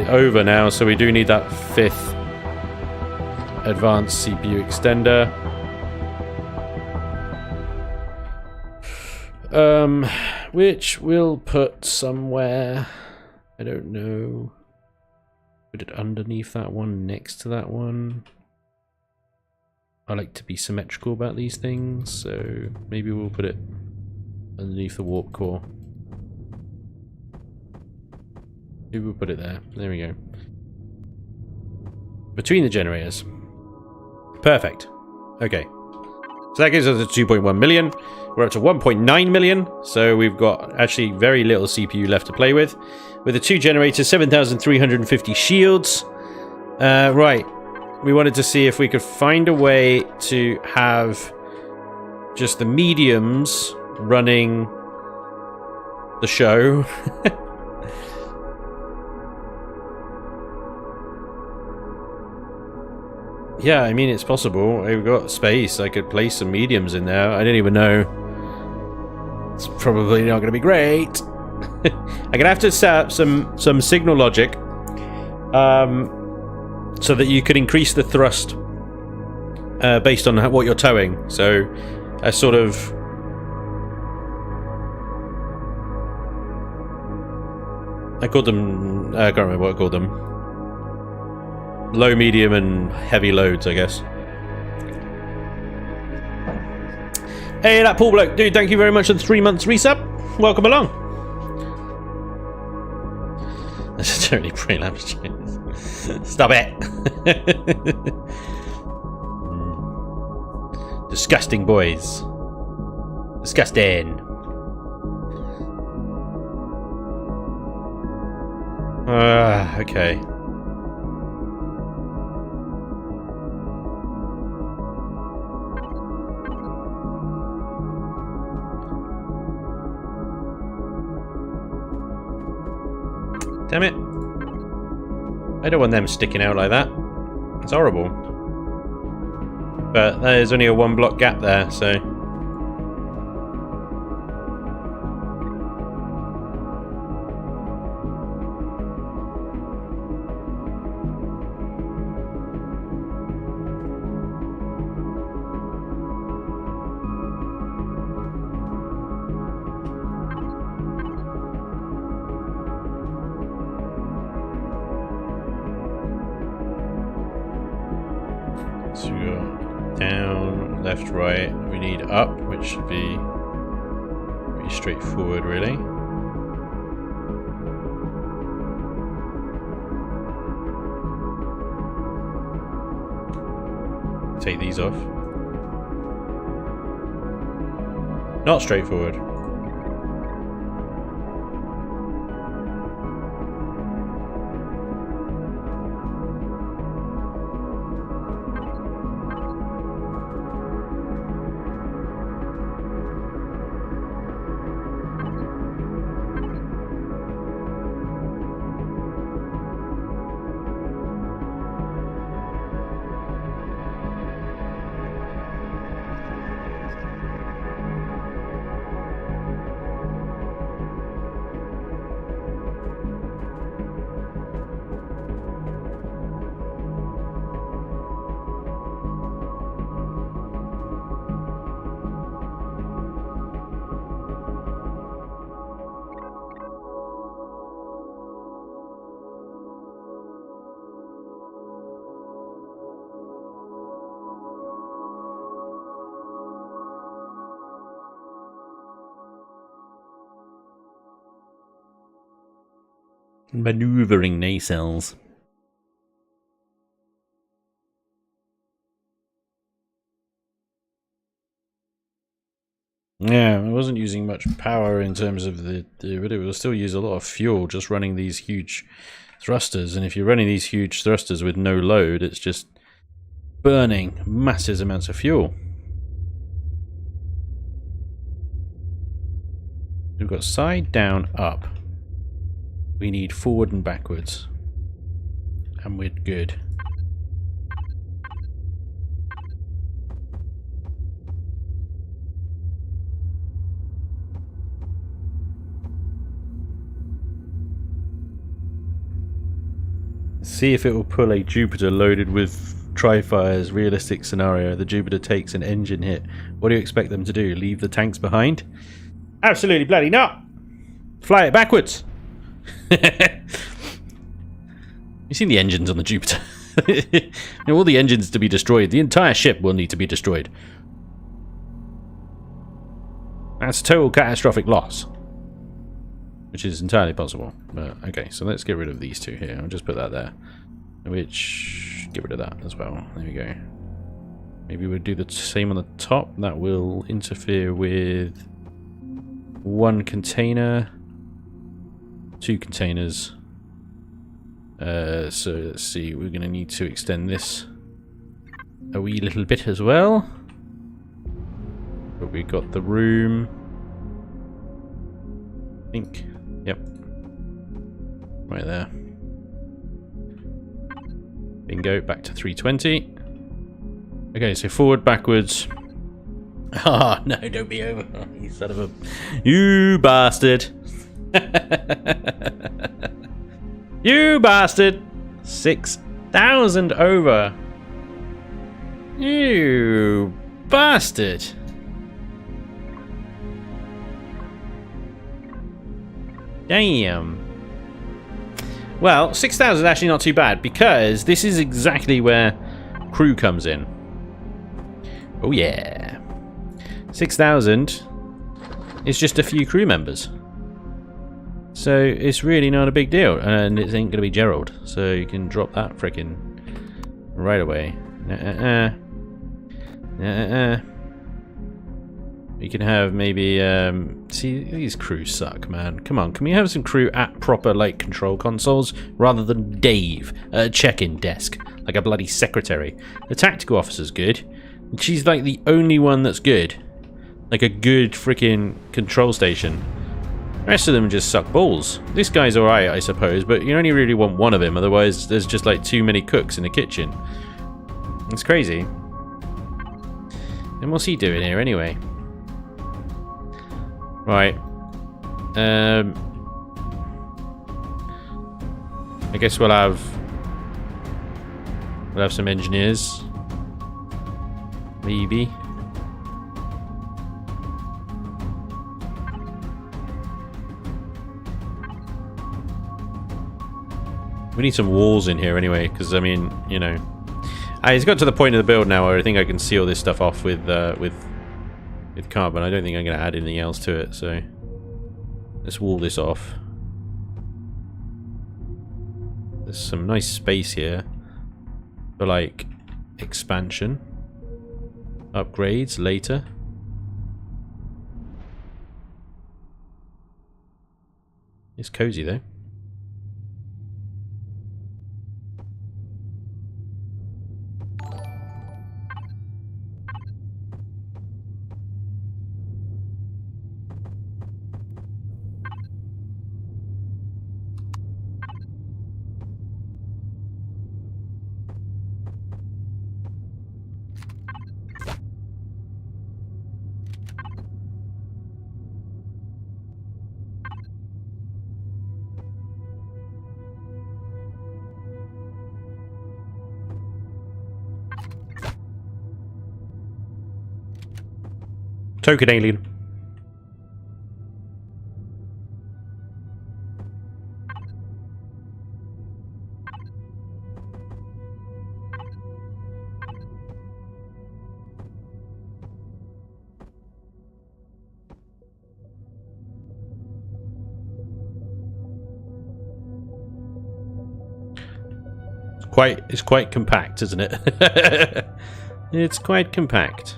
over now, so we do need that 5th advanced CPU extender. Which we'll put somewhere. I don't know. Put it underneath that one, next to that one. I like to be symmetrical about these things, so maybe we'll put it underneath the warp core. Maybe we'll put it there. There we go. Between the generators. Perfect. Okay. So that gives us a 2.1 million. We're up to 1.9 million. So we've got actually very little CPU left to play with. With the 2 generators, 7,350 shields. Right. We wanted to see if we could find a way to have just the mediums running the show. Yeah, I mean, it's possible. I've got space. I could place some mediums in there. I don't even know. It's probably not going to be great. I'm going to have to set up some signal logic so that you can increase the thrust based on what you're towing. So a sort of... I called them... I can't remember what I called them. Low, medium, and heavy loads, I guess. Hey, that Paul bloke. Dude, thank you very much for the 3 months resub. Welcome along. That's a totally pre-lamp. Stop it. Disgusting boys. Disgusting. Okay. Damn it. I don't want them sticking out like that. It's horrible. But there's only a 1 block gap there, so... So we go down, left, right. We need up, which should be pretty straightforward, really. Take these off. Not straightforward. Maneuvering nacelles. Yeah, I wasn't using much power in terms of but it will still use a lot of fuel just running these huge thrusters, and if you're running these huge thrusters with no load, it's just burning massive amounts of fuel. We've got side, down, up. We need forward and backwards. And we're good. See if it will pull a Jupiter loaded with Tri-Fire's realistic scenario. The Jupiter takes an engine hit. What do you expect them to do? Leave the tanks behind? Absolutely bloody not! Fly it backwards! You've seen the engines on the Jupiter. All the engines to be destroyed. The entire ship will need to be destroyed. That's a total catastrophic loss. Which is entirely possible. But okay, so let's get rid of these two here. I'll just put that there. Which, get rid of that as well. There we go. Maybe we'll do the same on the top. That will interfere with one container, two containers. So let's see, we're going to need to extend this a wee little bit as well. But we got the room. I think. Yep. Right there. Bingo, back to 320. Okay, so forward, backwards. Ah, no, don't be over. Oh, you son of a... You bastard. You bastard. 6,000 over. You bastard. Damn. Well, 6,000 is actually not too bad because this is exactly where crew comes in. Oh yeah. 6,000 is just a few crew members. So it's really not a big deal. And it ain't going to be Gerald. So you can drop that frickin' right away. We can have maybe, see, these crews suck, man. Come on, can we have some crew at proper, like, control consoles, rather than Dave at a check-in desk, like a bloody secretary? The tactical officer's good. She's, like, the only one that's good. Like a good freaking control station. The rest of them just suck balls. This guy's alright, I suppose, but you only really want one of him, otherwise there's just, like, too many cooks in the kitchen. It's crazy. And what's he doing here, anyway? Right. I guess we'll have some engineers. Maybe. We need some walls in here anyway, because I mean, you know, it's got to the point of the build now where I think I can seal this stuff off with carbon. I don't think I'm going to add anything else to it, so let's wall this off. There's some nice space here for like expansion, upgrades later. It's cozy though. Token alien. It's quite compact, isn't it? It's quite compact.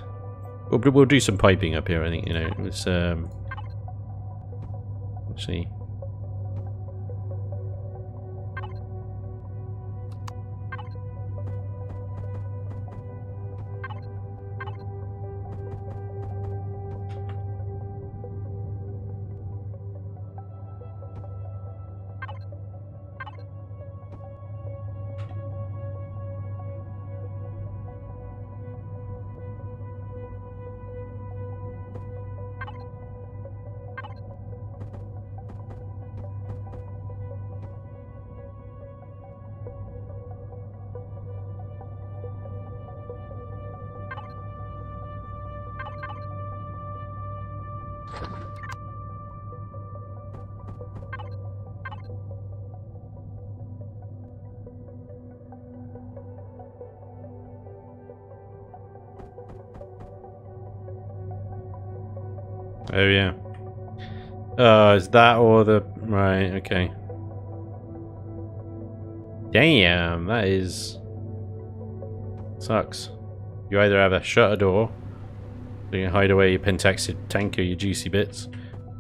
We'll do some piping up here, I think, you know. It's, let's see. Oh yeah. Oh, is that or the... Right, okay. Damn, that is... Sucks. You either have a shutter door, so you can hide away your Pentax Tank or your juicy bits,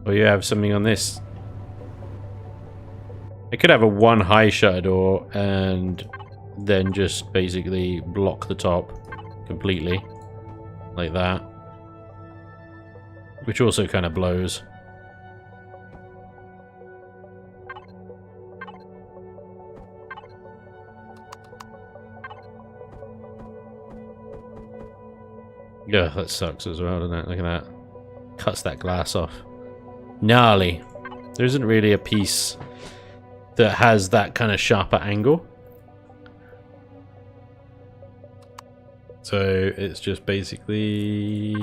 or you have something on this. It could have a one high shutter door and then just basically block the top completely, like that. Which also kind of blows. Yeah, that sucks as well, doesn't it? Look at that. Cuts that glass off. Gnarly. There isn't really a piece that has that kind of sharper angle. So it's just basically...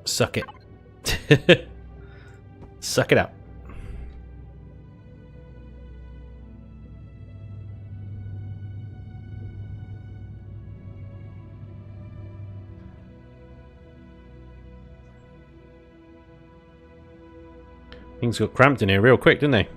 Suck it. Suck it up. Things got cramped in here real quick, didn't they?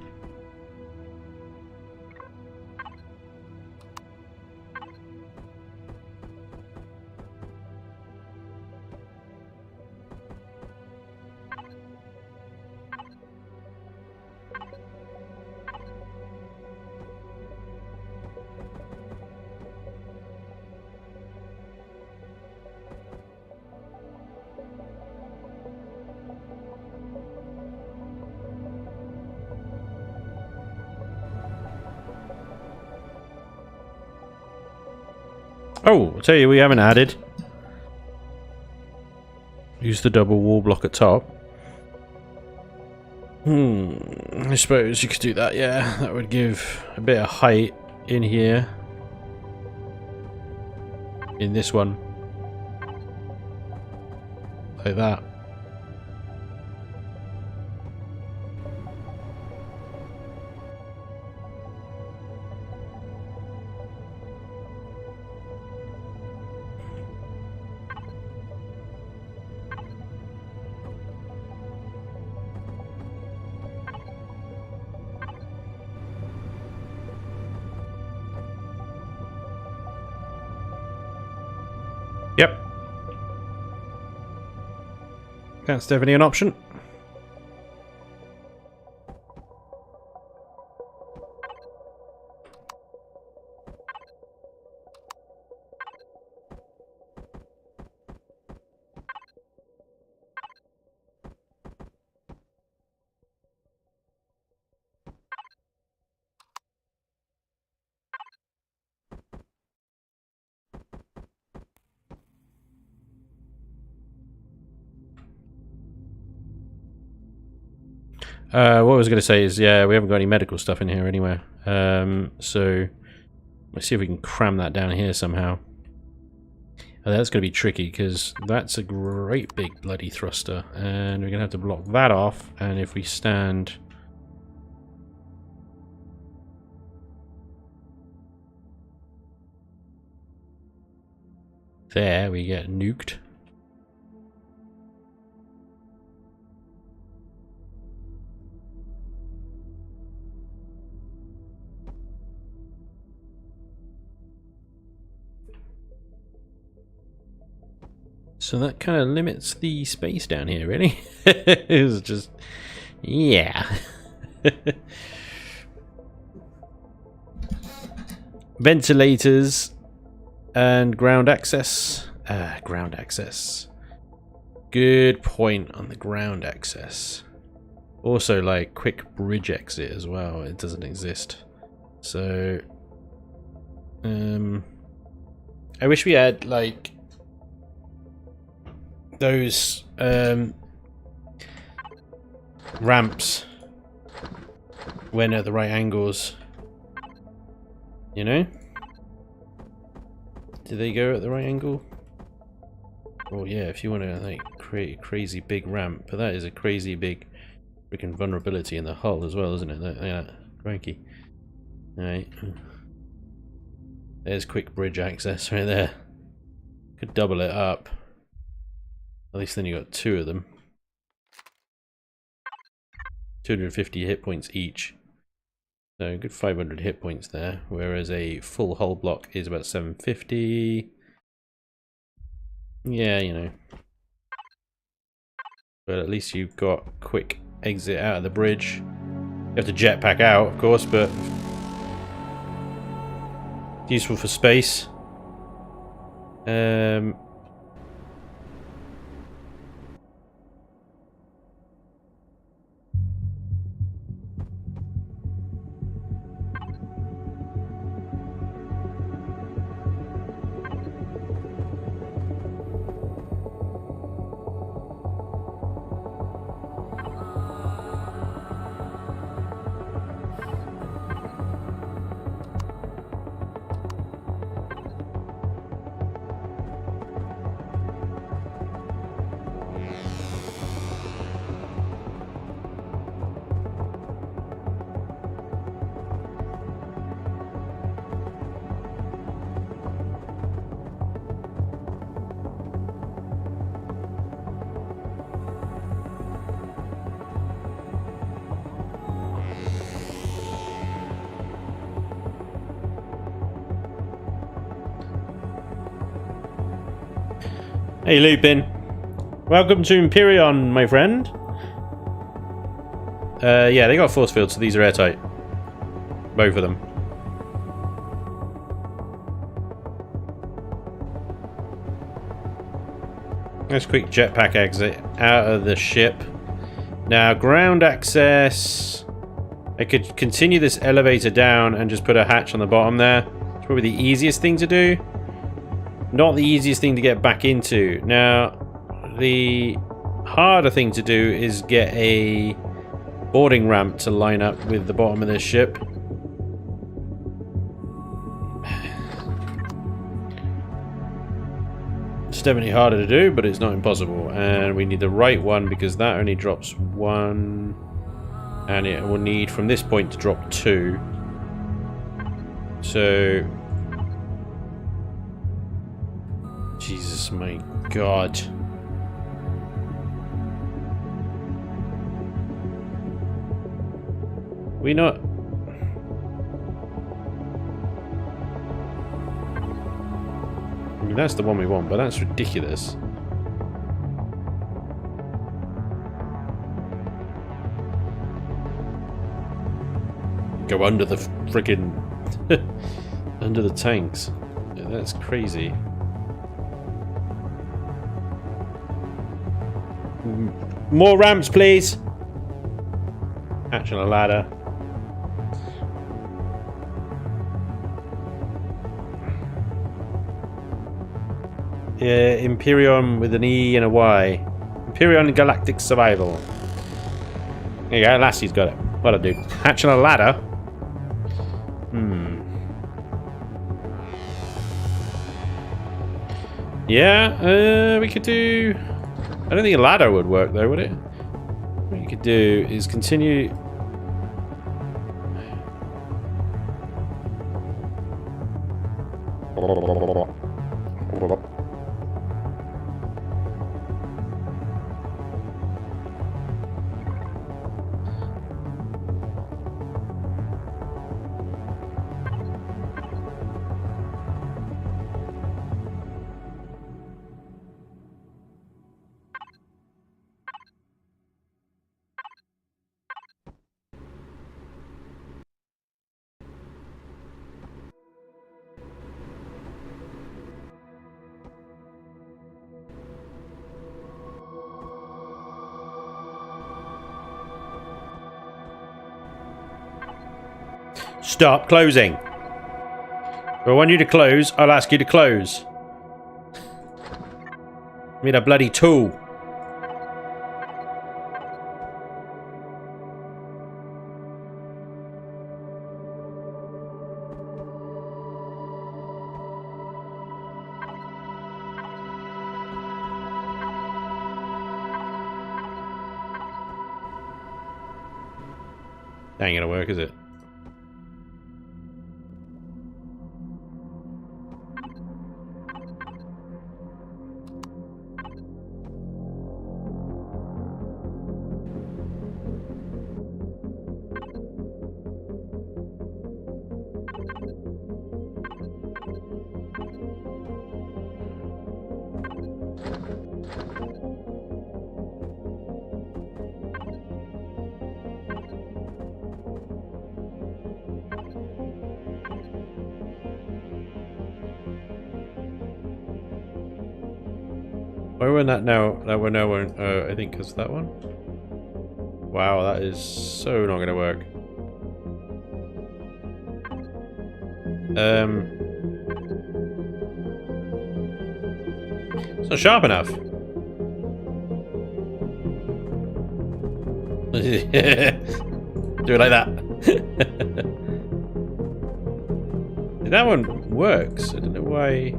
Oh, I'll tell you, we haven't added. Use the double wall block at top. I suppose you could do that, yeah. That would give a bit of height in here. In this one. Like that. Yep. That's definitely an option. What I was going to say is, yeah, we haven't got any medical stuff in here anywhere. So let's see if we can cram that down here somehow. Oh, that's going to be tricky because that's a great big bloody thruster, and we're going to have to block that off. And if we stand there, we get nuked. So that kind of limits the space down here, really. It was just... yeah. Ventilators and ground access. Ground access. Good point on the ground access. Also, like, quick bridge exit as well. It doesn't exist. So... I wish we had, like... those ramps when at the right angles, you know? Do they go at the right angle? Oh yeah, if you want to like create a crazy big ramp, but that is a crazy big freaking vulnerability in the hull as well, isn't it? Yeah, cranky. Alright. There's quick bridge access right there. Could double it up. At least then you got 2 of them. 250 hit points each. So a good 500 hit points there, whereas a full hull block is about 750. Yeah, you know. But at least you've got quick exit out of the bridge. You have to jetpack out, of course, but it's useful for space. Hey Lupin, welcome to Imperion, my friend. Yeah, they got force fields, so these are airtight. Both of them. Nice quick jetpack exit out of the ship. Now, ground access. I could continue this elevator down and just put a hatch on the bottom there. It's probably the easiest thing to do. Not the easiest thing to get back into. Now, the harder thing to do is get a boarding ramp to line up with the bottom of this ship. It's definitely harder to do, but it's not impossible. And we need the right one because that only drops 1. And it will need from this point to drop 2. So... Jesus, my God. We not... I mean, that's the one we want, but that's ridiculous. Go under the friggin... under the tanks. Yeah, that's crazy. More ramps, please. Hatch on a ladder. Yeah, Imperion with an E and a Y. Imperion Galactic Survival. There you go, Lassie's got it. What'll do? Hatch on a ladder. Yeah, we could do... I don't think a ladder would work though, would it? What you could do is continue... Stop closing. If I want you to close, I'll ask you to close. I need a bloody tool. That ain't gonna work, is it? Why won't that now? That one now won't. I think it's that one. Wow, that is so not going to work. It's not sharp enough. Do it like that. That one works. I don't know why.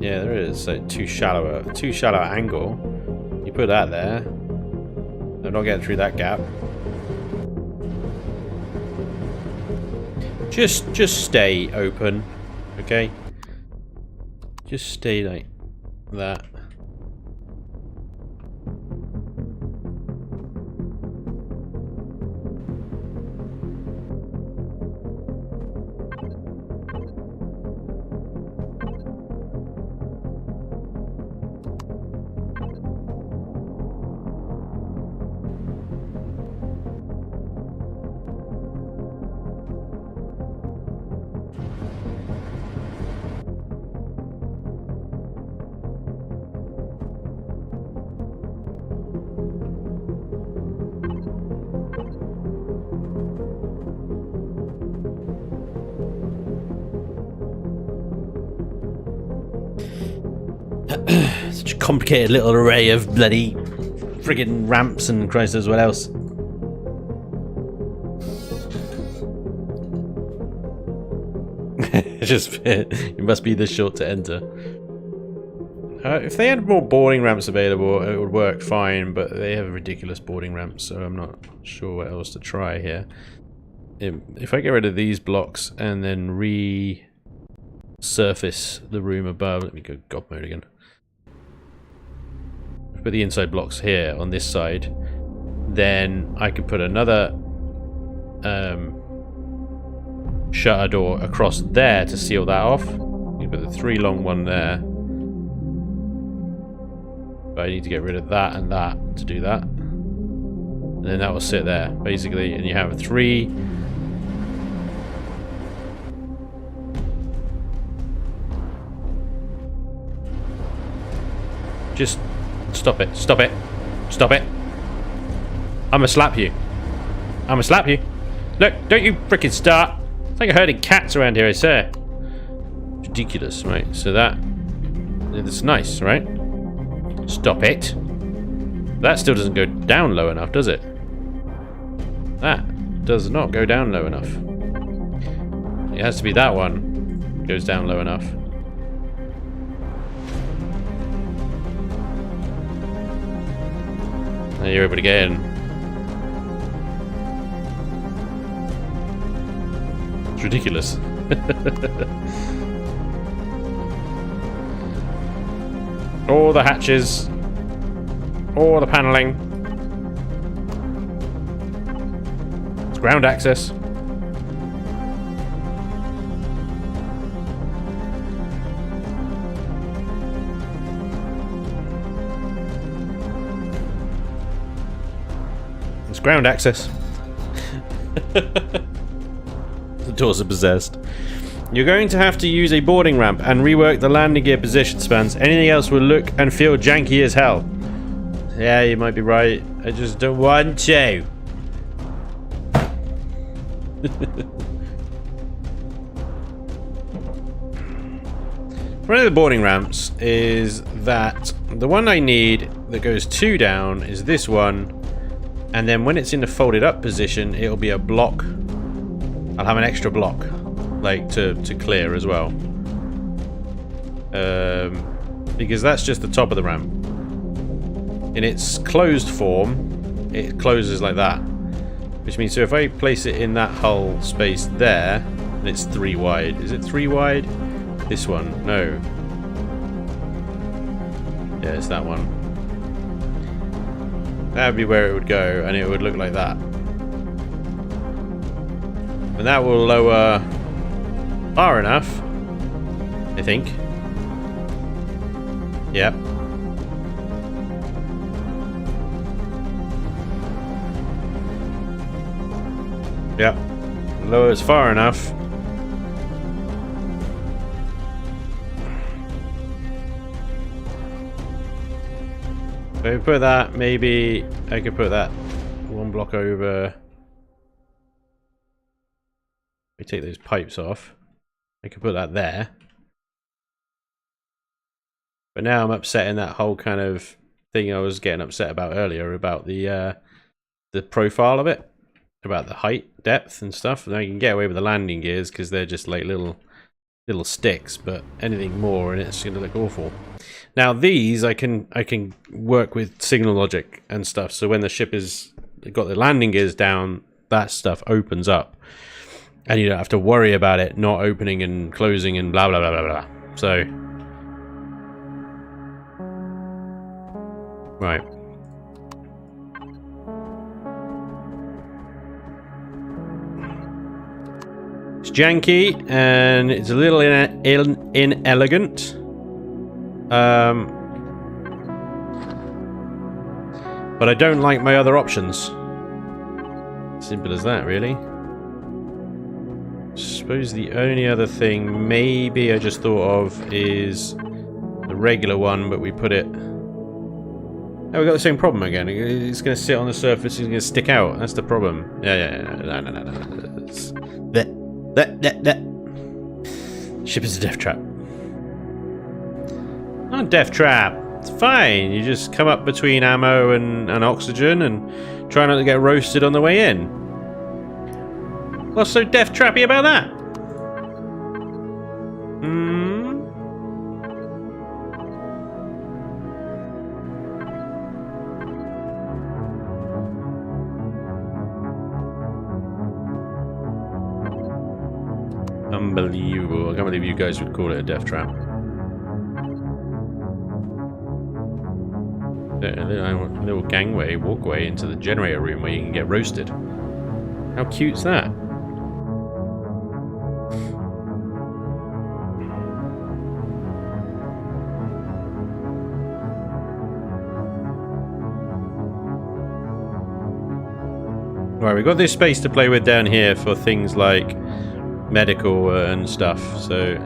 Yeah, there is like too shallow angle. You put that there. I'm not getting through that gap. Just stay open, okay? Just stay like that. Such a complicated little array of bloody friggin' ramps and Christ knows what else. It must be this short to enter. If they had more boarding ramps available, it would work fine, but they have ridiculous boarding ramps, so I'm not sure what else to try here. If I get rid of these blocks and then resurface the room above, let me go God mode again. Put the inside blocks here on this side, then I could put another shutter door across there to seal that off. You put the 3 long one there, but I need to get rid of that and that to do that, and then that will sit there basically, and you have 3. Just stop it. Stop it. Stop it. I'ma slap you. I'ma slap you. Look, don't you frickin' start. It's like a herding cats around here, I say. Ridiculous, right? So that's nice, right? Stop it. That still doesn't go down low enough, does it? That does not go down low enough. It has to be that one goes down low enough. Now you're able to get in. It's ridiculous. All the hatches. All the paneling. It's ground access. Ground access. The doors are possessed. You're going to have to use a boarding ramp and rework the landing gear position spans. Anything else will look and feel janky as hell. Yeah, you might be right. I just don't want to. One of the boarding ramps is that the one I need that goes 2 down is this one. And then when it's in the folded up position, it'll be a block. I'll have an extra block, like to clear as well. Because that's just the top of the ramp. In its closed form, it closes like that. Which means, so if I place it in that hull space there, and it's 3 wide. Is it 3 wide? This one? No. Yeah, it's that one. That would be where it would go, and it would look like that. And that will lower far enough, I think. Yep. Yep. Lowers far enough. So if we put that, maybe I could put that one block over. We take those pipes off. I could put that there. But now I'm upsetting that whole kind of thing I was getting upset about earlier about the profile of it, about the height, depth, and stuff. And I can get away with the landing gears because they're just like little sticks, but anything more and it's going to look awful. Now these I can work with signal logic and stuff. So when the ship is got the landing gears down, that stuff opens up, and you don't have to worry about it not opening and closing and blah blah blah blah blah. So right. It's janky and it's a little inelegant. But I don't like my other options. Simple as that, really. I suppose the only other thing maybe I just thought of is the regular one, but we put it... Oh, we got the same problem again. It's going to sit on the surface, it's going to stick out. That's the problem. Yeah. No. That. Ship is a death trap. Not a death trap. It's fine. You just come up between ammo and oxygen and try not to get roasted on the way in. What's so death trappy about that? Unbelievable. I can't believe you guys would call it a death trap. A little gangway, walkway into the generator room where you can get roasted. How cute's that? Right, we've got this space to play with down here for things like medical and stuff. So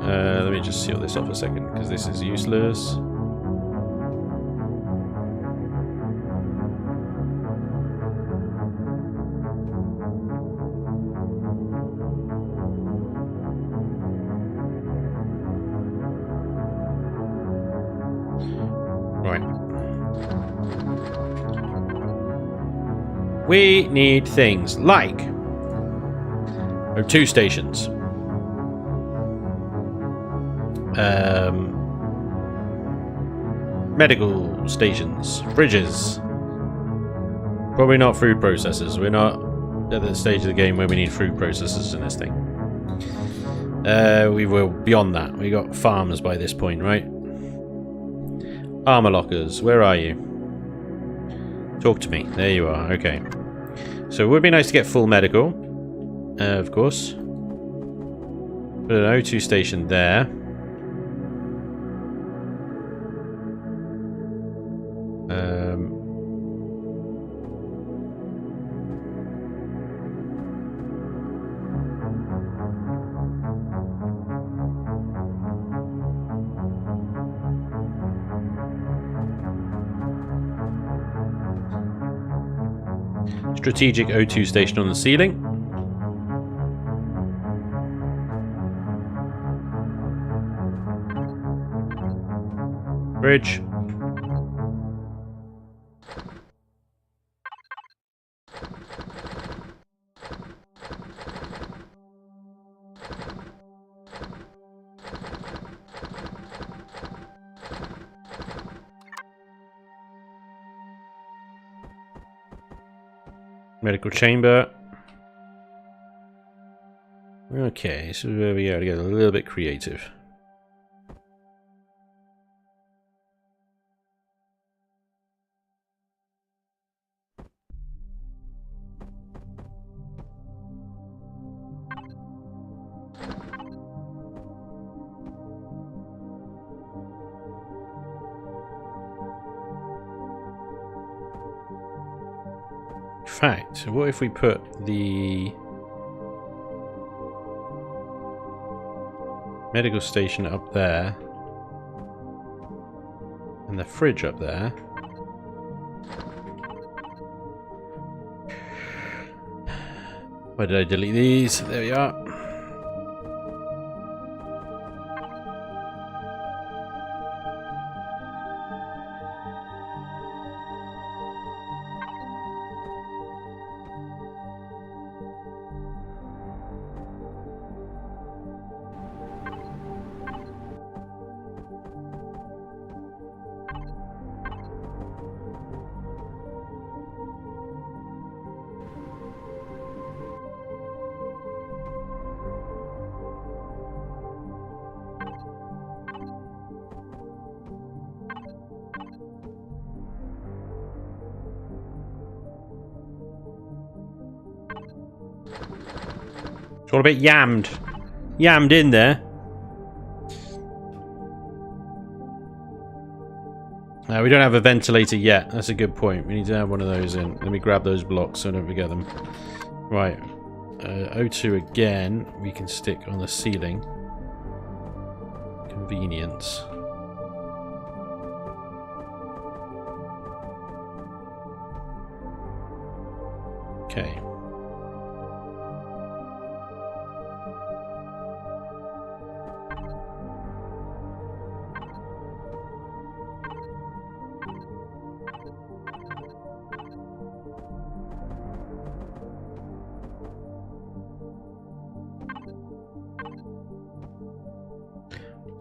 let me just seal this off a second because this is useless. We need things like O2 stations, medical stations, fridges. Probably not food processors. We're not at the stage of the game where we need food processors in this thing. We were beyond that. We got farms by this point, right? Armor lockers. Where are you? Talk to me. There you are. Okay. So it would be nice to get full medical, of course. Put an O2 station there. Strategic O2 station on the ceiling. Bridge. Medical chamber. Okay, so where we gotta get a little bit creative. Fact, what if we put the medical station up there and the fridge up there, Where did I delete these? There we are. It's all a bit yammed. Yammed in there. We don't have a ventilator yet. That's a good point. We need to have one of those in. Let me grab those blocks so I don't forget them. Right. O2 again. We can stick on the ceiling. Convenience. Okay.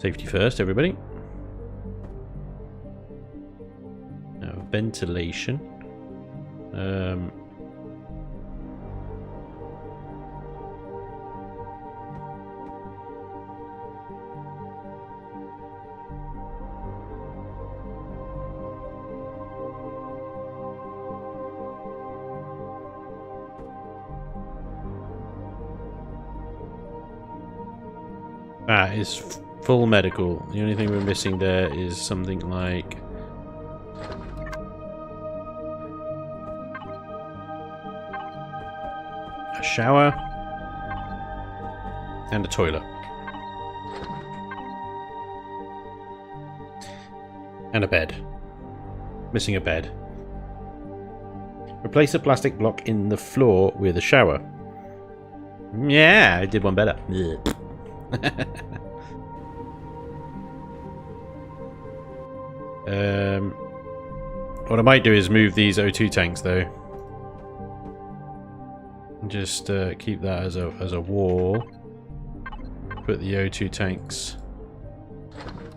Safety first, everybody. Now, ventilation. That is full medical. The only thing we're missing there is something like a shower and a toilet. And a bed. Missing a bed. Replace a plastic block in the floor with a shower. Yeah, I did one better. What I might do is move these O2 tanks though. Just keep that as a wall. Put the O2 tanks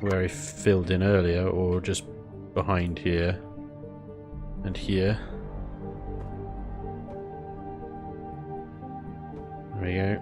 where I filled in earlier, or just behind here and here. There we go.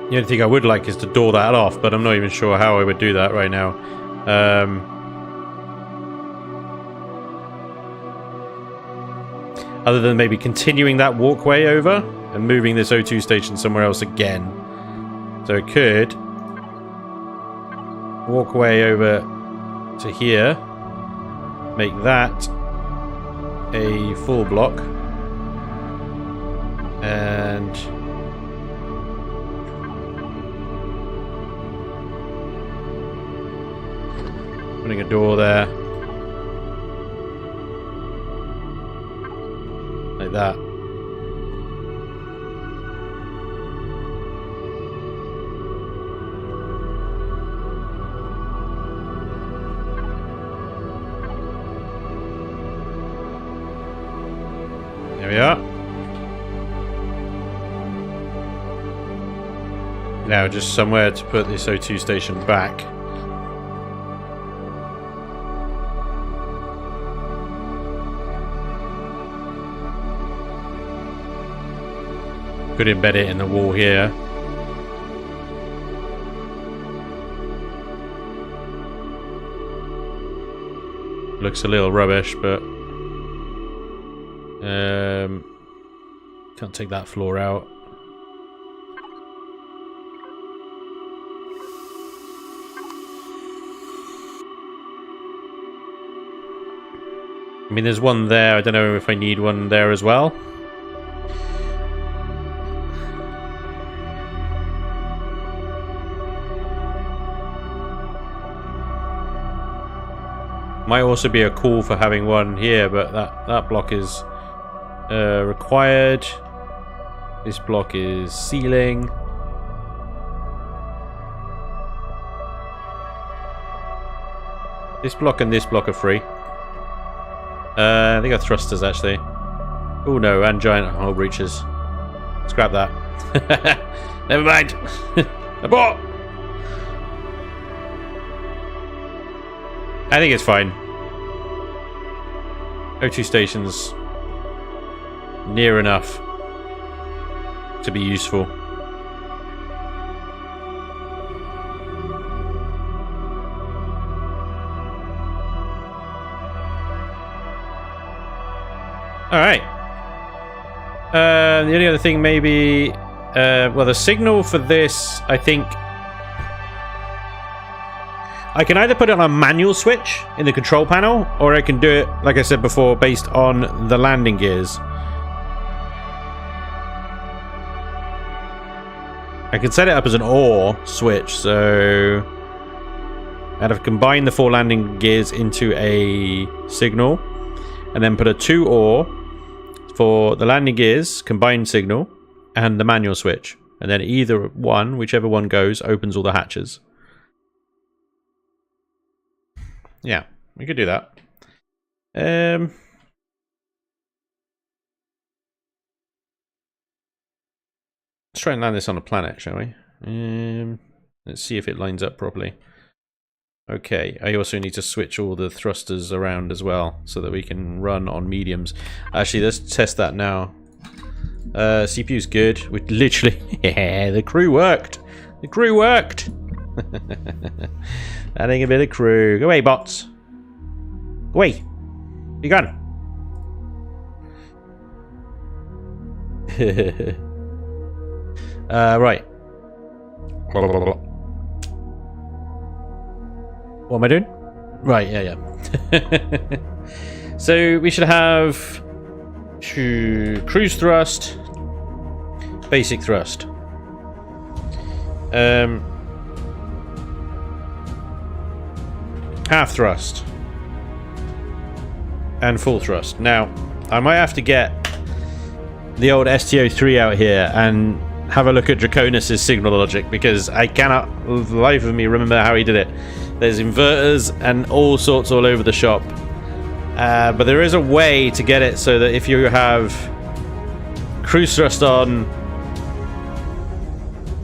The only thing I would like is to door that off, but I'm not even sure how I would do that right now. Other than maybe continuing that walkway over and moving this O2 station somewhere else again. So it could walkway over to here, make that a full block, and putting a door there. Like that. There we are. Now just somewhere to put this O2 station back. Could embed it in the wall here. Looks a little rubbish, but can't take that floor out. I mean, there's one there. I don't know if I need one there as well. Might also be a call for having one here, but that block is required. This block is ceiling. This block and this block are free. I think are thrusters actually. Oh no, and giant hole breaches. Scrap that. Never mind. Abort. I think it's fine. O2 station's near enough to be useful. Alright. The only other thing maybe... well, the signal for this, I think... I can either put it on a manual switch in the control panel, or I can do it, like I said before, based on the landing gears. I can set it up as an OR switch, so I'd have combined the 4 landing gears into a signal, and then put a 2 OR for the landing gears, combined signal, and the manual switch. And then either one, whichever one goes, opens all the hatches. Yeah, we could do that. Let's try and land this on a planet, shall we? Let's see if it lines up properly. Okay, I also need to switch all the thrusters around as well, so that we can run on mediums. Actually, let's test that now. CPU's good. We literally... yeah, the crew worked! The crew worked! Adding a bit of crew. Go away, bots. Go away. Be gone. Right. What am I doing? Right, yeah. So we should have cruise thrust, basic thrust. Half thrust and full thrust. Now, I might have to get the old STO3 out here and have a look at Draconis' signal logic, because I cannot, for the life of me, remember how he did it. There's inverters and all sorts all over the shop. But there is a way to get it so that if you have cruise thrust on,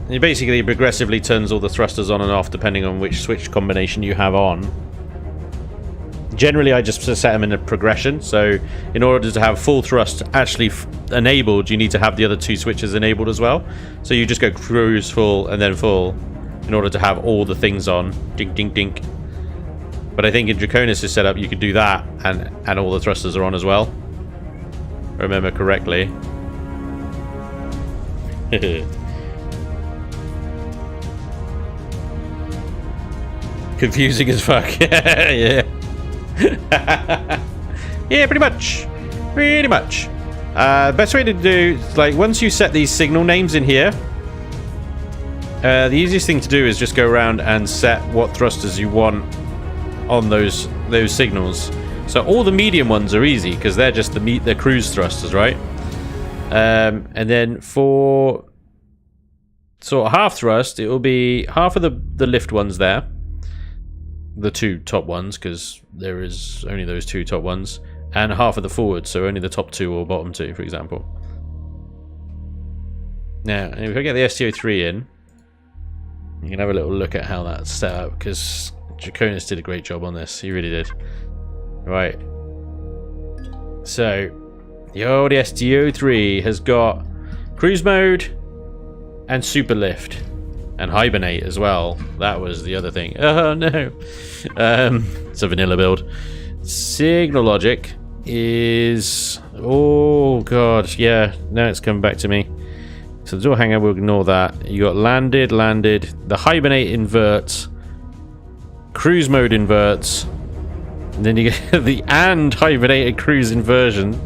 it basically progressively turns all the thrusters on and off depending on which switch combination you have on. Generally, I just set them in a progression, so in order to have full thrust actually enabled, you need to have the other 2 switches enabled as well. So you just go cruise full and then full in order to have all the things on. Dink, dink, dink. But I think in Draconis' setup, you could do that and all the thrusters are on as well. If I remember correctly. Confusing as fuck. Yeah. Yeah, pretty much. Best way to do, like, once you set these signal names in here, the easiest thing to do is just go around and set what thrusters you want on those signals. So all the medium ones are easy because they're just the cruise thrusters, right? And then for sort of half thrust, it will be half of the lift ones there, the 2 top ones, because there is only those 2 top ones, and half of the forward, so only the top 2 or bottom 2, for example. Now, if I get the STO3 in, you can have a little look at how that's set up, because Draconis did a great job on this. He really did. Right. So, the old STO3 has got cruise mode and super lift. And hibernate as well. That was the other thing. Oh no. It's a vanilla build. Signal logic is... Oh god, yeah. Now it's coming back to me. So the door hanger, we'll ignore that. You got landed. The hibernate inverts. Cruise mode inverts. And then you get the and hibernated cruise inversion.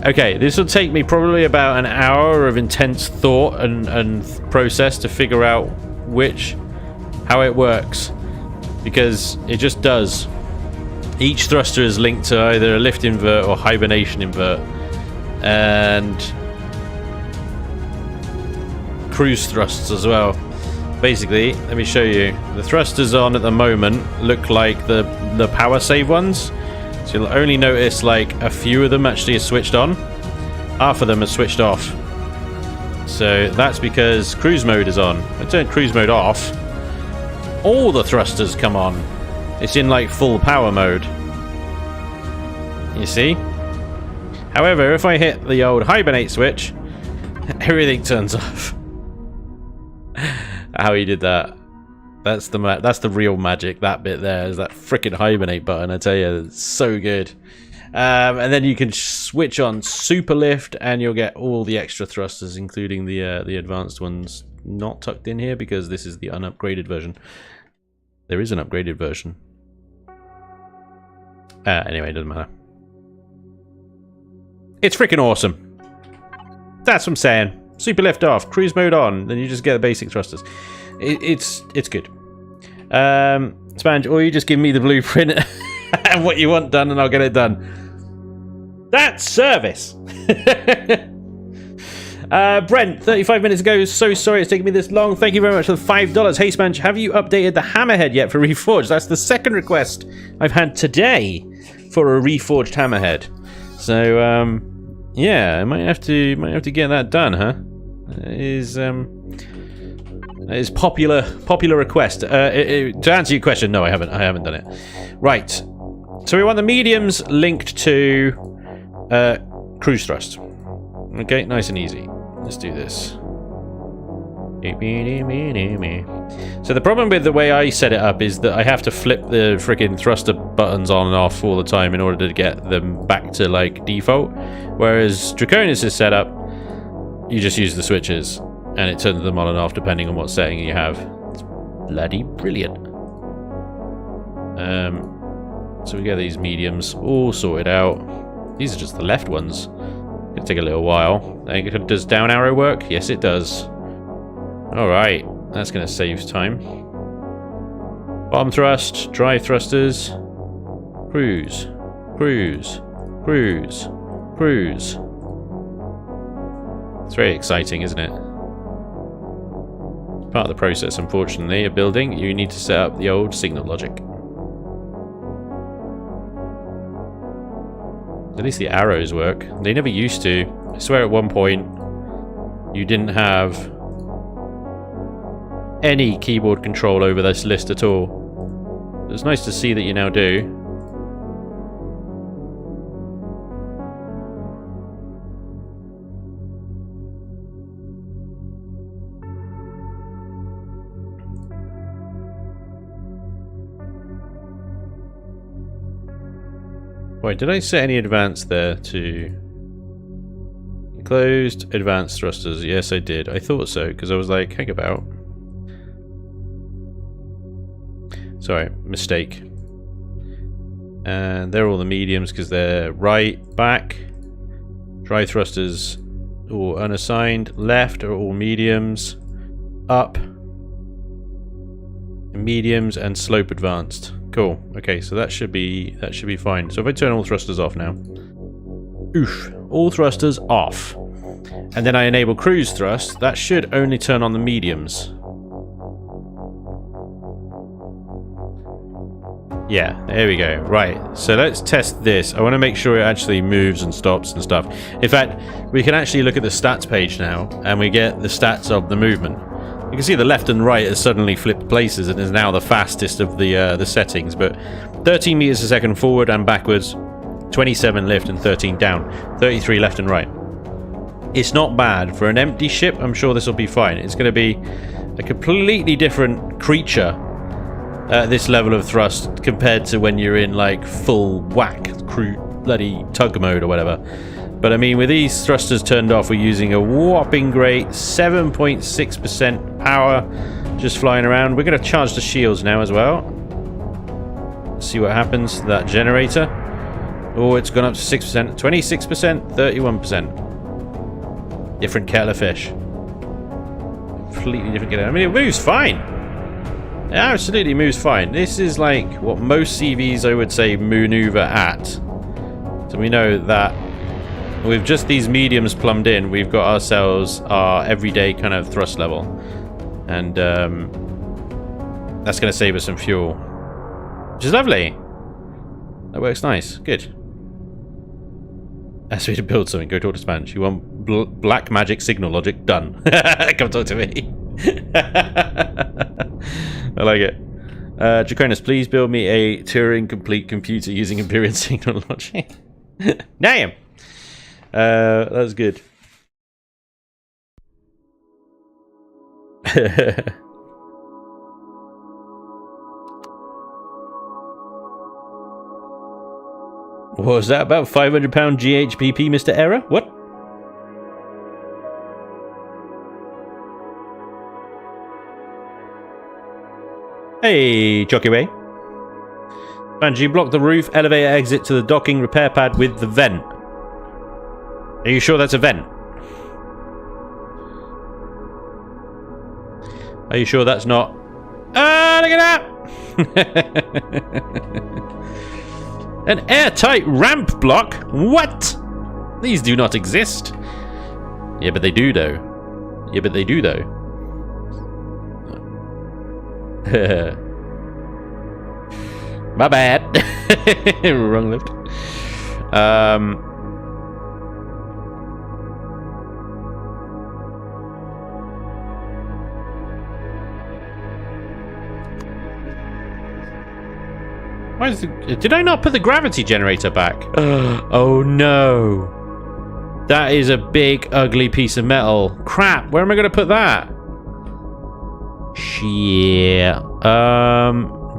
Okay, this will take me probably about an hour of intense thought and process to figure out how it works. Because it just does. Each thruster is linked to either a lift invert or hibernation invert. And cruise thrusts as well. Basically, let me show you. The thrusters on at the moment look like the power save ones. So you'll only notice like a few of them actually are switched on. Half of them are switched off. So that's because cruise mode is on. I turn cruise mode off. All the thrusters come on. It's in like full power mode. You see? However, if I hit the old hibernate switch, everything turns off. How he did that. That's the real magic. That bit there is that freaking hibernate button. I tell you, it's so good. And then you can switch on super lift, and you'll get all the extra thrusters, including the advanced ones, not tucked in here because this is the unupgraded version. There is an upgraded version. Anyway, it doesn't matter. It's freaking awesome. That's what I'm saying. Super lift off, cruise mode on, then you just get the basic thrusters. It's good. Spanj, or you just give me the blueprint and what you want done, and I'll get it done. That's service. Brent, 35 minutes ago, so sorry it's taken me this long. Thank you very much for the $5. Hey Spanj, have you updated the hammerhead yet for Reforged? That's the second request I've had today for a Reforged hammerhead. So yeah, I might have to get that done, huh? Is popular request. To answer your question, no, I haven't done it. Right. So we want the mediums linked to cruise thrust. Okay, nice and easy. Let's do this. So the problem with the way I set it up is that I have to flip the freaking thruster buttons on and off all the time in order to get them back to like default. Whereas Draconis is set up, you just use the switches and it turns them on and off depending on what setting you have. It's bloody brilliant. So we get these mediums all sorted out. These are just the left ones. It'll take a little while. Does down arrow work? Yes, it does. Alright, that's going to save time. Bottom thrust, drive thrusters, cruise, cruise, cruise, cruise. It's very exciting, isn't it? Part of the process, unfortunately, of building, you need to set up the old signal logic. At least the arrows work. They never used to. I swear at one point you didn't have any keyboard control over this list at all. It's nice to see that you now do. Wait, did I set any advanced there to... Closed, advanced thrusters. Yes, I did. I thought so, because I was like, hang about. Sorry, mistake. And they're all the mediums because they're right, back. Drive thrusters all unassigned. Left are all mediums. Up. Mediums and slope advanced. Cool. Okay, so that should be fine. So if I turn all thrusters off now. Oof. All thrusters off. And then I enable cruise thrust. That should only turn on the mediums. Yeah, there we go. Right, so let's test this. I want to make sure it actually moves and stops and stuff. In fact, we can actually look at the stats page now, and we get the stats of the movement. You can see the left and right has suddenly flipped places and is now the fastest of the settings, but 13 meters a second forward and backwards, 27 lift and 13 down, 33 left and right. It's not bad. For an empty ship, I'm sure this will be fine. It's going to be a completely different creature at this level of thrust compared to when you're in like full whack crew bloody tug mode or whatever. But I mean, with these thrusters turned off, we're using a whopping great 7.6% power just flying around. We're going to charge the shields now as well. See what happens to that generator. Oh, it's gone up to 6%, 26%, 31%. Different kettle of fish. Completely different kettle. I mean, it moves fine. It absolutely moves fine. This is like what most CVs, I would say, maneuver at. So we know that with just these mediums plumbed in, we've got ourselves our everyday kind of thrust level. And that's going to save us some fuel. Which is lovely. That works nice. Good. Ask me to build something. Go talk to Spanj. You want black magic signal logic? Done. Come talk to me. I like it. Draconis, please build me a Turing complete computer using Imperial signal logic. Damn. That's good. What was that about? £500 GHPP, Mr. Error? What? Hey, Chockway. Spanj, block the roof, elevator exit to the docking repair pad with the vent. Are you sure that's a vent? Are you sure that's not... Ah, look at that! An airtight ramp block? What? These do not exist. Yeah, but they do, though. Yeah, but they do, though. My bad. Wrong lift. Why is did I not put the gravity generator back? Oh no. That is a big ugly piece of metal. Crap, where am I going to put that? Shit.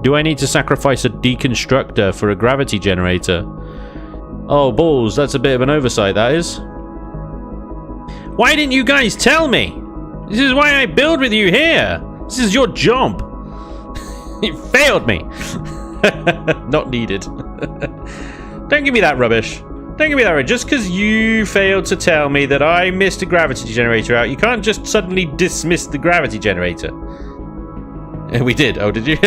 Do I need to sacrifice a deconstructor for a gravity generator? Oh, balls. That's a bit of an oversight, that is. Why didn't you guys tell me? This is why I build with you here. This is your job. You failed me. Not needed. Don't give me that rubbish. Don't give me that rubbish. Just because you failed to tell me that I missed a gravity generator out, you can't just suddenly dismiss the gravity generator. We did. Oh, did you?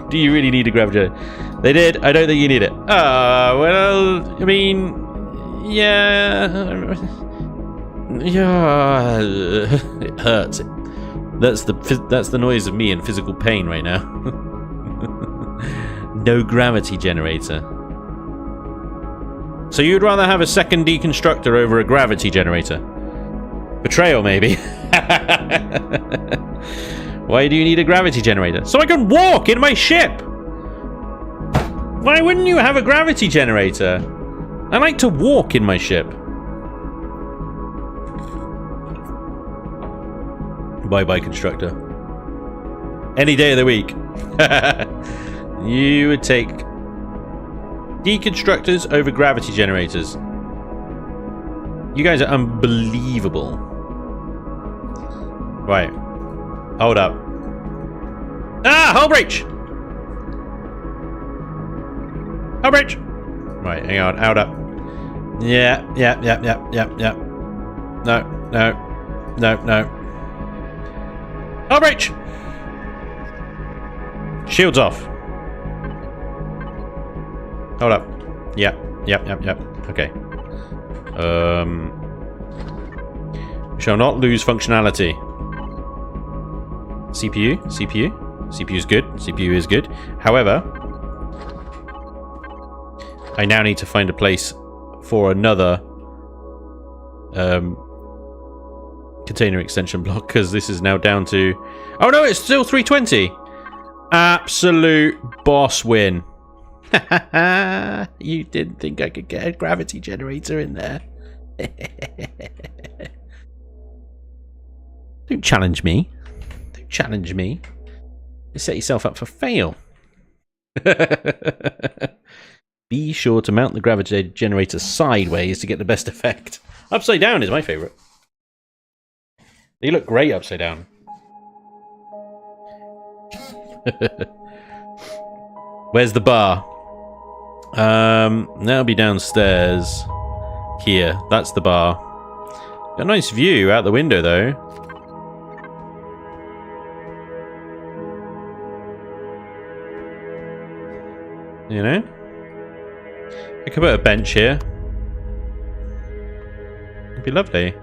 Do you really need a gravity generator? They did. I don't think you need it. Well, I mean, yeah. Yeah. It hurts. That's the noise of me in physical pain right now. No gravity generator. So you'd rather have a second deconstructor over a gravity generator? Betrayal, maybe. Why do you need a gravity generator? So I can walk in my ship! Why wouldn't you have a gravity generator? I like to walk in my ship. Bye-bye, constructor. Any day of the week. You would take deconstructors over gravity generators. You guys are unbelievable. Right. Hold up. Ah! Hull breach! Hull breach! Right, hang on. Hold up. Yeah. No. Hull breach! Shields off. Hold up. Yep. Okay. Shall not lose functionality. CPU? CPU is good. CPU is good. However, I now need to find a place for another container extension block, because this is now down to... Oh no, it's still 320! Absolute boss win. You didn't think I could get a gravity generator in there. Don't challenge me. Don't challenge me. You set yourself up for fail. Be sure to mount the gravity generator sideways to get the best effect. Upside down is my favourite. They look great upside down. Where's the bar? That'll be downstairs. Here, that's the bar. Got a nice view out the window, though. You know? I could put a bench here. It'd be lovely.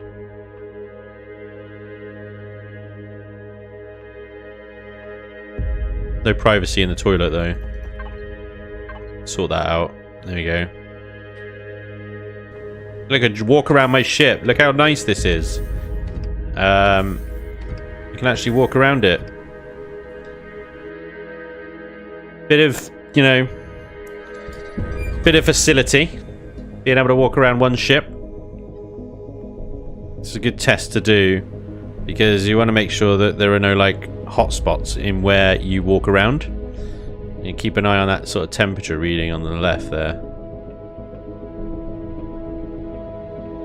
No privacy in the toilet, though. Sort that out. There we go. Look, I can walk around my ship. Look how nice this is. You can actually walk around it. Bit of, you know, bit of facility. Being able to walk around one ship. It's a good test to do, because you want to make sure that there are no, like, hotspots in where you walk around. You keep an eye on that sort of temperature reading on the left there.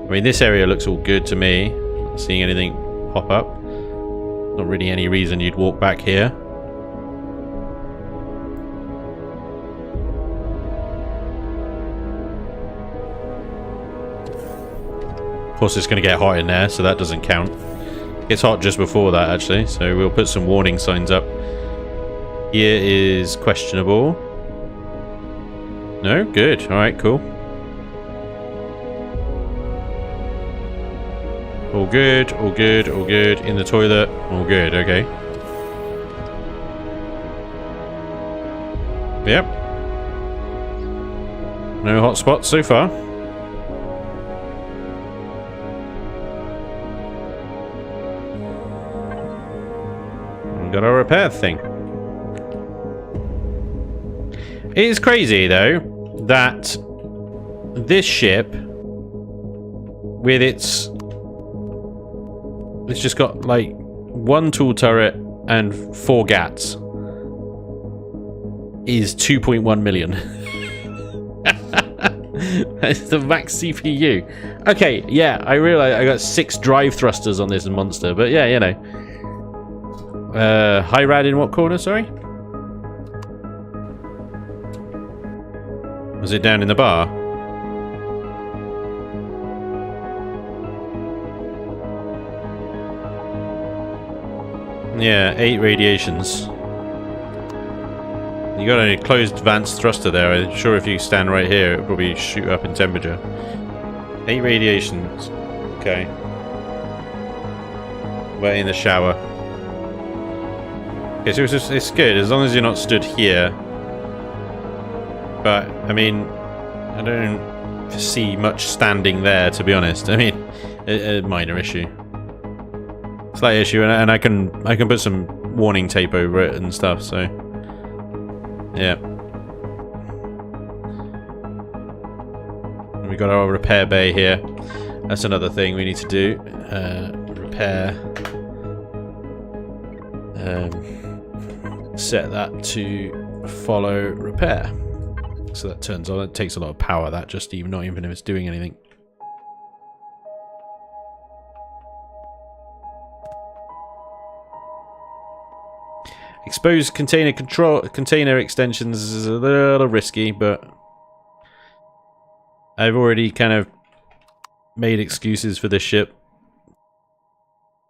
I mean, this area looks all good to me. Not seeing anything pop up. Not really any reason you'd walk back here. Of course, it's going to get hot in there, so that doesn't count. It's hot just before that, actually, so we'll put some warning signs up. Here is questionable. No? Good. Alright, cool. All good, all good, all good. In the toilet, all good, okay. Yep. No hot spots so far. Got a repair thing. It is crazy, though, that this ship, with its... It's just got, like, one tool turret and 4 GATs, is 2.1 million. That's the max CPU. Okay, yeah, I realize I got 6 drive thrusters on this monster, but yeah, you know. High rad in what corner, sorry? Was it down in the bar? Yeah, 8 radiations. You got a closed advanced thruster there. I'm sure if you stand right here, it'll probably shoot up in temperature. 8 radiations. Okay. We're in the shower. Okay, so it's good as long as you're not stood here. But, I mean, I don't see much standing there, to be honest. I mean, a minor issue. Slight issue, and I can put some warning tape over it and stuff, so... Yeah. We got our repair bay here. That's another thing we need to do. Repair. Set that to follow repair. So that turns on. It takes a lot of power, that, just even not even if it's doing anything. Exposed container extensions is a little risky, but I've already kind of made excuses for this ship.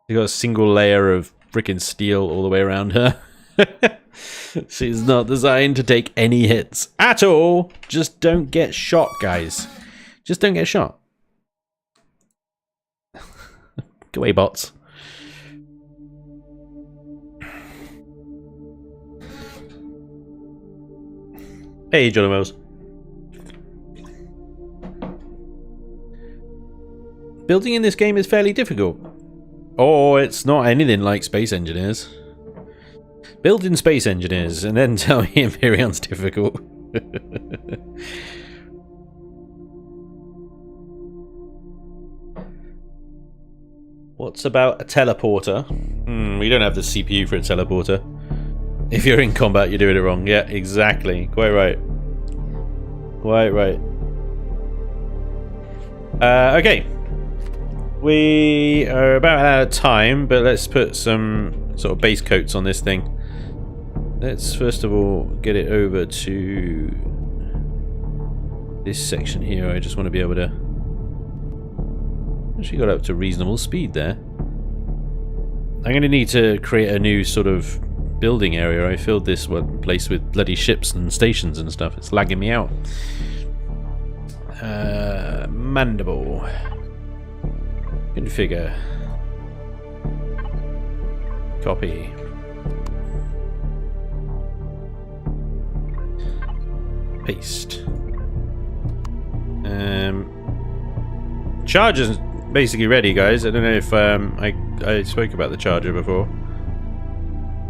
You got a single layer of freaking steel all the way around her. She's not designed to take any hits at all. Just don't get shot, guys. Just don't get shot. Go away, bots. Hey, Johnny Mills. Building in this game is fairly difficult. Oh, it's not anything like Space Engineers. Build in Space Engineers and then tell me Empyrion's difficult. What's about a teleporter? We don't have the CPU for a teleporter. If you're in combat, you're doing it wrong. Yeah, exactly. Quite right. Quite right. Okay. We are about out of time, but let's put some sort of base coats on this thing. Let's first of all get it over to this section here. I just want to be able to... Actually got up to reasonable speed there. I'm going to need to create a new sort of building area. I filled this one place with bloody ships and stations and stuff. It's lagging me out. Mandible. Configure. Copy. Paste. Charger's basically ready, guys. I don't know if I spoke about the charger before.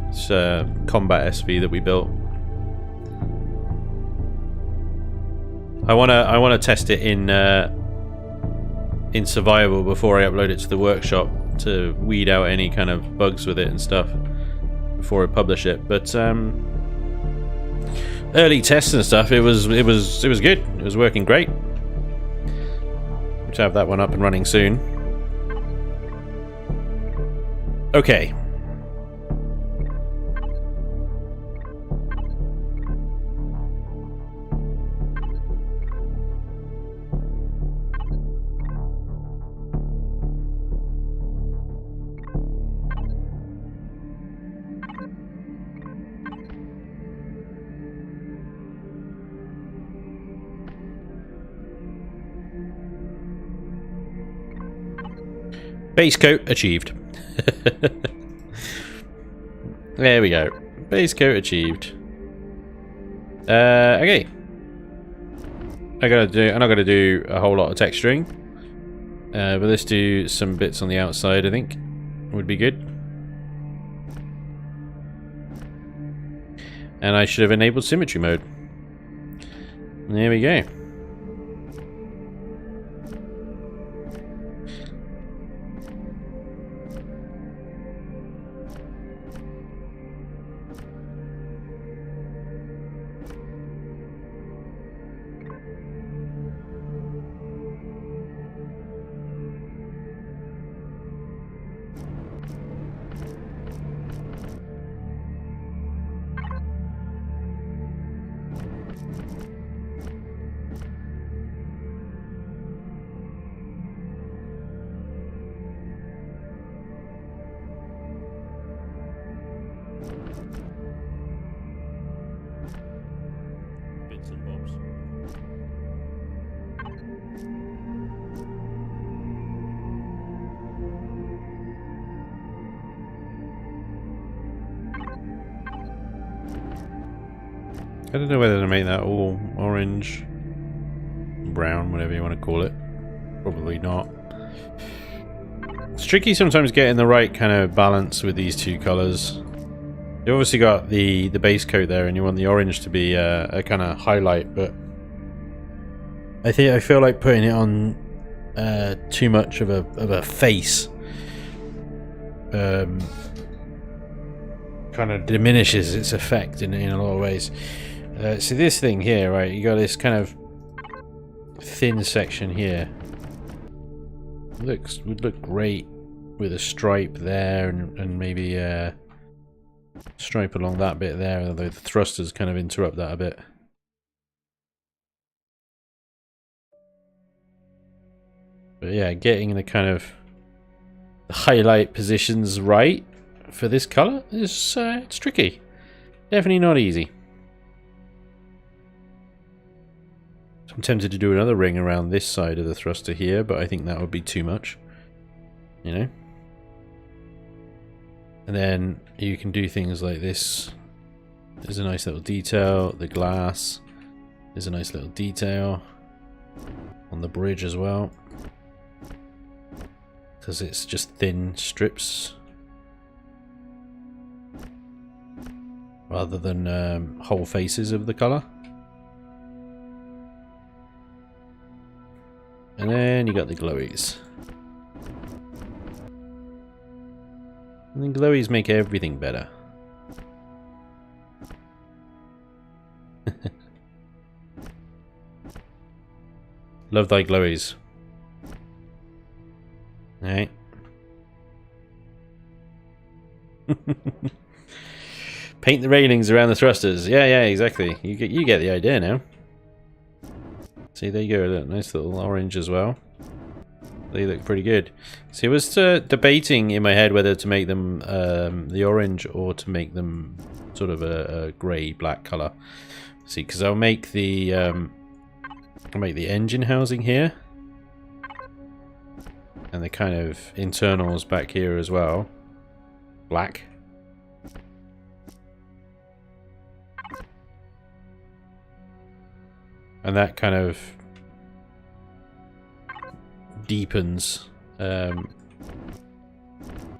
It's a combat SV that we built. I wanna test it in survival before I upload it to the workshop to weed out any kind of bugs with it and stuff before I publish it. But early tests and stuff, it was good. It was working great. To have that one up and running soon. Okay. Base coat achieved. There we go. Base coat achieved. Okay. I'm not gonna do a whole lot of texturing. But let's do some bits on the outside, I think. Would be good. And I should have enabled symmetry mode. There we go. I don't know whether to make that all orange, brown, whatever you want to call it. Probably not. It's tricky sometimes getting the right kind of balance with these two colours. You obviously got the base coat there, and you want the orange to be a kind of highlight, but I feel like putting it on too much of a face kind of diminishes its effect in a lot of ways. So this thing here, right, you got this kind of thin section here. Would look great with a stripe there and maybe a stripe along that bit there, although the thrusters kind of interrupt that a bit. But yeah, getting the kind of the highlight positions right for this color is it's tricky. Definitely not easy. I'm tempted to do another ring around this side of the thruster here, but I think that would be too much, you know. And then you can do things like this. There's a nice little detail, the glass, There's a nice little detail on the bridge as well, because it's just thin strips rather than whole faces of the colour. And then you got the glowies. And the glowies make everything better. Love thy glowies. Alright. Paint the railings around the thrusters. Yeah, exactly. You get the idea now. See, there you go. Look, nice little orange as well. They look pretty good. See, I was debating in my head whether to make them the orange or to make them sort of a grey-black colour. See, because I'll make the engine housing here, and the kind of internals back here as well, black. And that kind of deepens the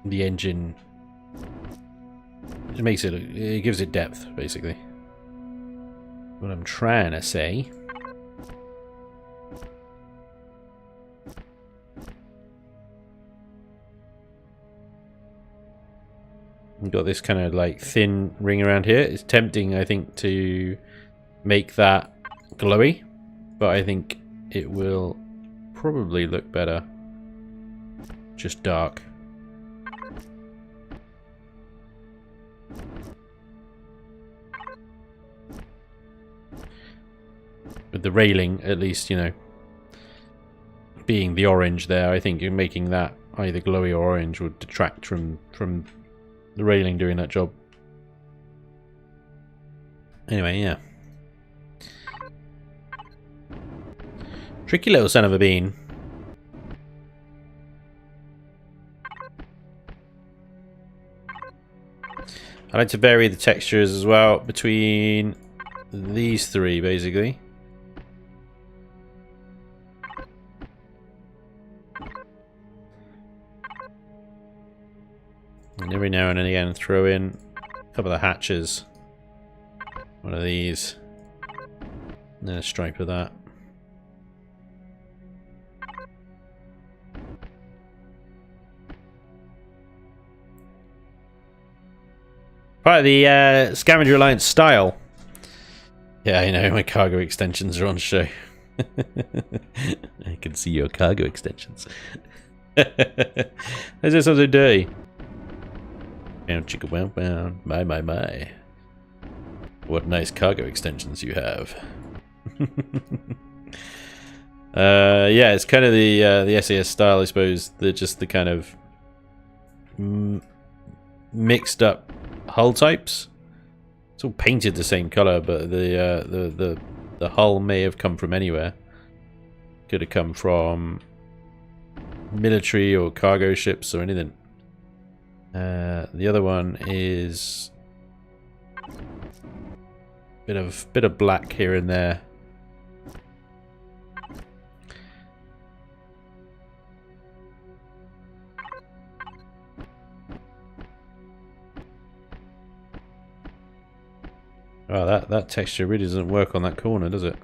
engine. It makes it gives it depth, basically. What I'm trying to say. We've got this kind of like thin ring around here. It's tempting, I think, to make that glowy, but I think it will probably look better just dark. With the railing, at least, you know, being the orange there, I think making that either glowy or orange would detract from the railing doing that job. Anyway, yeah. Tricky little son of a bean. I like to vary the textures as well between these three, basically. And every now and again throw in a couple of hatches. One of these. And then a stripe of that. Part of the Scavenger Alliance style. Yeah, I know, my cargo extensions are on show. I can see your cargo extensions. Is this something dirty? Chicka wow wow. My. What nice cargo extensions you have. Yeah, it's kind of the SAS style, I suppose. They're just the kind of mixed up hull types. It's all painted the same color, but the hull may have come from anywhere. Could have come from military or cargo ships or anything. The other one is bit of black here and there. Oh, that texture really doesn't work on that corner, does it?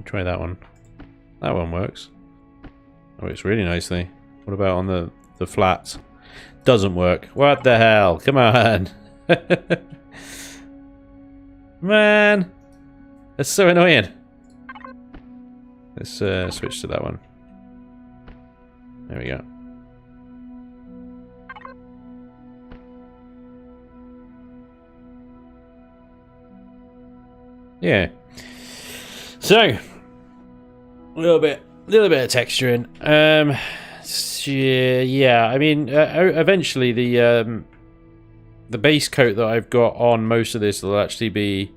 Try that one. That one works. Works really nicely. What about on the flats? Doesn't work. What the hell? Come on. Man. That's so annoying. Let's switch to that one. There we go. Yeah. So, a little bit of texture in. Yeah, I mean, eventually the base coat that I've got on most of this will actually be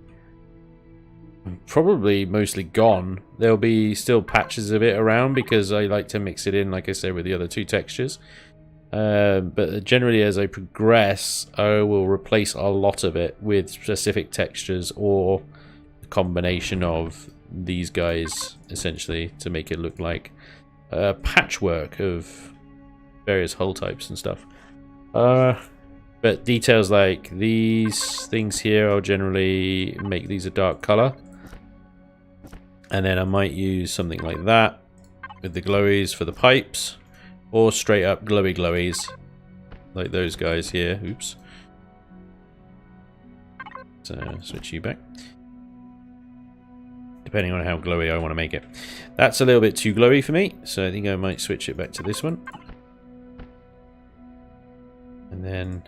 probably mostly gone. There'll be still patches of it around because I like to mix it in, like I said, with the other two textures. But generally, as I progress, I will replace a lot of it with specific textures or a combination of these guys, essentially, to make it look like a patchwork of various hull types and stuff. But details like these things here, I'll generally make these a dark color. And then I might use something like that with the glowies for the pipes. Or straight up glowy glowies, like those guys here. Oops. So switch you back. Depending on how glowy I want to make it. That's a little bit too glowy for me, so I think I might switch it back to this one. And then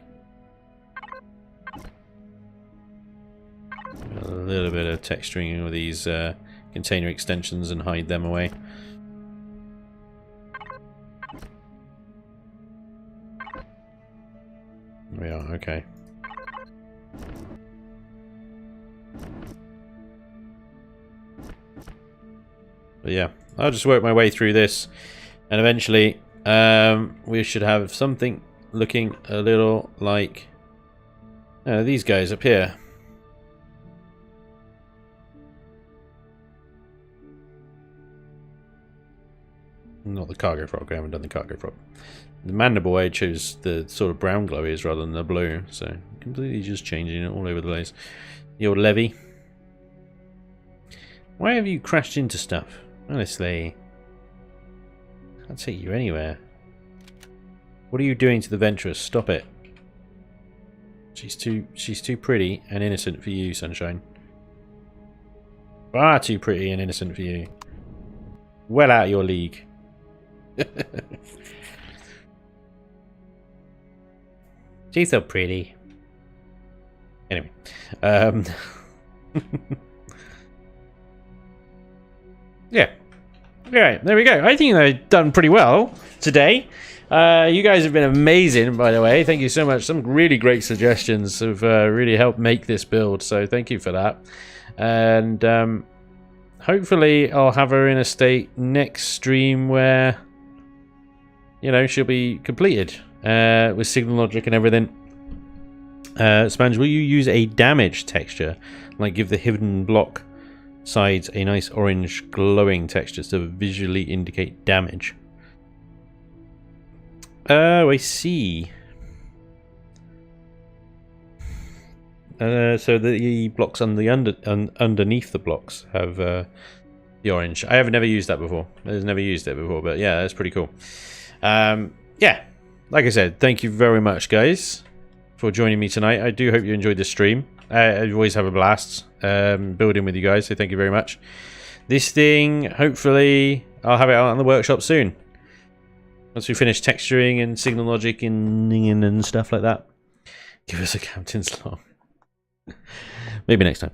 a little bit of texturing with these container extensions and hide them away. We are, okay. But yeah, I'll just work my way through this, and eventually we should have something looking a little like these guys up here. Not the cargo frog, I haven't done the cargo frog. The mandible I chose the sort of brown glowies rather than the blue, so completely just changing it all over the place. The old levy. Why have you crashed into stuff? Honestly, can't take you anywhere. What are you doing to the Venturous? Stop it. She's too pretty and innocent for you, Sunshine. Far too pretty and innocent for you. Well out of your league. She's so pretty. Anyway, yeah. Alright, there we go. I think I've done pretty well today. You guys have been amazing, by the way. Thank you so much. Some really great suggestions have really helped make this build, so thank you for that. And hopefully I'll have her in a state next stream where, you know, she'll be completed with signal logic and everything. Spanj, will you use a damage texture, like give the hidden block sides a nice orange glowing texture to visually indicate damage? Oh, I see. So the blocks on the underneath the blocks have the orange. I have never used that before. I've never used it before, but yeah, that's pretty cool. Yeah, like I said, thank you very much, guys, for joining me tonight. I do hope you enjoyed this stream. I always have a blast building with you guys, so thank you very much. This thing, hopefully, I'll have it out in the workshop soon. Once we finish texturing and signal logic and stuff like that. Give us a captain's log. Maybe next time.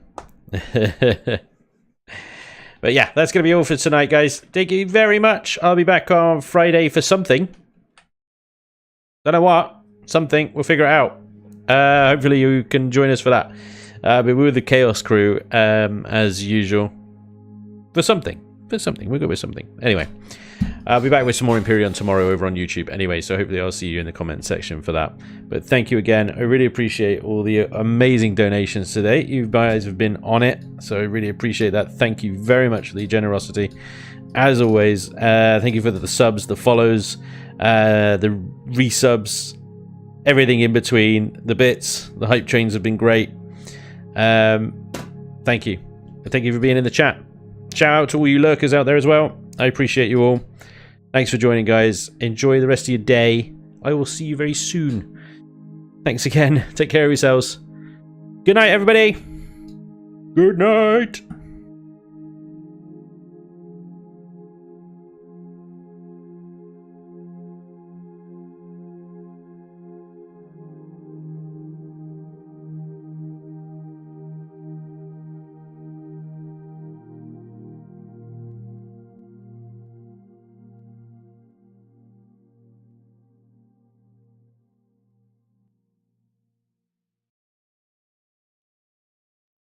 But yeah, that's going to be all for tonight, guys. Thank you very much. I'll be back on Friday for something. Don't know what. Something. We'll figure it out. Hopefully you can join us for that. But we're with the Chaos crew, as usual. For something. We'll go with something. Anyway. I'll be back with some more Imperion tomorrow over on YouTube anyway, so hopefully I'll see you in the comment section for that. But thank you again. I really appreciate all the amazing donations today. You guys have been on it, so I really appreciate that. Thank you very much for the generosity. As always, thank you for the subs, the follows, the resubs, everything in between, the bits, the hype trains have been great. Thank you. Thank you for being in the chat. Shout out to all you lurkers out there as well. I appreciate you all. Thanks for joining, guys. Enjoy the rest of your day. I will see you very soon. Thanks again. Take care of yourselves. Good night, everybody. Good night.